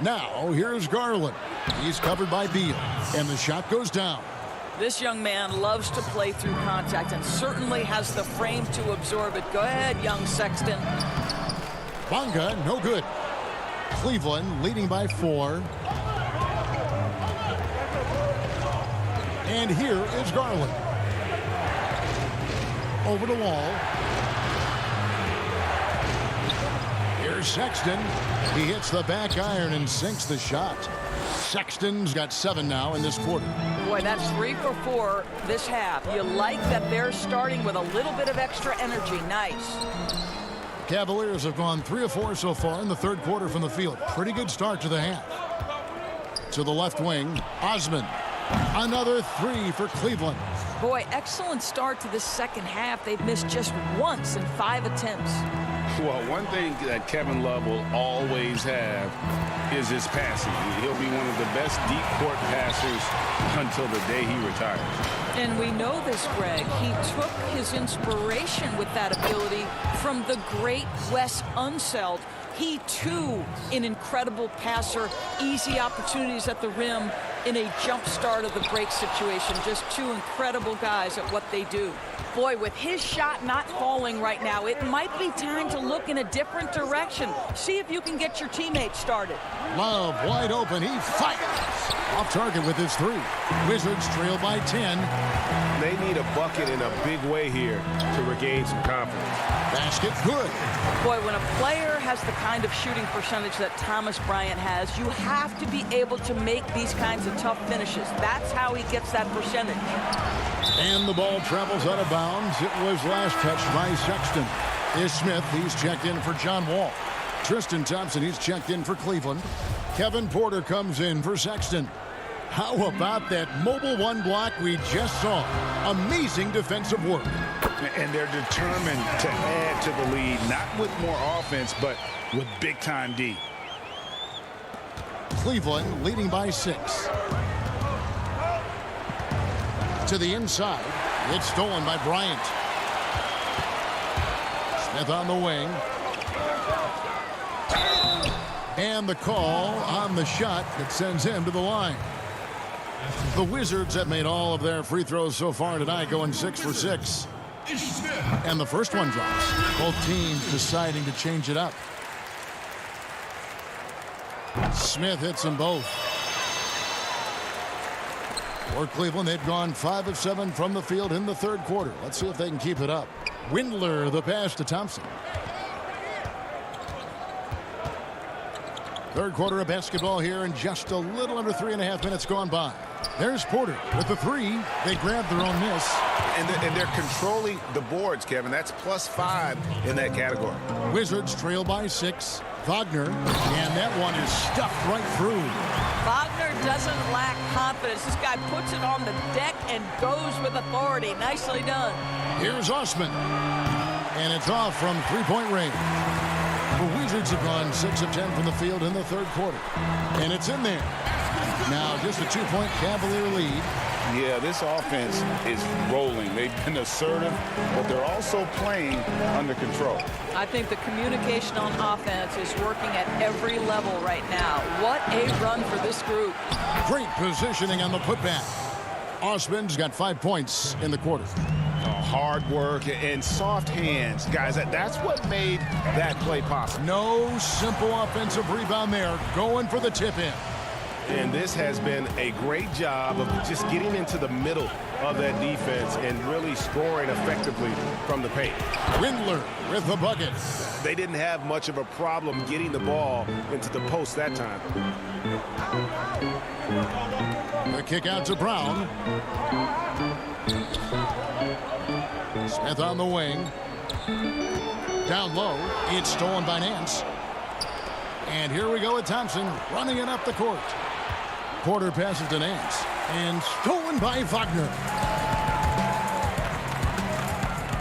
Now, here's Garland. He's covered by Beal, and the shot goes down. This young man loves to play through contact and certainly has the frame to absorb it. Go ahead, young Sexton. Bonga, no good. Cleveland leading by 4. And here is Garland. Over the wall. Here's Sexton. He hits the back iron and sinks the shot. Sexton's got 7 now in this quarter. Boy, that's 3 for 4 this half. You like that they're starting with a little bit of extra energy. Nice. Cavaliers have gone 3 of 4 so far in the third quarter from the field. Pretty good start to the half. To the left wing, Osman. Another 3 for Cleveland. Boy, excellent start to this second half. They've missed just once in 5 attempts. Well, one thing that Kevin Love will always have is his passing. He'll be one of the best deep court passers until the day he retires. And we know this, Greg. He took his inspiration with that ability from the great Wes Unseld. He, too, an incredible passer, easy opportunities at the rim in a jump start of the break situation. Just 2 incredible guys at what they do. Boy, with his shot not falling right now, it might be time to look in a different direction. See if you can get your teammates started. Love wide open. He fires. Off target with his 3. Wizards trail by 10. They need a bucket in a big way here to regain some confidence. Basket good. Boy, when a player has the kind of shooting percentage that Thomas Bryant has, you have to be able to make these kinds of tough finishes. That's how he gets that percentage. And the ball travels out of bounds. It was last touched by Sexton. Is Smith. He's checked in for John Wall. Tristan Thompson, he's checked in for Cleveland. Kevin Porter comes in for Sexton. How about that mobile 1 block we just saw? Amazing defensive work. And they're determined to add to the lead, not with more offense, but with big-time D. Cleveland leading by 6. To the inside. It's stolen by Bryant. Smith on the wing. And the call on the shot that sends him to the line. The Wizards have made all of their free throws so far tonight, going 6 for 6. And the first one drops. Both teams deciding to change it up. Smith hits them both. For Cleveland, they've gone 5 of 7 from the field in the third quarter. Let's see if they can keep it up. Windler, the pass to Thompson. Third quarter of basketball here, and just a little under 3.5 minutes gone by. There's Porter with the 3. They grabbed their own miss. And they're controlling the boards, Kevin. That's +5 in that category. Wizards trail by 6. Wagner, and that one is stuffed right through. Wagner doesn't lack confidence. This guy puts it on the deck and goes with authority. Nicely done. Here's Osman. And it's off from 3-point range. The Wizards have gone 6 of 10 from the field in the third quarter. And it's in there. Now just a 2-point Cavalier lead. Yeah, this offense is rolling. They've been assertive, but they're also playing under control. I think the communication on offense is working at every level right now. What a run for this group. Great positioning on the putback. Osman's got 5 points in the quarter. Hard work and soft hands, guys. That's what made that play possible. No simple offensive rebound there. Going for the tip-in. And this has been a great job of just getting into the middle of that defense and really scoring effectively from the paint. Windler with the bucket. They didn't have much of a problem getting the ball into the post that time. The kick out to Brown. Smith on the wing. Down low. It's stolen by Nance. And here we go with Thompson running it up the court. Porter passes to Nance. And stolen by Wagner.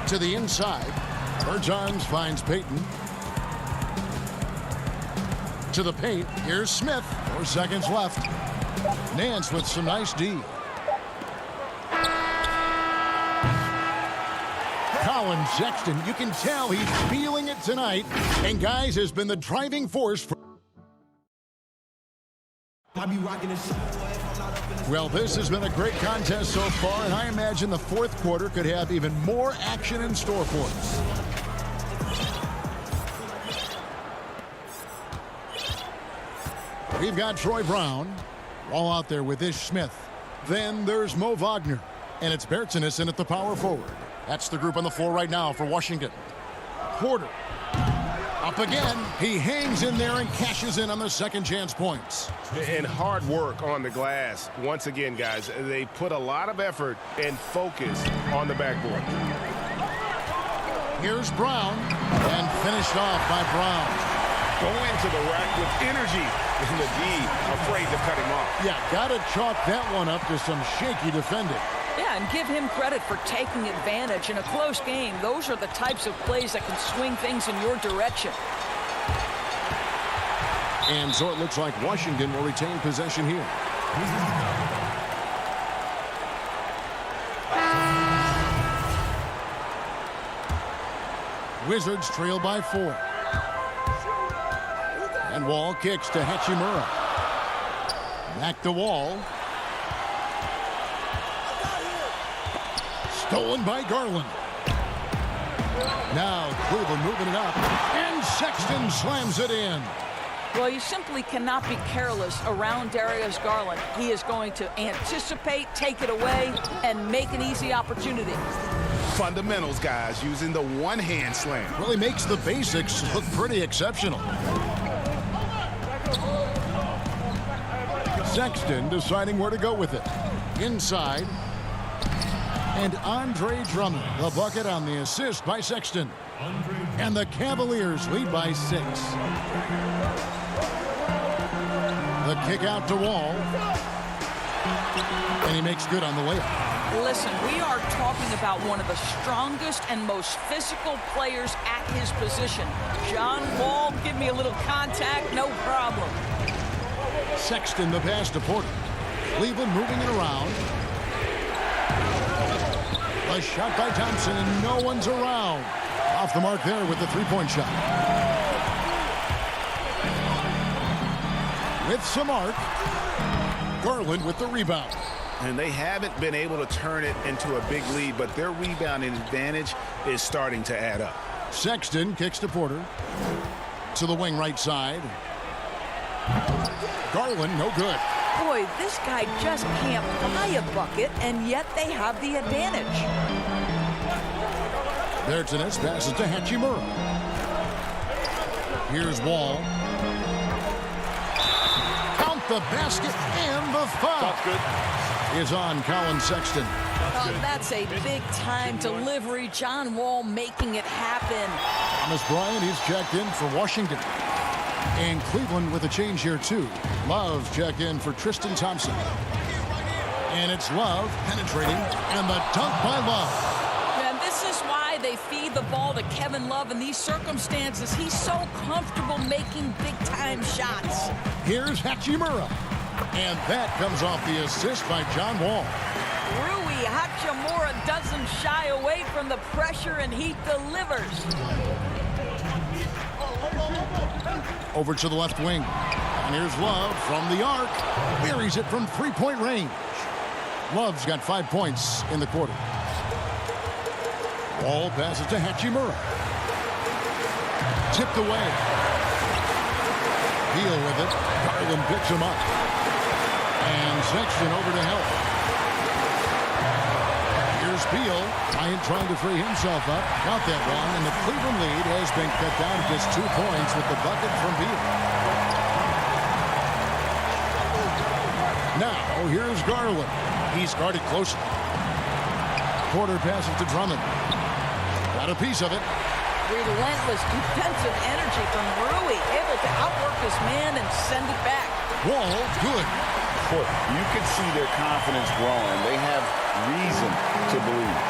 To the inside. Bertans finds Payton. To the paint. Here's Smith. 4 seconds left. Nance with some nice D. Colin Sexton, you can tell he's feeling it tonight. And guys, has been the driving force for... Well, this has been a great contest so far, and I imagine the fourth quarter could have even more action in store for us. We've got Troy Brown all out there with Ish Smith. Then there's Mo Wagner, and it's Bertans in at the power forward. That's the group on the floor right now for Washington. Porter up again. He hangs in there and cashes in on the second chance points. And hard work on the glass. Once again, guys, they put a lot of effort and focus on the backboard. Here's Brown, and finished off by Brown. Go into the rack with energy, and the D afraid to cut him off. Yeah, gotta chalk that one up to some shaky defending. Yeah, and give him credit for taking advantage in a close game. Those are the types of plays that can swing things in your direction. And so it looks like Washington will retain possession here. Wizards trail by 4. And Wall kicks to Hachimura. Back to Wall. Stolen by Garland. Now Cleveland moving it up. And Sexton slams it in. Well, you simply cannot be careless around Darius Garland. He is going to anticipate, take it away, and make an easy opportunity. Fundamentals, guys, using the one-hand slam. Really makes the basics look pretty exceptional. Sexton deciding where to go with it. Inside. And Andre Drummond, the bucket on the assist by Sexton. And the Cavaliers lead by 6. The kick out to Wall. And he makes good on the layup. Listen, we are talking about one of the strongest and most physical players at his position. John Wall, give me a little contact, no problem. Sexton the pass to Porter. Cleveland moving it around. A shot by Thompson, and no one's around. Off the mark there with the three-point shot. With some arc. Garland with the rebound. And they haven't been able to turn it into a big lead, but their rebounding advantage is starting to add up. Sexton kicks to Porter. To the wing right side. Garland, no good. Boy, this guy just can't buy a bucket, and yet they have the advantage. Bertans passes to Hachimura. Here's Wall. Count the basket and the foul. That's good. Is on Colin Sexton. That's a big-time delivery. John Wall making it happen. Thomas Bryant, he's checked in for Washington. And Cleveland with a change here, too. Love check in for Tristan Thompson. And it's Love penetrating, and the dunk by Love. And this is why they feed the ball to Kevin Love in these circumstances. He's so comfortable making big-time shots. Here's Hachimura. And that comes off the assist by John Wall. Rui Hachimura doesn't shy away from the pressure, and he delivers. Over to the left wing. And here's Love from the arc. Buries it from three-point range. Love's got 5 points in the quarter. Wall passes to Hachimura. Tipped away. Beal with it. Garland picks him up. And Sexton over to help. Here's Beal. Trying to free himself up. Got that one, and the Cleveland lead has been cut down to just 2 points with the bucket from Beal. Now, here's Garland. He's guarded closely. Porter passes to Drummond. Got a piece of it. Relentless defensive energy from Rui, able to outwork his man and send it back. Wall, good. You can see their confidence growing. They have reason to believe.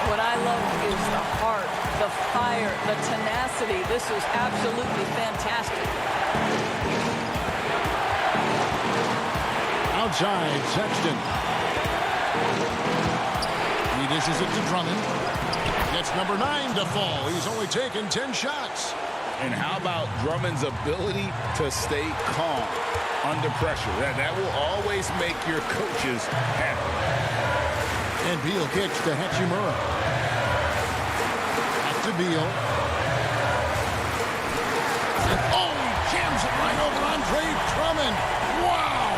What I love is the heart, the fire, the tenacity. This is absolutely fantastic. Outside, Sexton. He dishes it to Drummond. Gets number 9 to fall. He's only taken 10 shots. And how about Drummond's ability to stay calm under pressure? That will always make your coaches happy. And Beal kicks to Hachimura. Back to Beal. And he jams it right over Andre Drummond. Wow!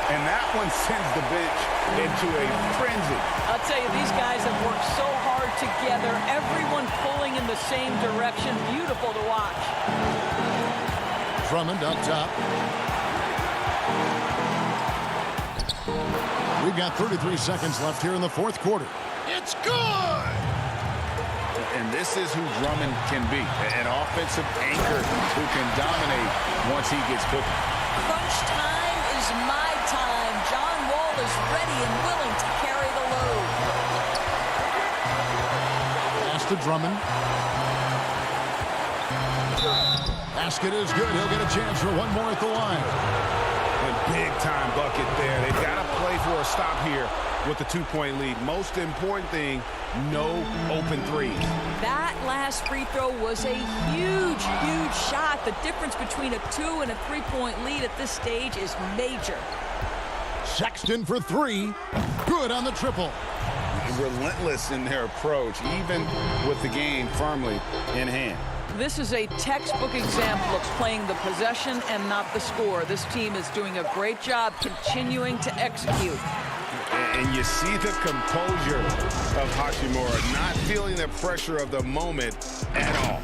And that one sends the bench into a frenzy. I'll tell you, these guys have worked so hard together. Everyone pulling in the same direction. Beautiful to watch. Drummond up top. We've got 33 seconds left here in the fourth quarter. It's good! And this is who Drummond can be. An offensive anchor who can dominate once he gets cooking. Crunch time is my time. John Wall is ready and willing to carry the load. Pass to Drummond. Basket is good. He'll get a chance for one more at the line. Big-time bucket there. They've got to play for a stop here with the 2-point lead. Most important thing, no open threes. That last free throw was a huge, huge shot. The difference between a 2- and a 3-point lead at this stage is major. Sexton for 3. Good on the triple. Relentless in their approach, even with the game firmly in hand. This is a textbook example of playing the possession and not the score. This team is doing a great job continuing to execute. And you see the composure of Hachimura, not feeling the pressure of the moment at all.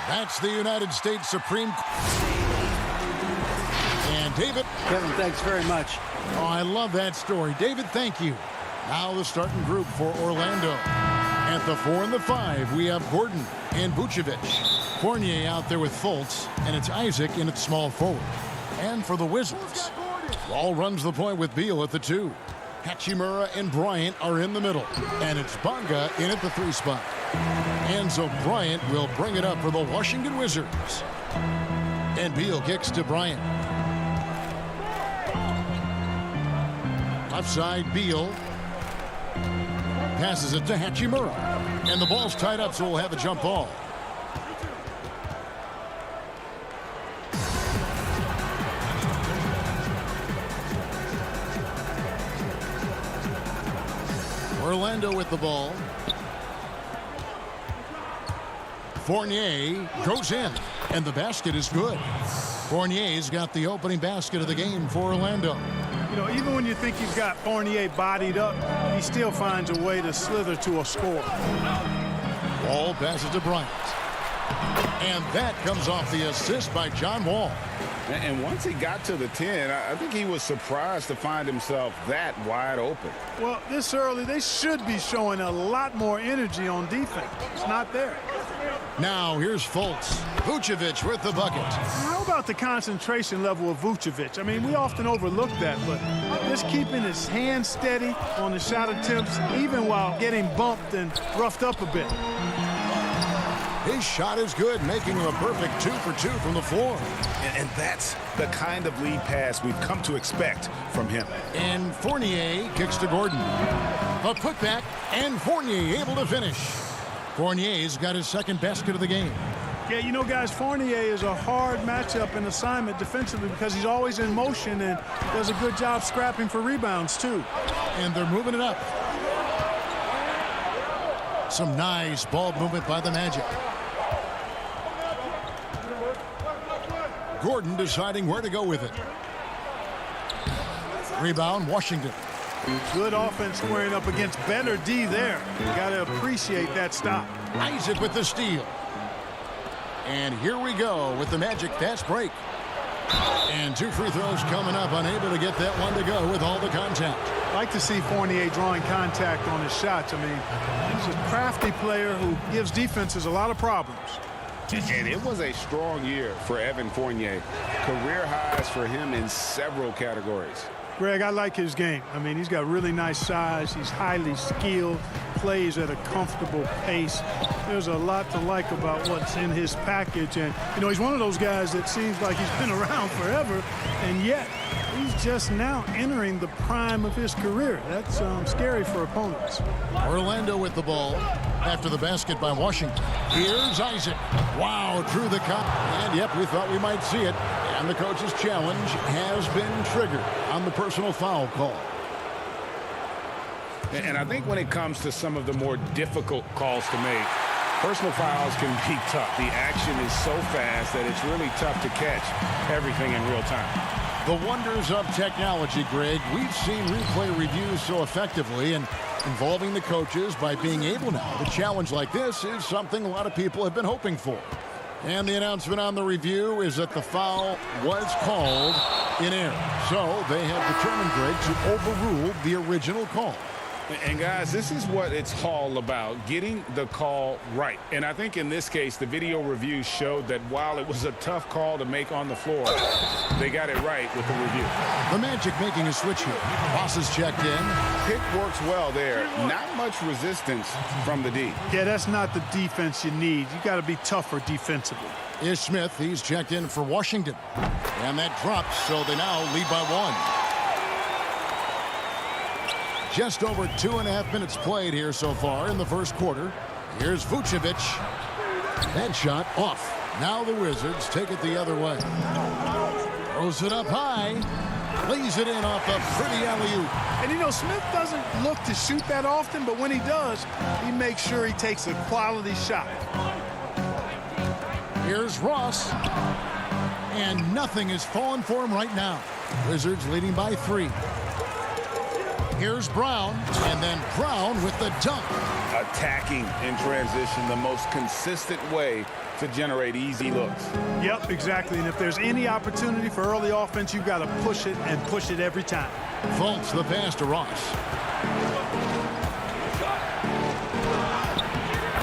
That's the United States Supreme Court. And David. Kevin, thanks very much. Oh, I love that story. David, thank you. Now the starting group for Orlando. At the 4 and the 5, we have Gordon and Vucevic. Fournier out there with Fultz, and it's Isaac in at small forward. And for the Wizards, Ball runs the point with Beal at the 2. Hachimura and Bryant are in the middle. And it's Bonga in at the 3 spot. And so Bryant will bring it up for the Washington Wizards. And Beal kicks to Bryant. Left side, Beal. Passes it to Hachimura. And the ball's tied up, so we'll have a jump ball. Orlando with the ball. Fournier goes in, and the basket is good. Fournier's got the opening basket of the game for Orlando. You know, even when you think you've got Fournier bodied up, he still finds a way to slither to a score. Wall passes to Bryant. And that comes off the assist by John Wall. And once he got to the 10, I think he was surprised to find himself that wide open. Well, this early, they should be showing a lot more energy on defense. It's not there. Now here's Fultz. Vucevic with the bucket. How about the concentration level of Vucevic? I mean, we often overlook that, but just keeping his hands steady on the shot attempts, even while getting bumped and roughed up a bit. His shot is good, making him a perfect 2 for 2 from the floor. And that's the kind of lead pass we've come to expect from him. And Fournier kicks to Gordon. A putback, and Fournier able to finish. Fournier's got his second basket of the game. Yeah, you know, guys, Fournier is a hard matchup and assignment defensively because he's always in motion and does a good job scrapping for rebounds, too. And they're moving it up. Some nice ball movement by the Magic. Gordon deciding where to go with it. Rebound, Washington. Good offense squaring up against better D there. You got to appreciate that stop. Isaac with the steal. And here we go with the Magic fast break. And 2 free throws coming up, unable to get that one to go with all the contact. Like to see Fournier drawing contact on his shots. I mean, he's a crafty player who gives defenses a lot of problems. And it was a strong year for Evan Fournier. Career highs for him in several categories. Greg, I like his game. I mean, he's got really nice size. He's highly skilled, plays at a comfortable pace. There's a lot to like about what's in his package. And, you know, he's one of those guys that seems like he's been around forever, and yet he's just now entering the prime of his career. That's scary for opponents. Orlando with the ball after the basket by Washington. Here's Isaac. Wow, drew the cut. And, yep, we thought we might see it. And the coach's challenge has been triggered on the personal foul call. And I think when it comes to some of the more difficult calls to make, personal fouls can be tough. The action is so fast that it's really tough to catch everything in real time. The wonders of technology, Greg. We've seen replay reviews so effectively, and involving the coaches by being able now to challenge like this is something a lot of people have been hoping for. And the announcement on the review is that the foul was called in error. So they have determined, Greg, to overrule the original call. And, guys, this is what it's all about, getting the call right. And I think in this case, the video review showed that while it was a tough call to make on the floor, they got it right with the review. The Magic making a switch here. Ross is checked in. Pick works well there. Not much resistance from the D. Yeah, that's not the defense you need. You got to be tougher defensively. Is Smith. He's checked in for Washington. And that drops, so they now lead by 1. Just over 2.5 minutes played here so far in the first quarter. Here's Vucevic. That shot off. Now the Wizards take it the other way. Throws it up high. Lays it in off a pretty alley-oop. And, you know, Smith doesn't look to shoot that often, but when he does, he makes sure he takes a quality shot. Here's Ross. And nothing is falling for him right now. Wizards leading by 3. Here's Brown, and then Brown with the dunk. attacking in transition, the most consistent way to generate easy looks. Yep, exactly. And if there's any opportunity for early offense, you've got to push it and push it every time. Fultz the pass to Ross.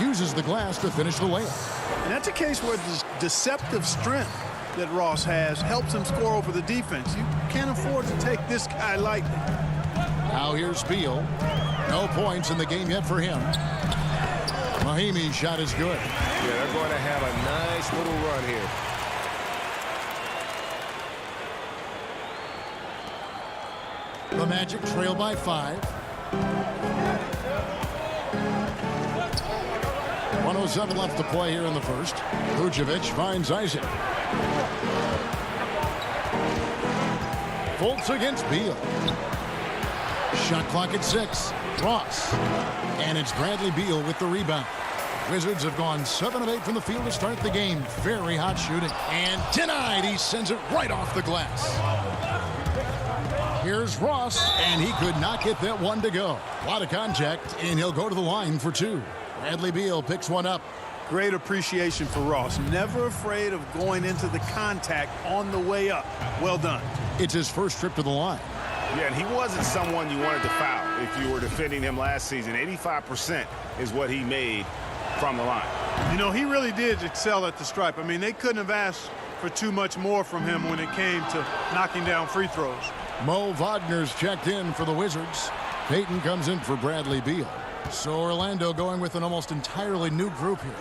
Uses the glass to finish the layup. And that's a case where the deceptive strength that Ross has helps him score over the defense. You can't afford to take this guy lightly. Now here's Beal. No points in the game yet for him. Mahimi's shot is good. Yeah, they're going to have a nice little run here. The Magic trail by 5. 1:07 left to play here in the first. Vucevic finds Isaac. Fultz against Beal. Shot clock at 6. Ross. And it's Bradley Beal with the rebound. Wizards have gone 7 of 8 from the field to start the game. Very hot shooting. And denied. He sends it right off the glass. Here's Ross, and he could not get that one to go. A lot of contact, and he'll go to the line for 2. Bradley Beal picks one up. Great appreciation for Ross. Never afraid of going into the contact on the way up. Well done. It's his first trip to the line. Yeah, and he wasn't someone you wanted to foul if you were defending him last season. 85% is what he made from the line. You know, he really did excel at the stripe. I mean, they couldn't have asked for too much more from him when it came to knocking down free throws. Mo Wagner's checked in for the Wizards. Payton comes in for Bradley Beal. So Orlando going with an almost entirely new group here.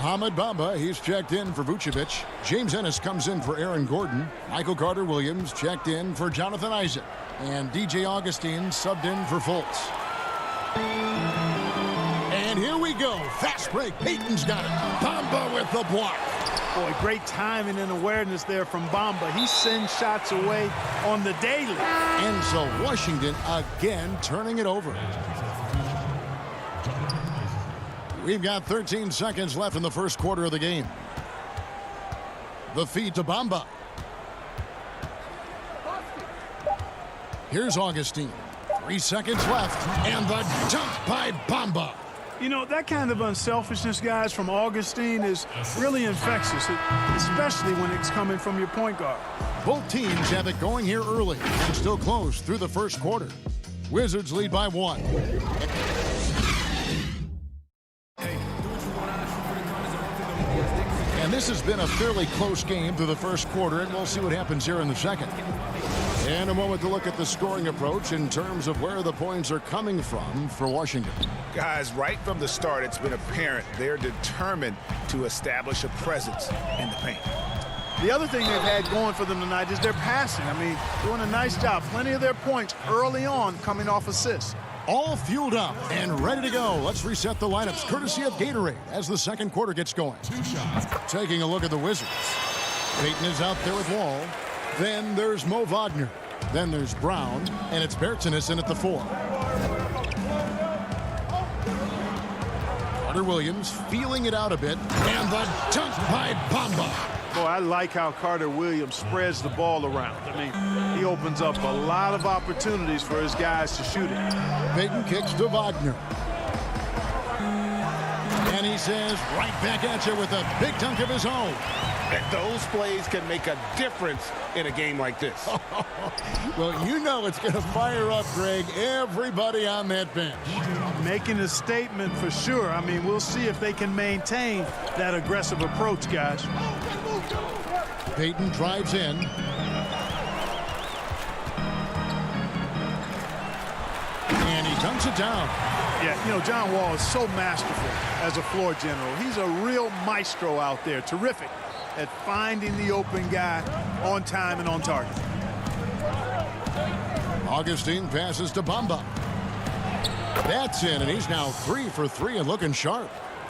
Mohamed Bamba, he's checked in for Vucevic. James Ennis comes in for Aaron Gordon. Michael Carter-Williams checked in for Jonathan Isaac. And DJ Augustine subbed in for Fultz. And here we go. Fast break. Payton's got it. Bamba with the block. Boy, great timing and awareness there from Bamba. He sends shots away on the daily. And so Washington again turning it over. We've got 13 seconds left in the first quarter of the game. The feed to Bamba. Here's Augustine. 3 seconds left. And the dunk by Bamba. You know, that kind of unselfishness, guys, from Augustine is really infectious, especially when it's coming from your point guard. Both teams have it going here early and still close through the first quarter. Wizards lead by 1. And this has been a fairly close game through the first quarter, and we'll see what happens here in the second. And a moment to look at the scoring approach in terms of where the points are coming from for Washington. Guys, right from the start, it's been apparent they're determined to establish a presence in the paint. The other thing they've had going for them tonight is their passing. I mean, doing a nice job. Plenty of their points early on coming off assists. All fueled up and ready to go. Let's reset the lineups courtesy of Gatorade as the second quarter gets going. Taking a look at the Wizards. Payton is out there with Wall. Then there's Mo Wagner. Then there's Brown. And it's Bertans in at the 4. Carter-Williams feeling it out a bit. And the dunk by Bamba. Boy, I like how Carter-Williams spreads the ball around. I mean, he opens up a lot of opportunities for his guys to shoot it. Payton kicks to Wagner. And he says, right back at you with a big dunk of his own. And those plays can make a difference in a game like this. Well, you know it's going to fire up, Greg, everybody on that bench. Making a statement for sure. I mean, we'll see if they can maintain that aggressive approach, guys. Payton drives in. And he dunks it down. Yeah, you know, John Wall is so masterful as a floor general. He's a real maestro out there. Terrific at finding the open guy on time and on target. Augustine passes to Bamba. That's in, and he's now 3 for 3 and looking sharp.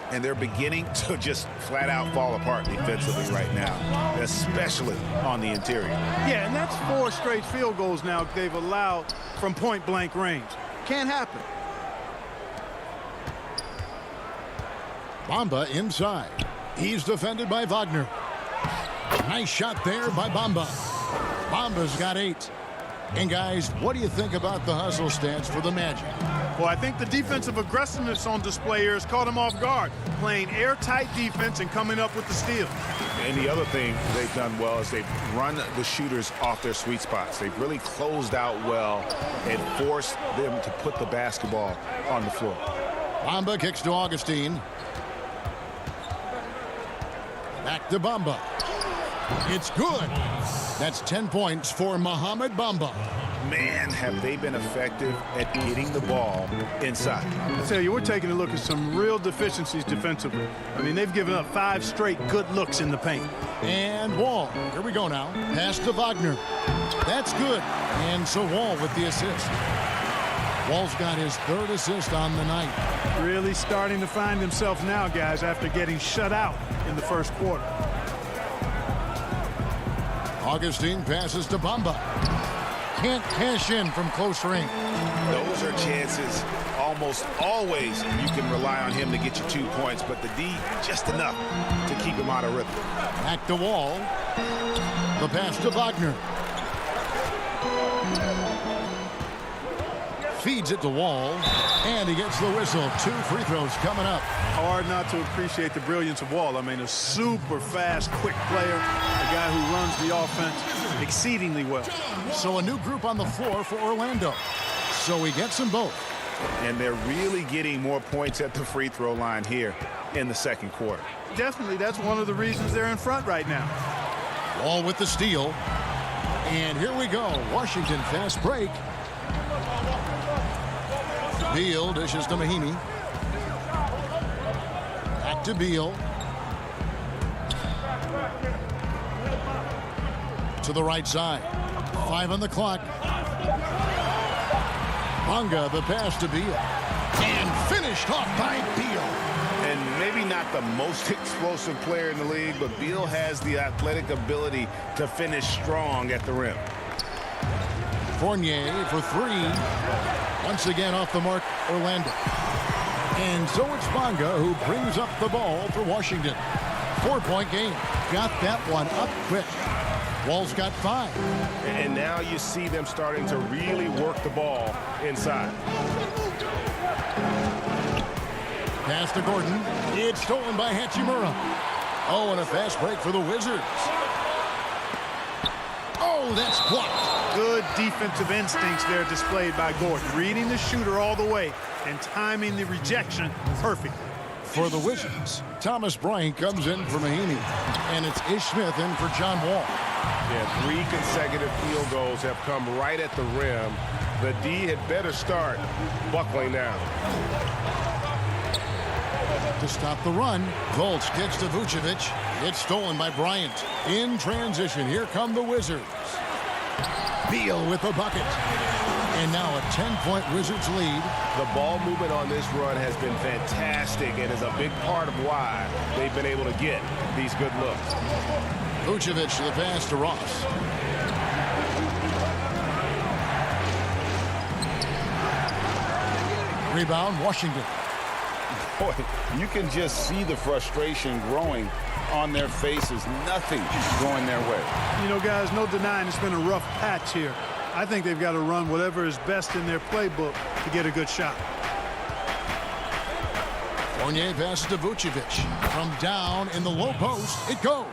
And they're beginning to just flat out fall apart defensively right now, especially on the interior. Yeah, and that's 4 straight field goals now they've allowed from point-blank range. Can't happen. Bamba inside. He's defended by Wagner. Nice shot there by Bamba. Bamba's got 8. And guys, what do you think about the hustle stats for the Magic? Well, I think the defensive aggressiveness on display here has caught him off guard, playing airtight defense and coming up with the steal. And the other thing they've done well is they've run the shooters off their sweet spots. They've really closed out well and forced them to put the basketball on the floor. Bamba kicks to Augustine. Back to Bamba. It's good. That's 10 points for Mohamed Bamba. Man, have they been effective at getting the ball inside. I tell you, we're taking a look at some real deficiencies defensively. I mean, they've given up 5 straight good looks in the paint. And Wall. Here we go now. Pass to Wagner. That's good. And so Wall with the assist. Wall's got his 3rd assist on the night. Really starting to find himself now, guys, after getting shut out in the first quarter. Augustine passes to Bamba. Can't cash in from close range. Those are chances almost always you can rely on him to get you 2 points, but the D just enough to keep him out of rhythm. Back to Wall. The pass to Wagner. Feeds it to Wall, and he gets the whistle. 2 free throws coming up. Hard not to appreciate the brilliance of Wall. I mean, a super fast, quick player, a guy who runs the offense exceedingly well. So a new group on the floor for Orlando. So he gets them both. And they're really getting more points at the free throw line here in the second quarter. Definitely, that's one of the reasons they're in front right now. Wall with the steal. And here we go. Washington fast break. Beal dishes to Mahimi. Back to Beal. To the right side. 5 on the clock. Bonga, the pass to Beal. And finished off by Beal. And maybe not the most explosive player in the league, but Beal has the athletic ability to finish strong at the rim. Fournier for 3. Once again off the mark, Orlando. And so it's Bonga who brings up the ball for Washington. 4-point game. Got that one up quick. Wall's got 5. And now you see them starting to really work the ball inside. Pass to Gordon. It's stolen by Hachimura. Oh, and a fast break for the Wizards. Oh, that's blocked. Good defensive instincts there displayed by Gordon. Reading the shooter all the way and timing the rejection perfectly. For the Wizards, Thomas Bryant comes in for Mahimi. And it's Ish Smith in for John Wall. Yeah, 3 consecutive field goals have come right at the rim. The D had better start buckling down. To stop the run, Volts kicks to Vucevic. It's stolen by Bryant. In transition, here come the Wizards. Beal with the bucket. And now a 10-point Wizards lead. The ball movement on this run has been fantastic and is a big part of why they've been able to get these good looks. Vucevic to the pass to Ross. Rebound, Washington. Boy, you can just see the frustration growing on their faces. Nothing going their way. You know, guys, no denying it's been a rough patch here. I think they've got to run whatever is best in their playbook to get a good shot. Fournier passes to Vucevic. From down in the low post, it goes.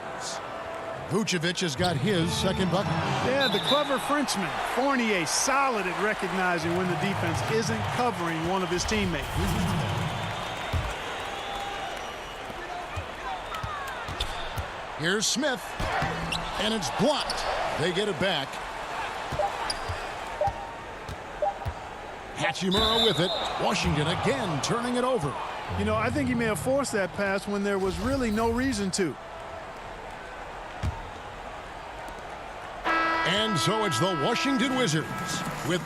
Vucevic has got his second bucket. Yeah, the clever Frenchman. Fournier solid at recognizing when the defense isn't covering one of his teammates. Here's Smith, and it's blocked. They get it back. Hachimura with it. Washington again turning it over. You know, I think he may have forced that pass when there was really no reason to. And so it's the Washington Wizards with...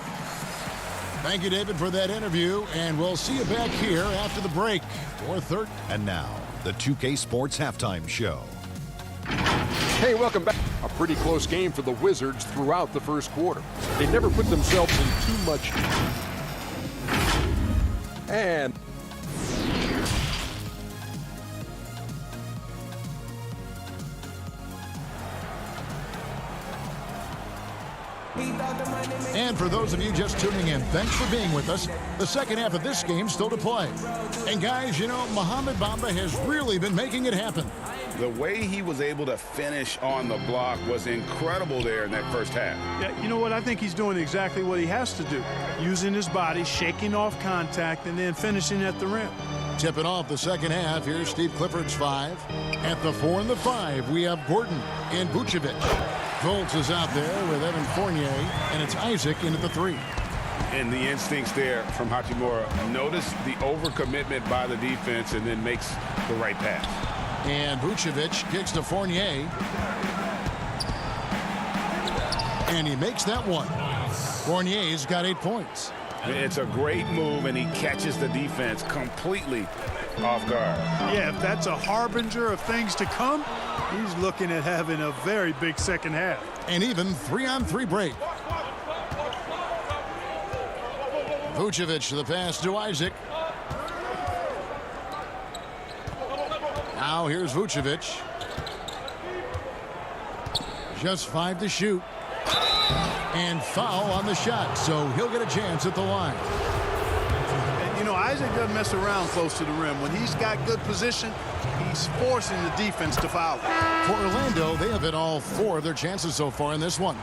Thank you, David, for that interview, and we'll see you back here after the break for third. And now, the 2K Sports Halftime Show. Hey, welcome back. A pretty close game for the Wizards throughout the first quarter. They never put themselves in too much. And And for those of you just tuning in, thanks for being with us. The second half of this game still to play. And guys, you know, Mohamed Bamba has really been making it happen. The way he was able to finish on the block was incredible there in that first half. Yeah, you know what? I think he's doing exactly what he has to do. Using his body, shaking off contact, and then finishing at the rim. Tipping off the second half, here's Steve Clifford's 5. At the 4 and the 5, we have Gordon and Vucevic. Fultz is out there with Evan Fournier, and it's Isaac in at the 3. And the instincts there from Hachimura. Notice the overcommitment by the defense and then makes the right pass. And Vucevic kicks to Fournier. And he makes that one. Fournier's got 8 points. It's a great move, and he catches the defense completely off guard. Yeah, if that's a harbinger of things to come, he's looking at having a very big second half. And even 3-on-3 break. Vucevic, the pass to Isaac. Now here's Vucevic. Just 5 to shoot. And foul on the shot, so he'll get a chance at the line. And, you know, Isaac doesn't mess around close to the rim. When he's got good position, he's forcing the defense to foul. For Orlando, they have hit all 4 of their chances so far in this one.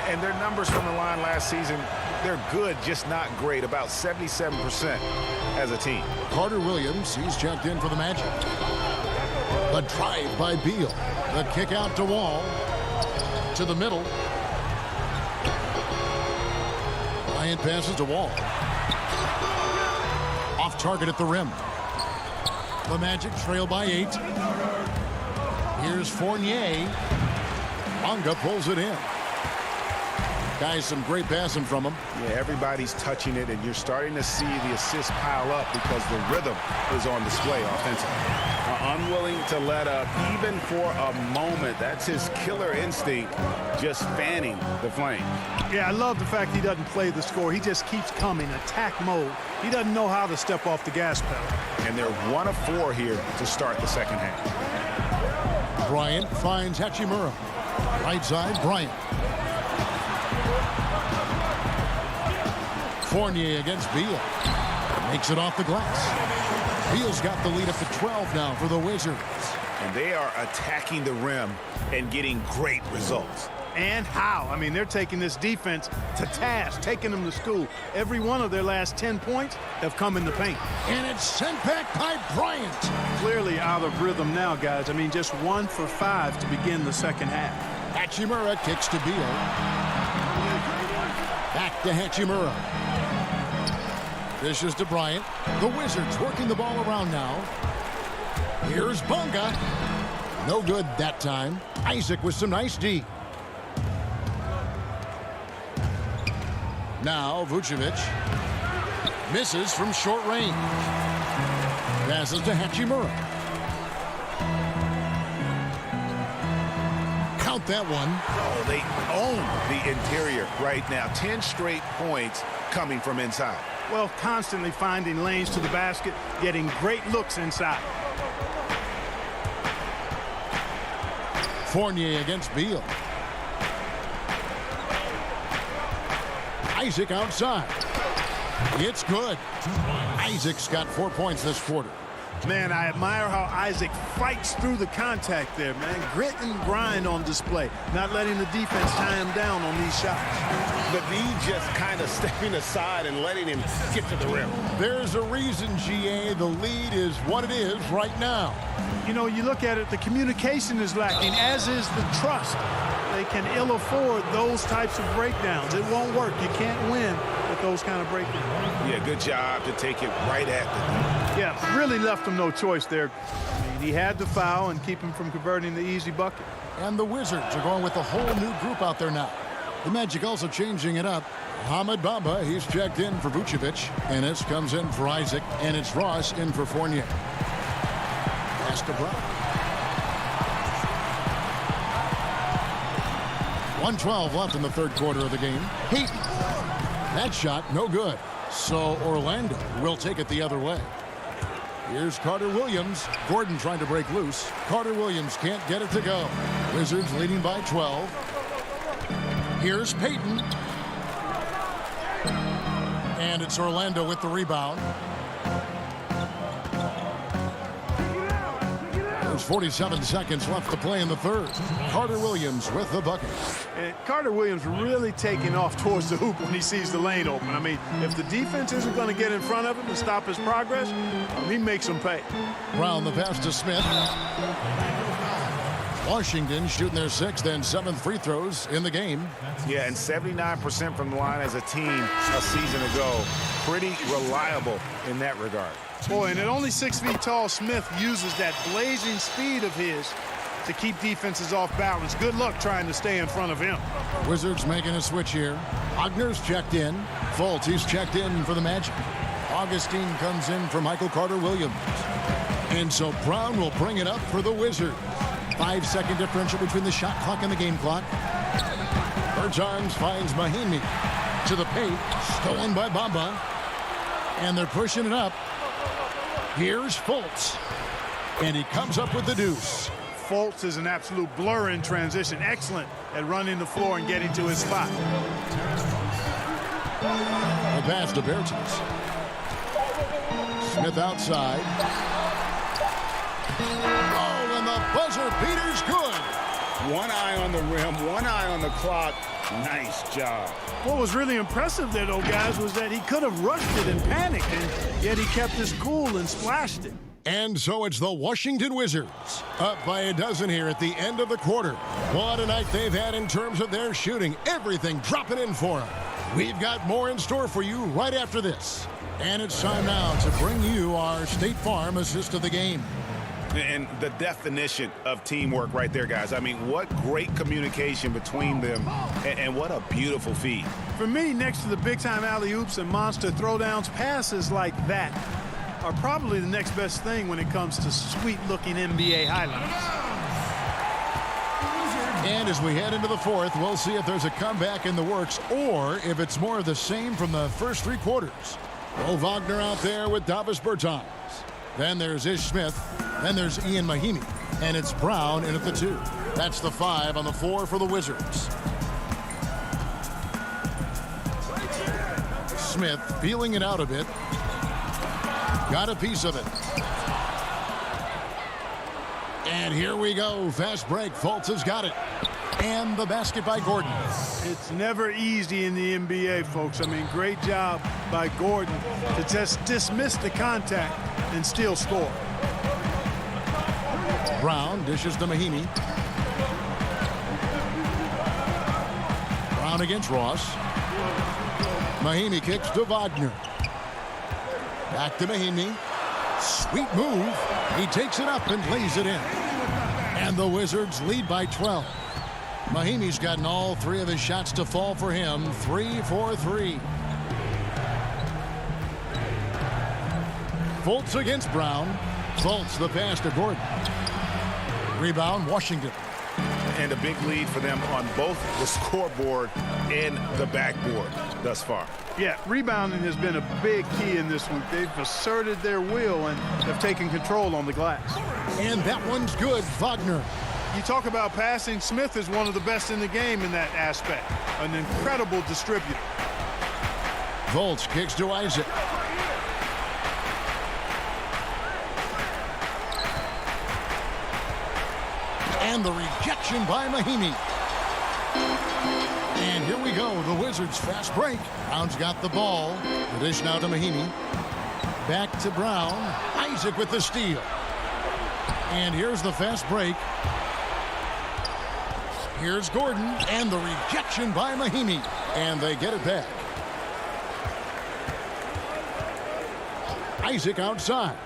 And their numbers from the line last season, they're good, just not great, about 77% as a team. Carter Williams, he's checked in for the Magic. A drive by Beal. The kick out to Wall. To the middle. Bryant passes to Wall. Off target at the rim. The Magic trail by 8. Here's Fournier. Bonga pulls it in. Guys, some great passing from him. Yeah, everybody's touching it, and you're starting to see the assists pile up because the rhythm is on display offensively. Unwilling to let up even for a moment. That's his killer instinct, just fanning the flame. Yeah, I love the fact he doesn't play the score. He just keeps coming, attack mode. He doesn't know how to step off the gas pedal. And they're 1 of 4 here to start the second half. Bryant finds Hachimura. Right side, Bryant. Fournier against Beal. Makes it off the glass. Beal's got the lead up to 12 now for the Wizards. And they are attacking the rim and getting great results. And how? I mean, they're taking this defense to task, taking them to school. Every one of their last 10 points have come in the paint. And it's sent back by Bryant. Clearly out of rhythm now, guys. I mean, just 1 for 5 to begin the second half. Hachimura kicks to Beal. Back to Hachimura. This is to Bryant. The Wizards working the ball around now. Here's Bonga. No good that time. Isaac with some nice D. Now Vucevic. Misses from short range. Passes to Hachimura. Count that one. Oh, they own the interior right now. 10 straight points coming from inside. Well, constantly finding lanes to the basket, getting great looks inside. Fournier against Beal. Isaac outside. It's good. Isaac's got 4 points this quarter. Man, I admire how Isaac fights through the contact there, man. Grit and grind on display. Not letting the defense tie him down on these shots. The D just kind of stepping aside and letting him get to the rim. There's a reason, GA, the lead is what it is right now. You know, you look at it, the communication is lacking, as is the trust. They can ill afford those types of breakdowns. It won't work. You can't win with those kind of breakdowns. Yeah, good job to take it right at them. Yeah, really left him no choice there. I mean, he had to foul and keep him from converting the easy bucket. And the Wizards are going with a whole new group out there now. The Magic also changing it up. Mohamed Bamba, he's checked in for Vucevic. Ennis comes in for Isaac. And it's Ross in for Fournier. Pass to Brown. 1:12 left in the third quarter of the game. Heaton. That shot, no good. So Orlando will take it the other way. Here's Carter Williams. Gordon trying to break loose. Carter Williams can't get it to go. Wizards leading by 12. Here's Peyton. And it's Orlando with the rebound. There's 47 seconds left to play in the third. Carter Williams with the bucket. And Carter Williams really taking off towards the hoop when he sees the lane open. I mean, if the defense isn't going to get in front of him and stop his progress, he makes them pay. Brown the pass to Smith. Washington shooting their 6th and 7th free throws in the game. Yeah, and 79% from the line as a team a season ago. Pretty reliable in that regard. Boy, and at only 6 feet tall, Smith uses that blazing speed of his to keep defenses off balance. Good luck trying to stay in front of him. Wizards making a switch here. Wagner's checked in. Fultz, he's checked in for the Magic. Augustine comes in for Michael Carter Williams. And so Brown will bring it up for the Wizards. 5-second differential between the shot clock and the game clock. Bertans finds Mahimi to the paint. Stolen by Bamba. And they're pushing it up. Here's Fultz. And he comes up with the deuce. Fultz is an absolute blur in transition. Excellent at running the floor and getting to his spot. The pass to Bertans. Smith outside. Oh, and the buzzer beater's good. One eye on the rim, one eye on the clock. Nice job. What was really impressive there, though, guys, was that he could have rushed it and panicked, and yet he kept his cool and splashed it. And so it's the Washington Wizards up by a dozen here at the end of the quarter. What a night they've had in terms of their shooting. Everything dropping in for them. We've got more in store for you right after this. And it's time now to bring you our State Farm assist of the game. And the definition of teamwork right there, guys. I mean, what great communication between them, and what a beautiful feed. For me, next to the big-time alley-oops and monster throwdowns, passes like that are probably the next best thing when it comes to sweet-looking NBA highlights. And as we head into the fourth, we'll see if there's a comeback in the works or if it's more of the same from the first 3 quarters. Will Wagner out there with Davis Bertans. Then there's Ish Smith. Then there's Ian Mahimi. And it's Brown in at the 2. That's the 5 on the 4 for the Wizards. Smith feeling it out a bit. Got a piece of it. And here we go. Fast break. Fultz has got it. And the basket by Gordon. It's never easy in the NBA, folks. I mean, great job by Gordon to just dismiss the contact and still score. Brown dishes to Mahimi. Brown against Ross. Mahimi kicks to Wagner. Back to Mahimi. Sweet move. He takes it up and lays it in. And the Wizards lead by 12. Mahimi's gotten all 3 of his shots to fall for him. 3 for 3. Fultz against Brown. Fultz the pass to Gordon. Rebound, Washington. And a big lead for them on both the scoreboard and the backboard thus far. Yeah, rebounding has been a big key in this one. They've asserted their will and have taken control on the glass. And that one's good, Wagner. You talk about passing, Smith is one of the best in the game in that aspect. An incredible distributor. Fultz kicks to Isaac. And the rejection by Mahimi. And here we go, the Wizards fast break. Brown's got the ball. The dish now to Mahimi. Back to Brown. Isaac with the steal. And here's the fast break. Here's Gordon, and the rejection by Mahimi. And they get it back. Isaac outside.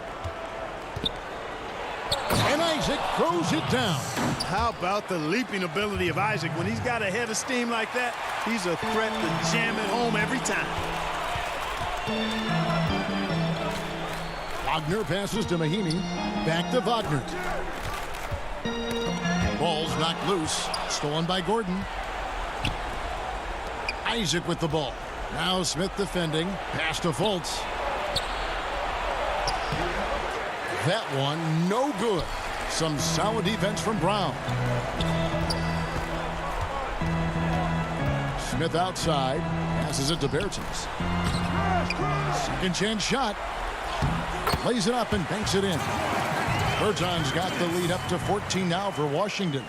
And Isaac throws it down. How about the leaping ability of Isaac? When he's got a head of steam like that, he's a threat to jam it home every time. Wagner passes to Mahimi. Back to Wagner. Ball's knocked loose. Stolen by Gordon. Isaac with the ball. Now Smith defending. Pass to Fultz. That one, no good. Some solid defense from Brown. Smith outside. Passes it to Bertens. Second chance shot. Lays it up and banks it in. Bertens got the lead up to 14 now for Washington.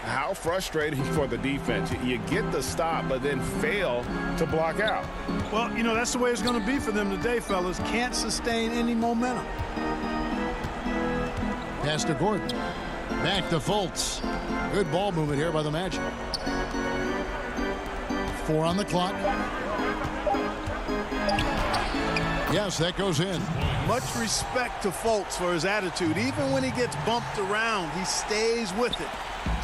How frustrating for the defense. You get the stop, but then fail to block out. Well, you know, that's the way it's going to be for them today, fellas. Can't sustain any momentum. Pass to Gordon. Back to Fultz. Good ball movement here by the Magic. 4 on the clock. Yes, that goes in. Much respect to Fultz for his attitude. Even when he gets bumped around, he stays with it.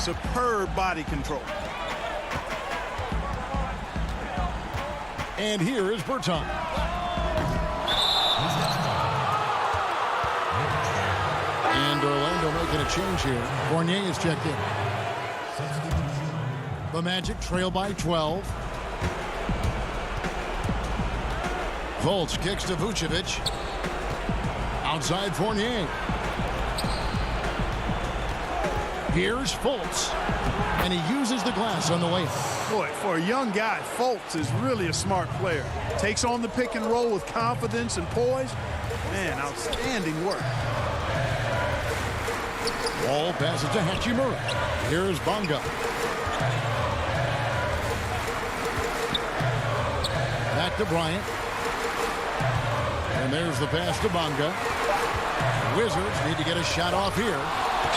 Superb body control. And here is Bertans. And Orlando making a change here. Fournier is checked in. The Magic trail by 12. Fultz kicks to Vucevic. Outside Fournier. Here's Fultz. And he uses the glass on the layup. Boy, for a young guy, Fultz is really a smart player. Takes on the pick and roll with confidence and poise. Man, outstanding work. Ball passes to Hachimura. Here's Bonga. Back to Bryant. And there's the pass to Bonga. The Wizards need to get a shot off here.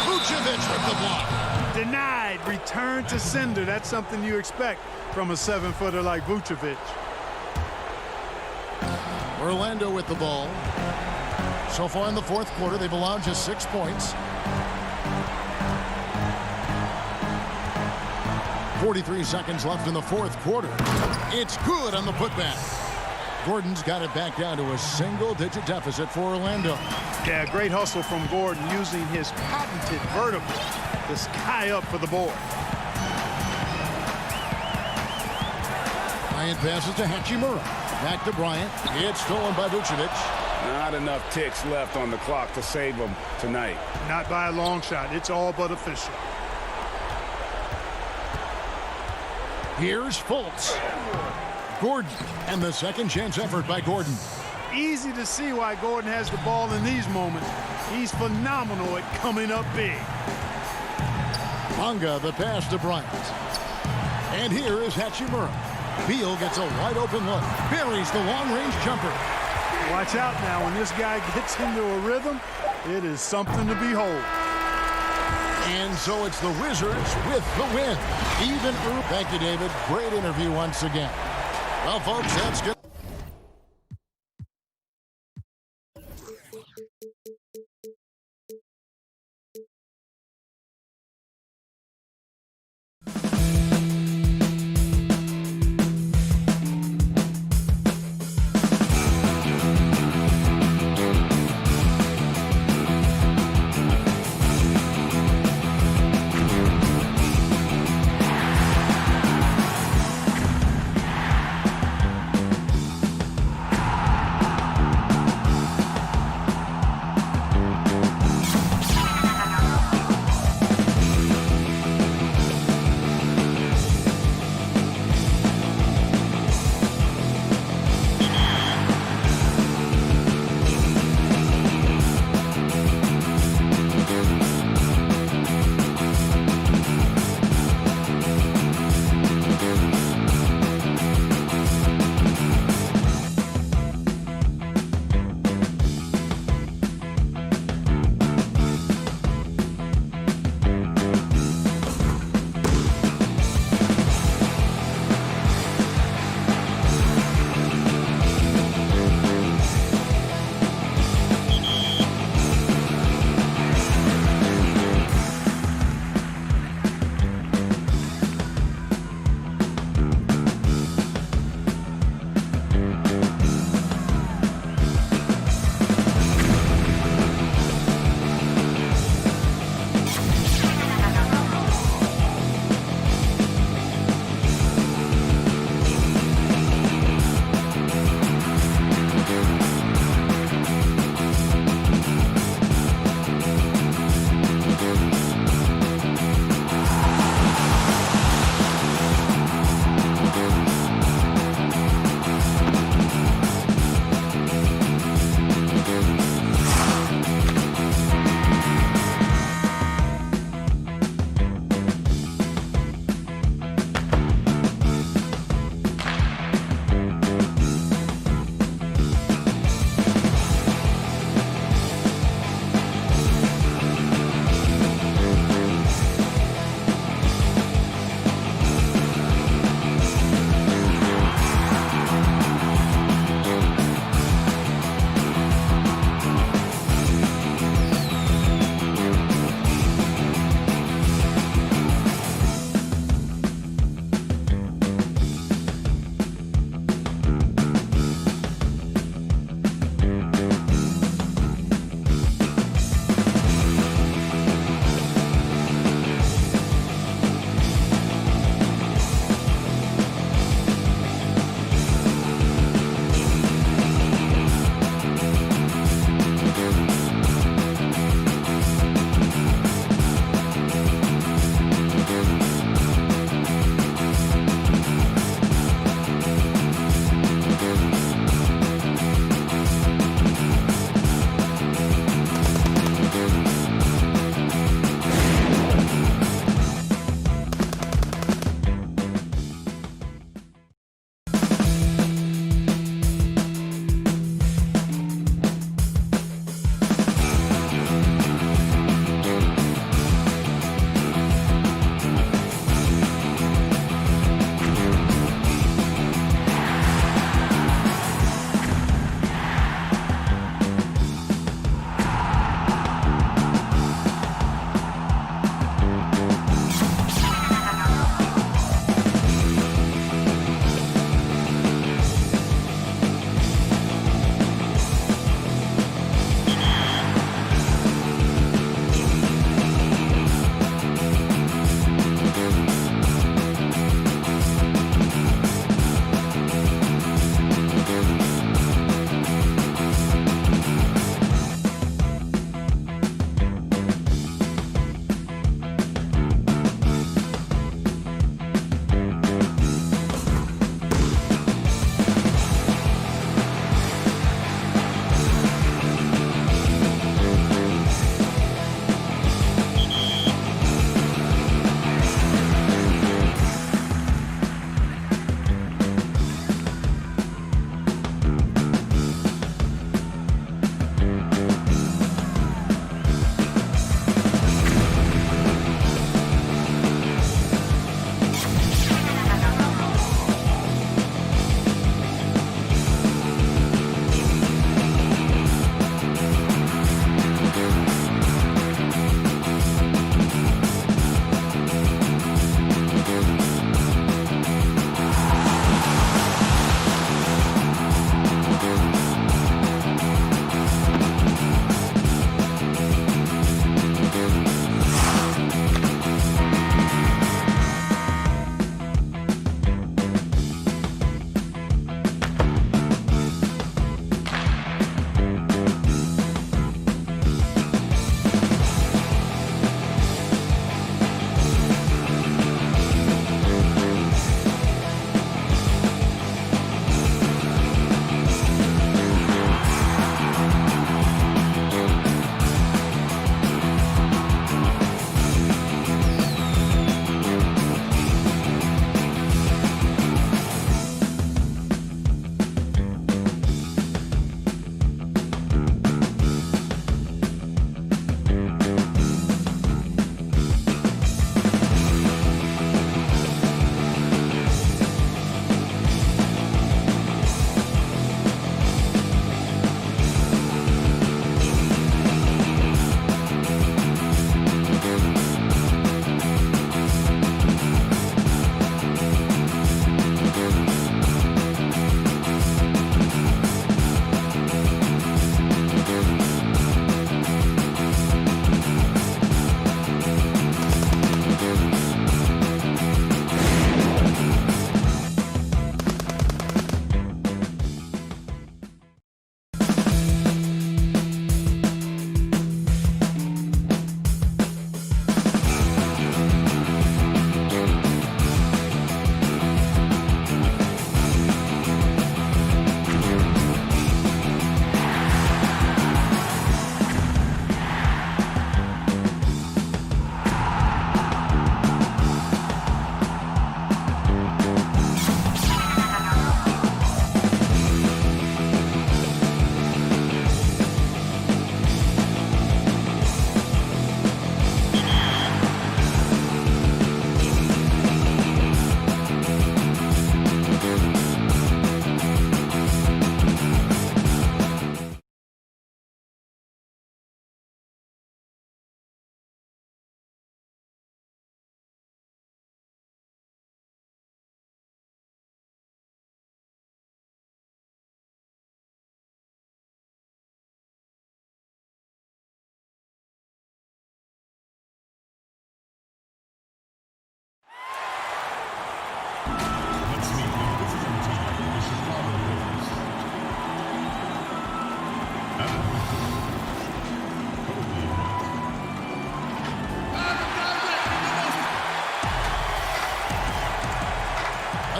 Vucevic with the block. Denied. Return to sender. That's something you expect from a 7-footer like Vucevic. Orlando with the ball. So far in the fourth quarter, they've allowed just 6 points. 43 seconds left in the fourth quarter. It's good on the putback. Gordon's got it back down to a single-digit deficit for Orlando. Yeah, great hustle from Gordon using his patented vertical to sky up for the board. Bryant passes to Hachimura. Back to Bryant. It's stolen by Vucevic. Not enough ticks left on the clock to save them tonight. Not by a long shot. It's all but official. Here's Fultz. Gordon, and the second chance effort by Gordon. Easy to see why Gordon has the ball in these moments. He's phenomenal at coming up big. Bonga, the pass to Bryant. And here is Hachimura. Beal gets a wide open look. Buries the long-range jumper. Watch out now. When this guy gets into a rhythm, it is something to behold. And so it's the Wizards with the win. Even Thank you, David. Great interview once again. Well, folks, that's good.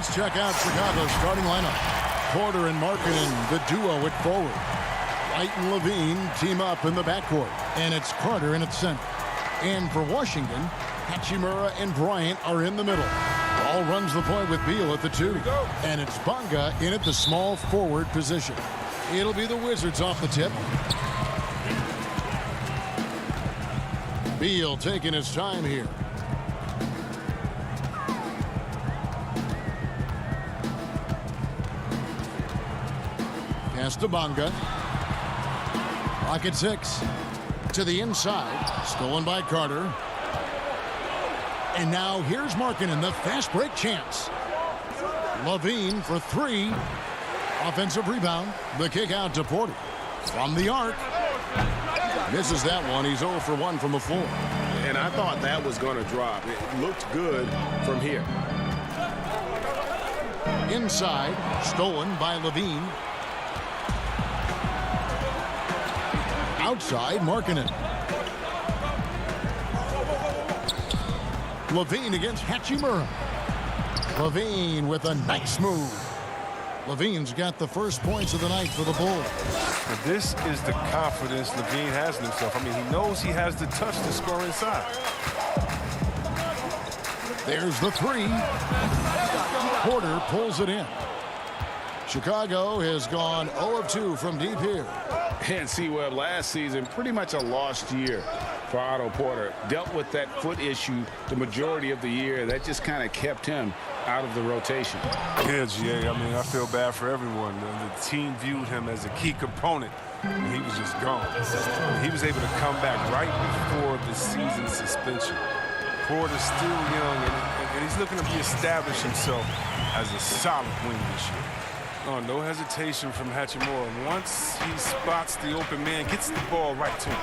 Let's check out Chicago's starting lineup. Porter and Markkanen, the duo at forward. White and Levine team up in the backcourt. And it's Carter in at center. And for Washington, Hachimura and Bryant are in the middle. Ball runs the point with Beal at the 2. And it's Bonga in at the small forward position. It'll be the Wizards off the tip. Beal taking his time here. Pass to Bonga. Rocket 6 to the inside. Stolen by Carter. And now here's Markkanen, the fast break chance. Levine for 3. Offensive rebound. The kick out to Porter. From the arc. Misses that one. He's 0 for 1 from the floor. And I thought that was going to drop. It looked good from here. Inside. Stolen by Levine. Outside, Markkanen. Levine against Hachimura. Levine with a nice move. Levine's got the first points of the night for the Bulls. And this is the confidence Levine has in himself. I mean, he knows he has the touch to score inside. There's the 3. Porter pulls it in. Chicago has gone 0 of 2 from deep here. And C-Webb, last season, pretty much a lost year for Otto Porter. Dealt with that foot issue the majority of the year. That just kind of kept him out of the rotation. Yeah, GA, I mean, I feel bad for everyone. The team viewed him as a key component, and he was just gone. He was able to come back right before the season suspension. Porter's still young, and he's looking to reestablish himself as a solid wing this year. Oh, no hesitation from Hachimura. Once he spots the open man, gets the ball right to him.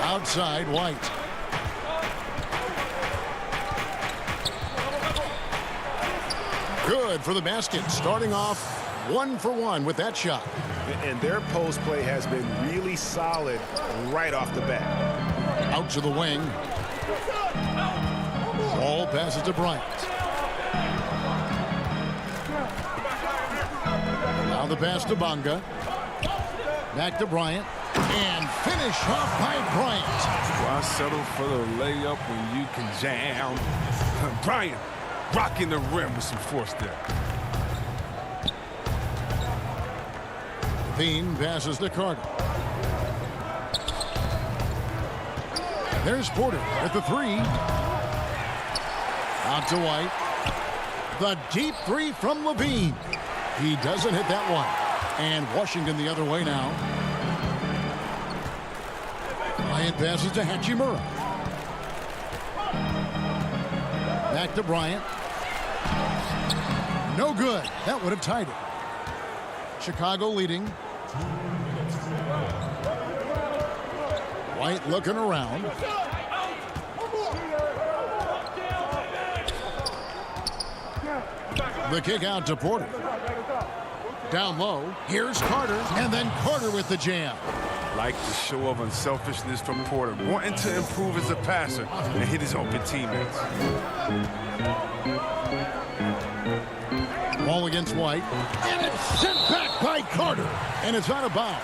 Outside, White. Good for the basket. Starting off 1 for 1 with that shot. And their post play has been really solid right off the bat. Out to the wing. Ball passes to Bryant. Now the pass to Bonga. Back to Bryant. And finish off by Bryant. Why settle for the layup when you can jam? Bryant rocking the rim with some force there. Levine passes to Carter. There's Porter at the 3. Out to White. The deep 3 from Levine. He doesn't hit that one. And Washington the other way now. Bryant passes to Hachimura. Back to Bryant. No good. That would have tied it. Chicago leading. White looking around. The kick out to Porter. Down low. Here's Carter. And then Carter with the jam. Like the show of unselfishness from Porter, wanting to improve as a passer and hit his open teammates. Ball against White. And it's sent back by Carter. And it's out of bounds.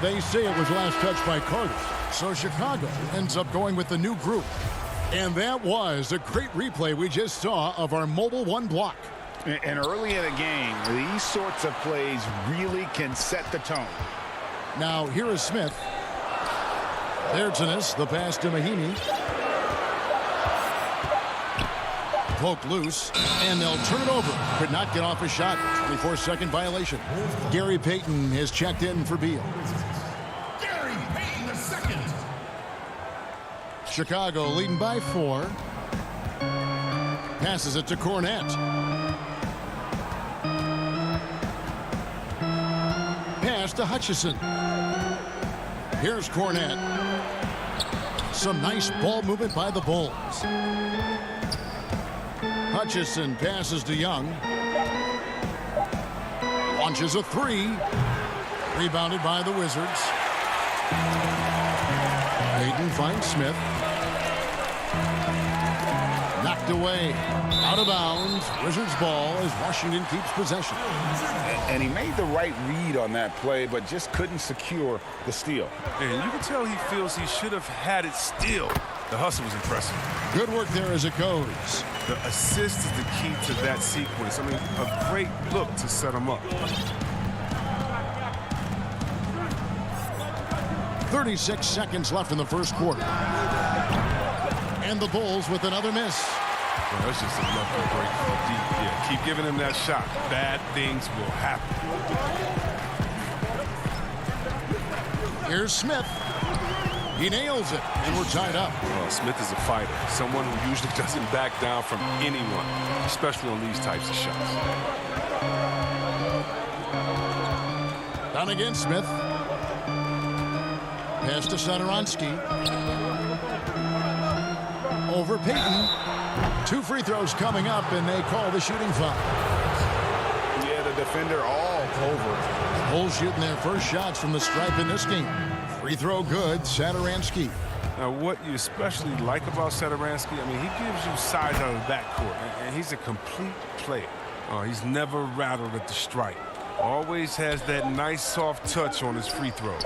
They say it was last touched by Carter. So Chicago ends up going with the new group. And that was a great replay we just saw of our Mobile One block. And early in the game, these sorts of plays really can set the tone. Now, here is Smith. There's the pass to Mahinmi. Poked loose, and they'll turn it over. Could not get off a shot. 24-second violation. Gary Payton has checked in for Beal. Gary Payton II. Chicago leading by 4. Passes it to Cornette. Pass to Hutchison. Here's Cornette. Some nice ball movement by the Bulls. Hutchison passes to Young. Launches a 3. Rebounded by the Wizards. Payton finds Smith. Knocked knocked away. Out of bounds. Wizards ball as Washington keeps possession. And he made the right read on that play, but just couldn't secure the steal. And you can tell he feels he should have had it still. The hustle was impressive. Good work there as it goes. The assist is the key to that sequence. I mean, a great look to set him up. 36 seconds left in the first quarter. And the Bulls with another miss. Well, that's just a lucky break from deep. Yeah, keep giving him that shot. Bad things will happen. Here's Smith. He nails it, and we're tied up. Well, Smith is a fighter, someone who usually doesn't back down from anyone, especially on these types of shots. Down again, Smith. Pass to Satoransky. Over Payton. 2 free throws coming up, and they call the shooting foul. Yeah, the defender all over. Bulls shooting their first shots from the stripe in this game. Free throw good, Satoransky. Now, what you especially like about Satoransky, I mean, he gives you size out of the backcourt, and he's a complete player. He's never rattled at the stripe. Always has that nice soft touch on his free throws.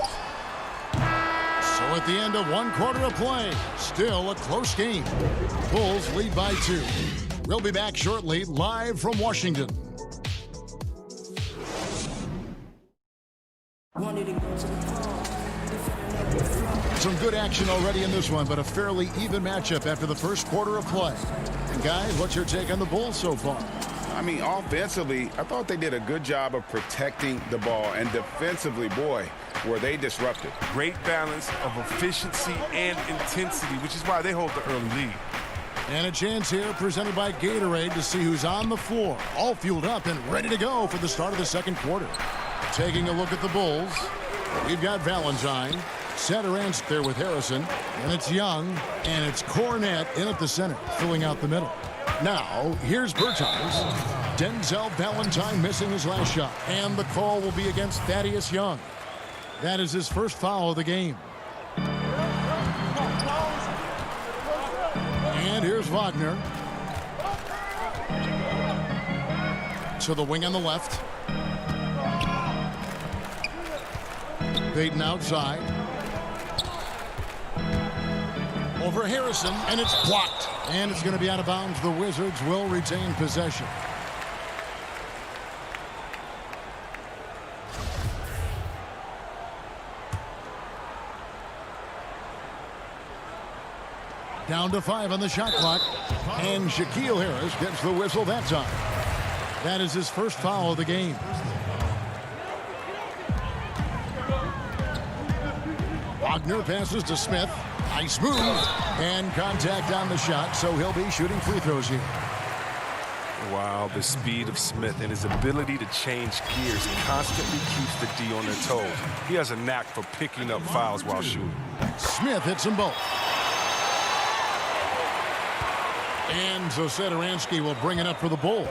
So at the end of 1 quarter of play, still a close game. Bulls lead by 2. We'll be back shortly, live from Washington. Some good action already in this one, but a fairly even matchup after the first quarter of play. And guys, what's your take on the Bulls so far? I mean, offensively, I thought they did a good job of protecting the ball. And defensively, boy, were they disruptive. Great balance of efficiency and intensity, which is why they hold the early lead. And a chance here presented by Gatorade to see who's on the floor. All fueled up and ready to go for the start of the second quarter. Taking a look at the Bulls, we've got Valentine. Satoransky there with Harrison, and it's Young, and it's Cornette in at the center, filling out the middle. Now, here's Bertans. Denzel Valentine missing his last shot, and the call will be against Thaddeus Young. That is his first foul of the game. And here's Wagner. To the wing on the left. Payton outside. Over Harrison, and it's blocked. And it's going to be out of bounds. The Wizards will retain possession. Down to 5 on the shot clock. And Shaquille Harris gets the whistle that time. That is his first foul of the game. Wagner passes to Smith. Nice move. And contact on the shot, so he'll be shooting free throws here. Wow, the speed of Smith and his ability to change gears constantly keeps the D on their toes. He has a knack for picking up fouls while shooting. Smith hits them both. And so Satoransky will bring it up for the Bulls.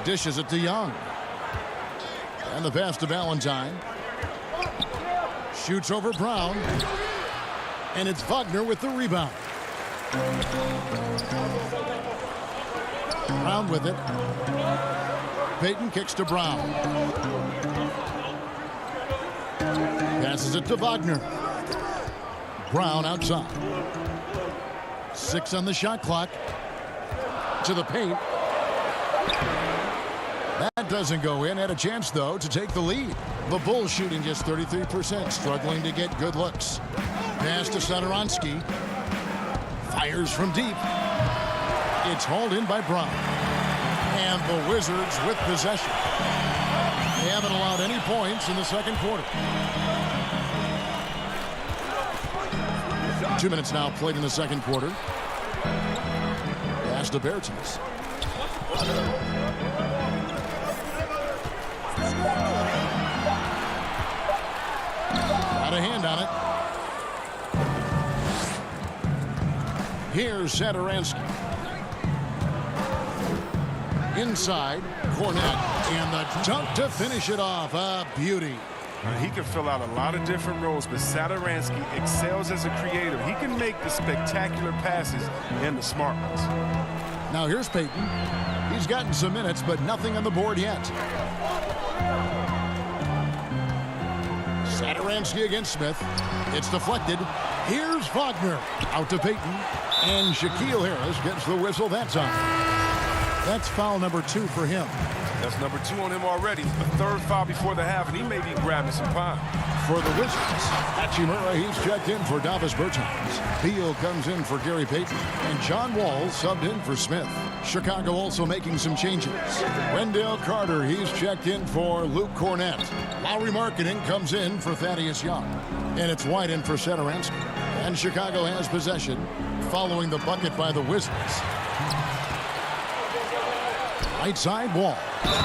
Dishes it to Young. And the pass to Valentine. Shoots over Brown. And it's Wagner with the rebound. Brown with it. Payton kicks to Brown. Passes it to Wagner. Brown outside. 6 on the shot clock. To the paint. That doesn't go in. Had a chance, though, to take the lead. The Bulls shooting just 33%, struggling to get good looks. Pass to Satoransky. Fires from deep. It's hauled in by Brown. And the Wizards with possession. They haven't allowed any points in the second quarter. 2 minutes now played in the second quarter. Pass to Bertans. Got a hand on it. Here's Satoransky. Inside, Cornette. And the dunk to finish it off. A beauty. He can fill out a lot of different roles, but Satoransky excels as a creator. He can make the spectacular passes and the smart ones. Now here's Payton. He's gotten some minutes, but nothing on the board yet. Satoransky against Smith. It's deflected. Here's Wagner. Out to Payton. And Shaquille Harris gets the whistle that time. That's foul number 2 for him. That's number 2 on him already. A third foul before the half, and he may be grabbing some pine. For the Wizards, Hachimura, he's checked in for Davis Bertans. Beal comes in for Gary Payton. And John Wall subbed in for Smith. Chicago also making some changes. Wendell Carter, he's checked in for Luke Cornett. Lauri Markkanen comes in for Thaddeus Young. And it's White in for Satoransky. And Chicago has possession following the bucket by the Wizards. Right side Wall.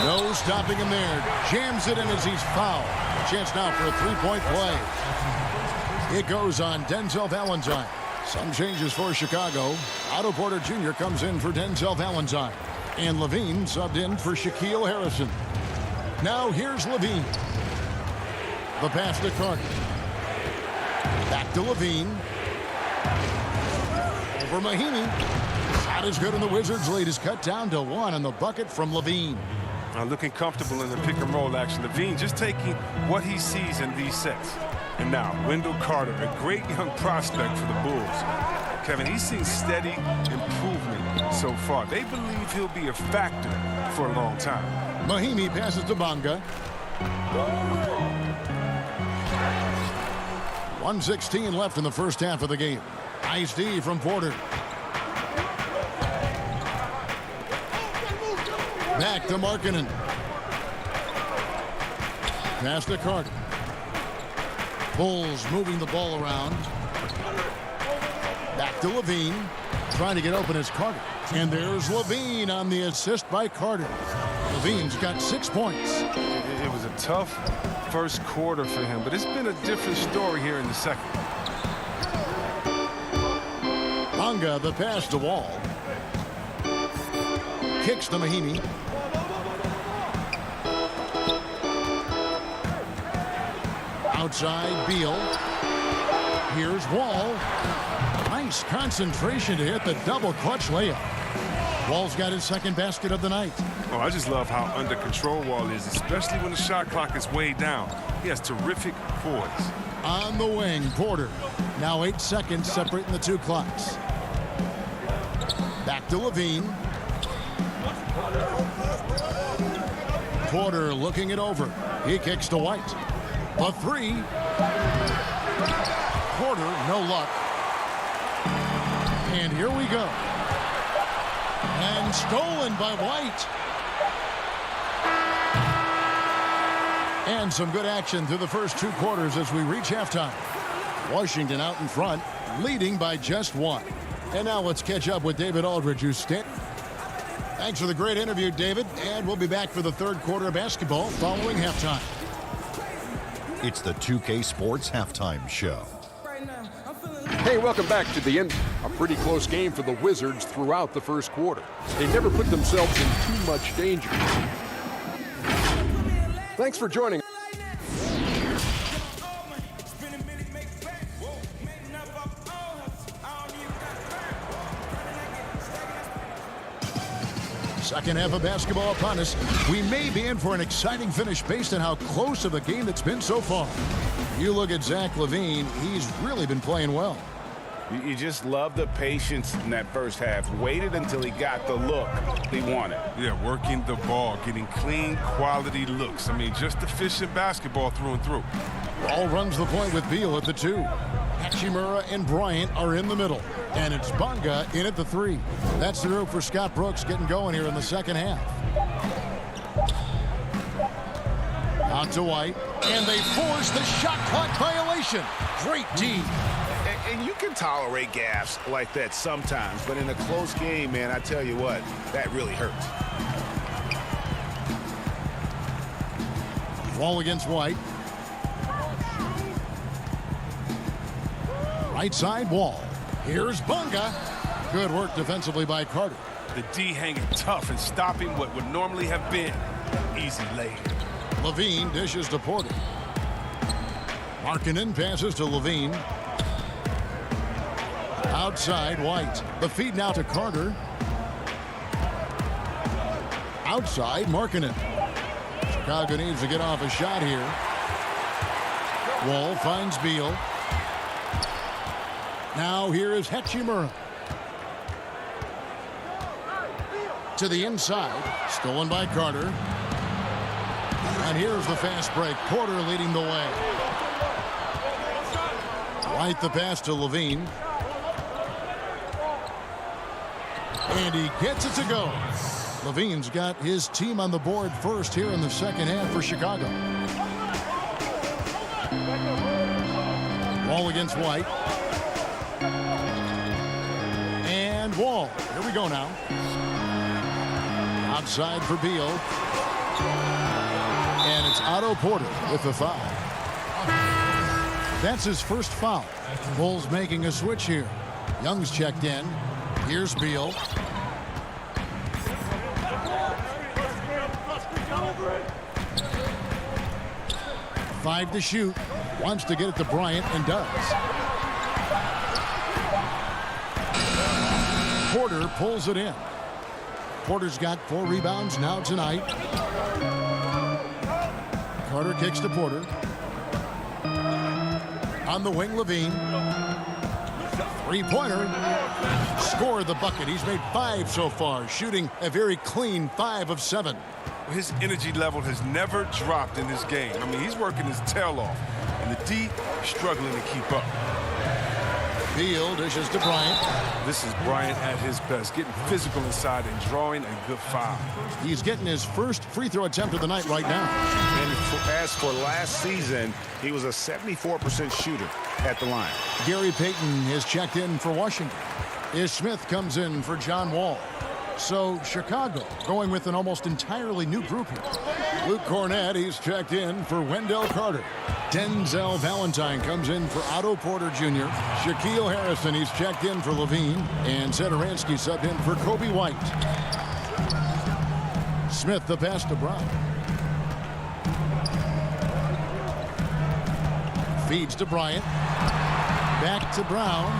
No stopping him there. Jams it in as he's fouled. Chance now for a three-point play. It goes on Denzel Valentine. Some changes for Chicago. Otto Porter Jr. comes in for Denzel Valentine. And Levine subbed in for Shaquille Harrison. Now here's Levine. The pass to Carter. Back to Levine. Over Mahinmi. Shot is good, and the Wizards' lead is cut down to 1 on the bucket from Levine. Looking comfortable in the pick and roll action. Levine just taking what he sees in these sets. And now Wendell Carter, a great young prospect for the Bulls. Kevin, he's seen steady improvement so far. They believe he'll be a factor for a long time. Mahinmi passes to Bonga. 1:16 left in the first half of the game. Nice D from Porter. Back to Markkanen. Pass to Carter. Bulls moving the ball around. Back to Levine. Trying to get open is Carter. And there's Levine on the assist by Carter. Levine's got 6 points. It was a tough first quarter for him, but it's been a different story here in the second. Bonga, the pass to Wall. Kicks to Mahinmi. Outside, Beal. Here's Wall. Nice concentration to hit the double clutch layup. Wall's got his second basket of the night. Oh, I just love how under control Wall is, especially when the shot clock is way down. He has terrific poise. On the wing, Porter. Now 8 seconds separating the two clocks. Back to Levine. Porter looking it over. He kicks to White. The three. Porter, no luck. And here we go. And stolen by White. And some good action through the first 2 quarters as we reach halftime. Washington out in front, leading by just 1. And now let's catch up with David Aldridge, who's standing. Thanks for the great interview, David. And we'll be back for the third quarter of basketball following halftime. It's the 2K Sports Halftime Show. Hey, welcome back to the end. A pretty close game for the Wizards throughout the first quarter. They never put themselves in too much danger. Thanks for joining. Second half of basketball upon us. We may be in for an exciting finish based on how close of a game it's been so far. You look at Zach LaVine, he's really been playing well. You just love the patience in that first half. Waited until he got the look he wanted. Yeah, working the ball, getting clean, quality looks. I mean, just efficient basketball through and through. Ball runs the point with Beal at the 2. Hachimura and Bryant are in the middle. And it's Bonga in at the 3. That's the group for Scott Brooks getting going here in the second half. Out to White. And they force the shot clock violation. Great D. And you can tolerate gaffes like that sometimes, but in a close game, man, I tell you what, that really hurts. Wall against White. Right side Wall. Here's Bonga. Good work defensively by Carter. The D hanging tough and stopping what would normally have been easy lay. Levine dishes to Porter. Markkanen passes to Levine. Outside, White. The feed now to Carter. Outside, Markkanen. Chicago needs to get off a shot here. Wall finds Beal. Now here is Hachimura. To the inside. Stolen by Carter. And here's the fast break. Porter leading the way. White the pass to Levine. And he gets it to go. Levine's got his team on the board first here in the second half for Chicago. Wall against White. And Wall. Here we go now. Outside for Beal. And it's Otto Porter with the foul. That's his first foul. Bulls making a switch here. Young's checked in. Here's Beal. Five to shoot. Wants to get it to Bryant and does. Porter pulls it in. Porter's got 4 rebounds now tonight. Carter kicks to Porter. On the wing, Levine. Three-pointer. Scored the bucket. He's made 5 so far, shooting a very clean 5 of 7. His energy level has never dropped in this game. I mean, he's working his tail off. And the D struggling to keep up. Beal dishes to Bryant. This is Bryant at his best, getting physical inside and drawing a good foul. He's getting his first free throw attempt of the night right now. And as for last season, he was a 74% shooter at the line. Gary Payton has checked in for Washington. Ish Smith comes in for John Wall. So Chicago going with an almost entirely new group here. Luke Cornett, he's checked in for Wendell Carter. Denzel Valentine comes in for Otto Porter Jr. Shaquille Harrison, he's checked in for Levine. And Satoransky subbed in for Kobe White. Smith the pass to Brown. Feeds to Bryant. Back to Brown.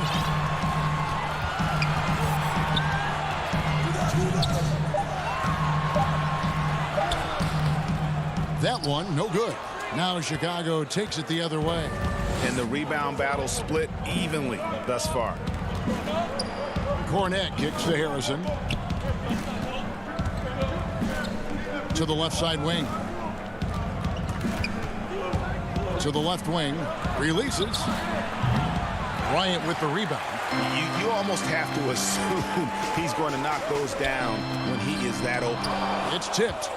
That one, no good. Now Chicago takes it the other way. And the rebound battle split evenly thus far. Cornett kicks to Harrison. To the left side wing. To the left wing. Releases. Bryant with the rebound. You almost have to assume he's going to knock those down when he is that open. It's tipped.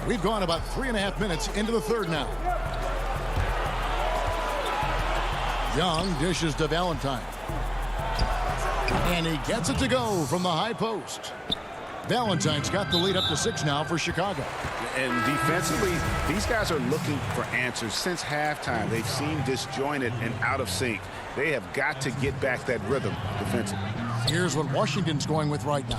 We've gone about 3.5 minutes into the third now. Young dishes to Valentine. And he gets it to go from the high post. Valentine's got the lead up to 6 now for Chicago. And defensively, these guys are looking for answers since halftime. They've seemed disjointed and out of sync. They have got to get back that rhythm defensively. Here's what Washington's going with right now.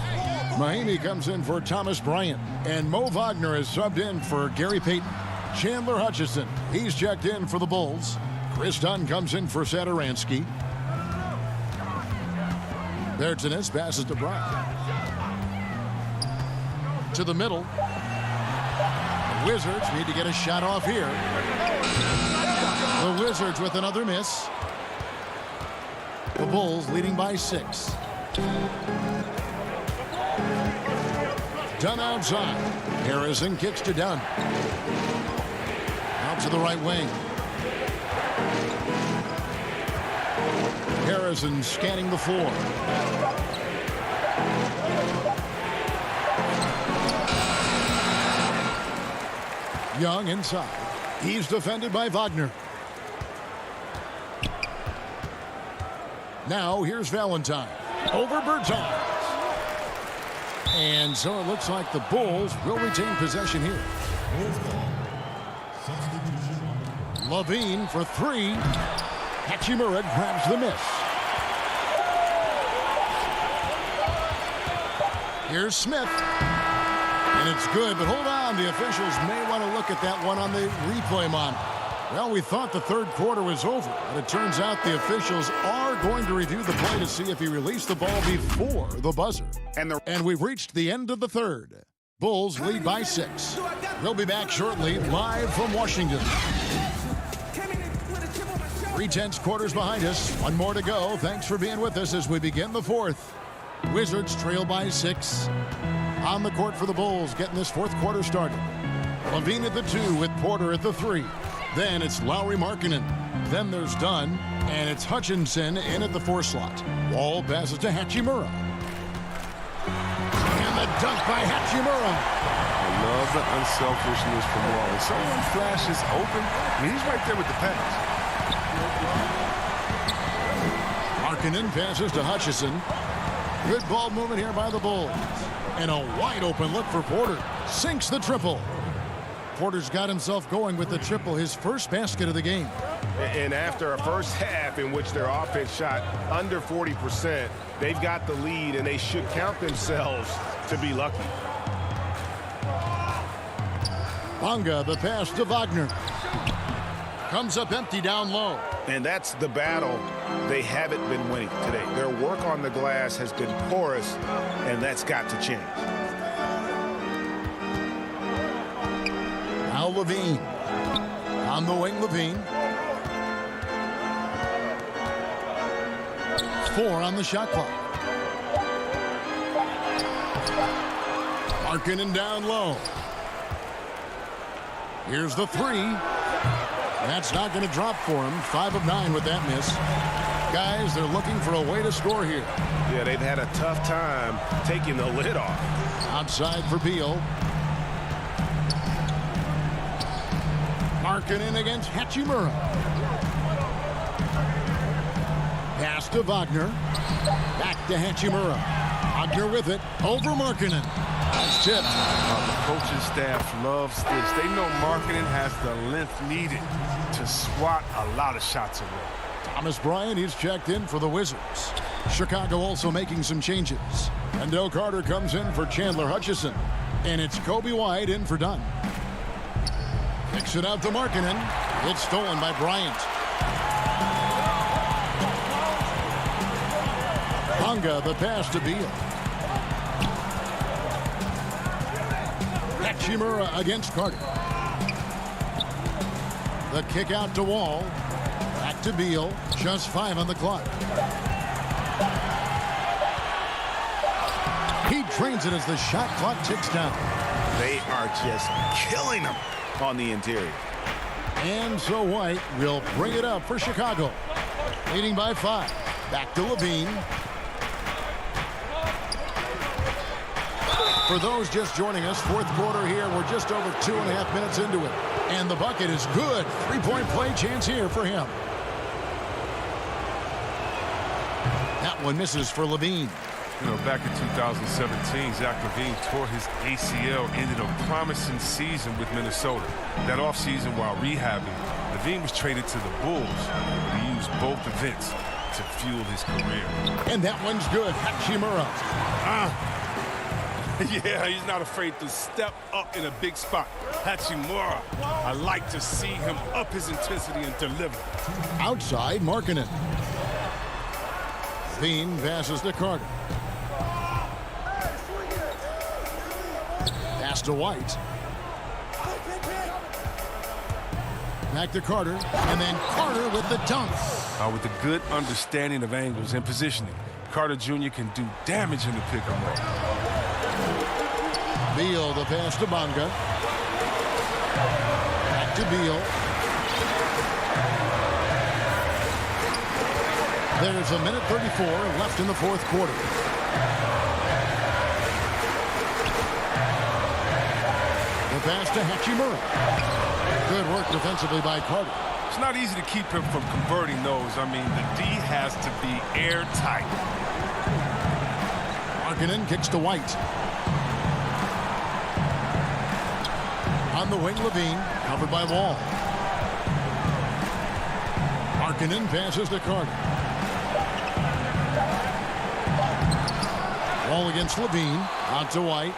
Mahinmi comes in for Thomas Bryant. And Mo Wagner is subbed in for Gary Payton. Chandler Hutchison, he's checked in for the Bulls. Chris Dunn comes in for Satoransky. Bertanis passes to Brown. To the middle. The Wizards need to get a shot off here. The Wizards with another miss. The Bulls leading by 6. Dunn outside. Harrison kicks to Dunn. Out to the right wing. Harrison scanning the floor. Young inside. He's defended by Wagner. Now here's Valentine. Over Bertans. And so it looks like the Bulls will retain possession here. Levine for 3. Hachimura grabs the miss. Here's Smith. And And it's good, but hold on. The officials may want to look at that one on the replay monitor. Well, we thought the third quarter was over, but it turns out the officials are going to review the play to see if he released the ball before the buzzer. And we've reached the end of the third. Bulls lead by 6. We'll be back shortly, live from Washington. 3/10 quarters behind us. One more to go. Thanks for being with us as we begin the fourth. Wizards trail by 6. On the court for the Bulls, getting this fourth quarter started. Levine at the 2 with Porter at the 3. Then it's Lauri Markkanen. Then there's Dunn, and it's Hutchinson in at the 4 slot. Wall passes to Hachimura. And the dunk by Hachimura. I love the unselfishness from Wall. When someone flashes open, I mean, he's right there with the pass. Markkanen passes to Hutchinson. Good ball movement here by the Bulls. And a wide open look for Porter. Sinks the triple. Porter's got himself going with the triple, his first basket of the game. And after a first half in which their offense shot under 40%, they've got the lead, and they should count themselves to be lucky. Bonga, the pass to Wagner. Comes up empty down low. And that's the battle they haven't been winning today. Their work on the glass has been porous, and that's got to change. Now Levine. On the wing, Levine. 4 on the shot clock. Markkanen down low. Here's the 3. That's not going to drop for him. 5 of 9 with that miss. Guys, they're looking for a way to score here. Yeah, they've had a tough time taking the lid off. Outside for Beal. Markkanen against Hachimura. Pass to Wagner. Back to Hachimura. Wagner with it. Over Markkanen. That's tipped. The coaching staff loves this. They know Markkanen has the length needed to swat a lot of shots away. Thomas Bryant, he's checked in for the Wizards. Chicago also making some changes. Wendell Carter comes in for Chandler Hutchison. And it's Kobe White in for Dunn. Kicks it out to Markkanen. It's stolen by Bryant. Bonga, the pass to Beal. Hachimura against Carter. The kick out to Wall. Back to Beal. Just 5 on the clock. He drains it as the shot clock ticks down. They are just killing them on the interior. And so White will bring it up for Chicago. Leading by 5. Back to Levine. For those just joining us, fourth quarter here. We're just over 2.5 minutes into it. And the bucket is good. 3-point play chance here for him. That one misses for Levine. You know, back in 2017, Zach LaVine tore his ACL, ended a promising season with Minnesota. That offseason, while rehabbing, LaVine was traded to the Bulls. But he used both events to fuel his career. And that one's good. Hachimura. Yeah, he's not afraid to step up in a big spot. Hachimura, I like to see him up his intensity and deliver. Outside, Markkanen. Levine passes to Carter. Pass to White. Back to Carter, and then Carter with the dunk. With a good understanding of angles and positioning, Carter Jr. can do damage in the pick and roll. Beal, the pass to Bonga. Back to Beal. There's a minute 34 left in the fourth quarter. The pass to Hachimura. Good work defensively by Carter. It's not easy to keep him from converting those. I mean, the D has to be airtight. Markkanen kicks to White. On the wing, Levine, covered by Wall. Markkanen passes to Carter. Wall against Levine, out to White.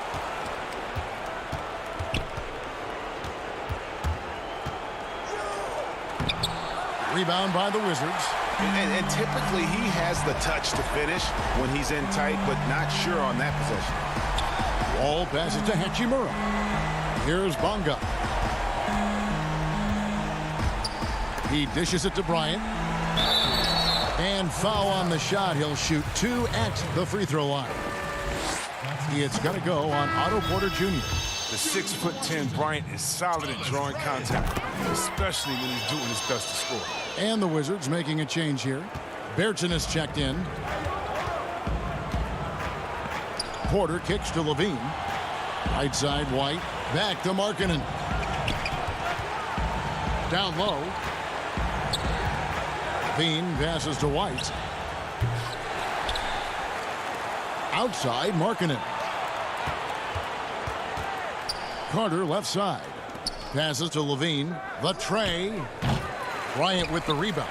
Rebound by the Wizards. And typically he has the touch to finish when he's in tight, but not sure on that possession. Wall passes to Hachimura. Here's Bonga. He dishes it to Bryant. And foul on the shot. He'll shoot 2 at the free throw line. It's going to go on Otto Porter Jr. The 6'10" Bryant is solid at drawing contact, especially when he's doing his best to score. And the Wizards making a change here. Bertin is checked in. Porter kicks to Levine. Right side, White. Back to Markkanen. Down low. Levine passes to White. Outside, Markkanen. Carter left side. Passes to Levine. The tray. Bryant with the rebound.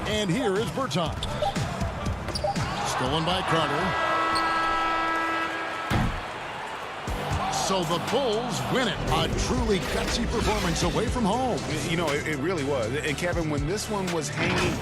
And here is Bertin. Stolen by Carter. So the Bulls win it. A truly gutsy performance away from home. You know, it really was. And Kevin, when this one was hanging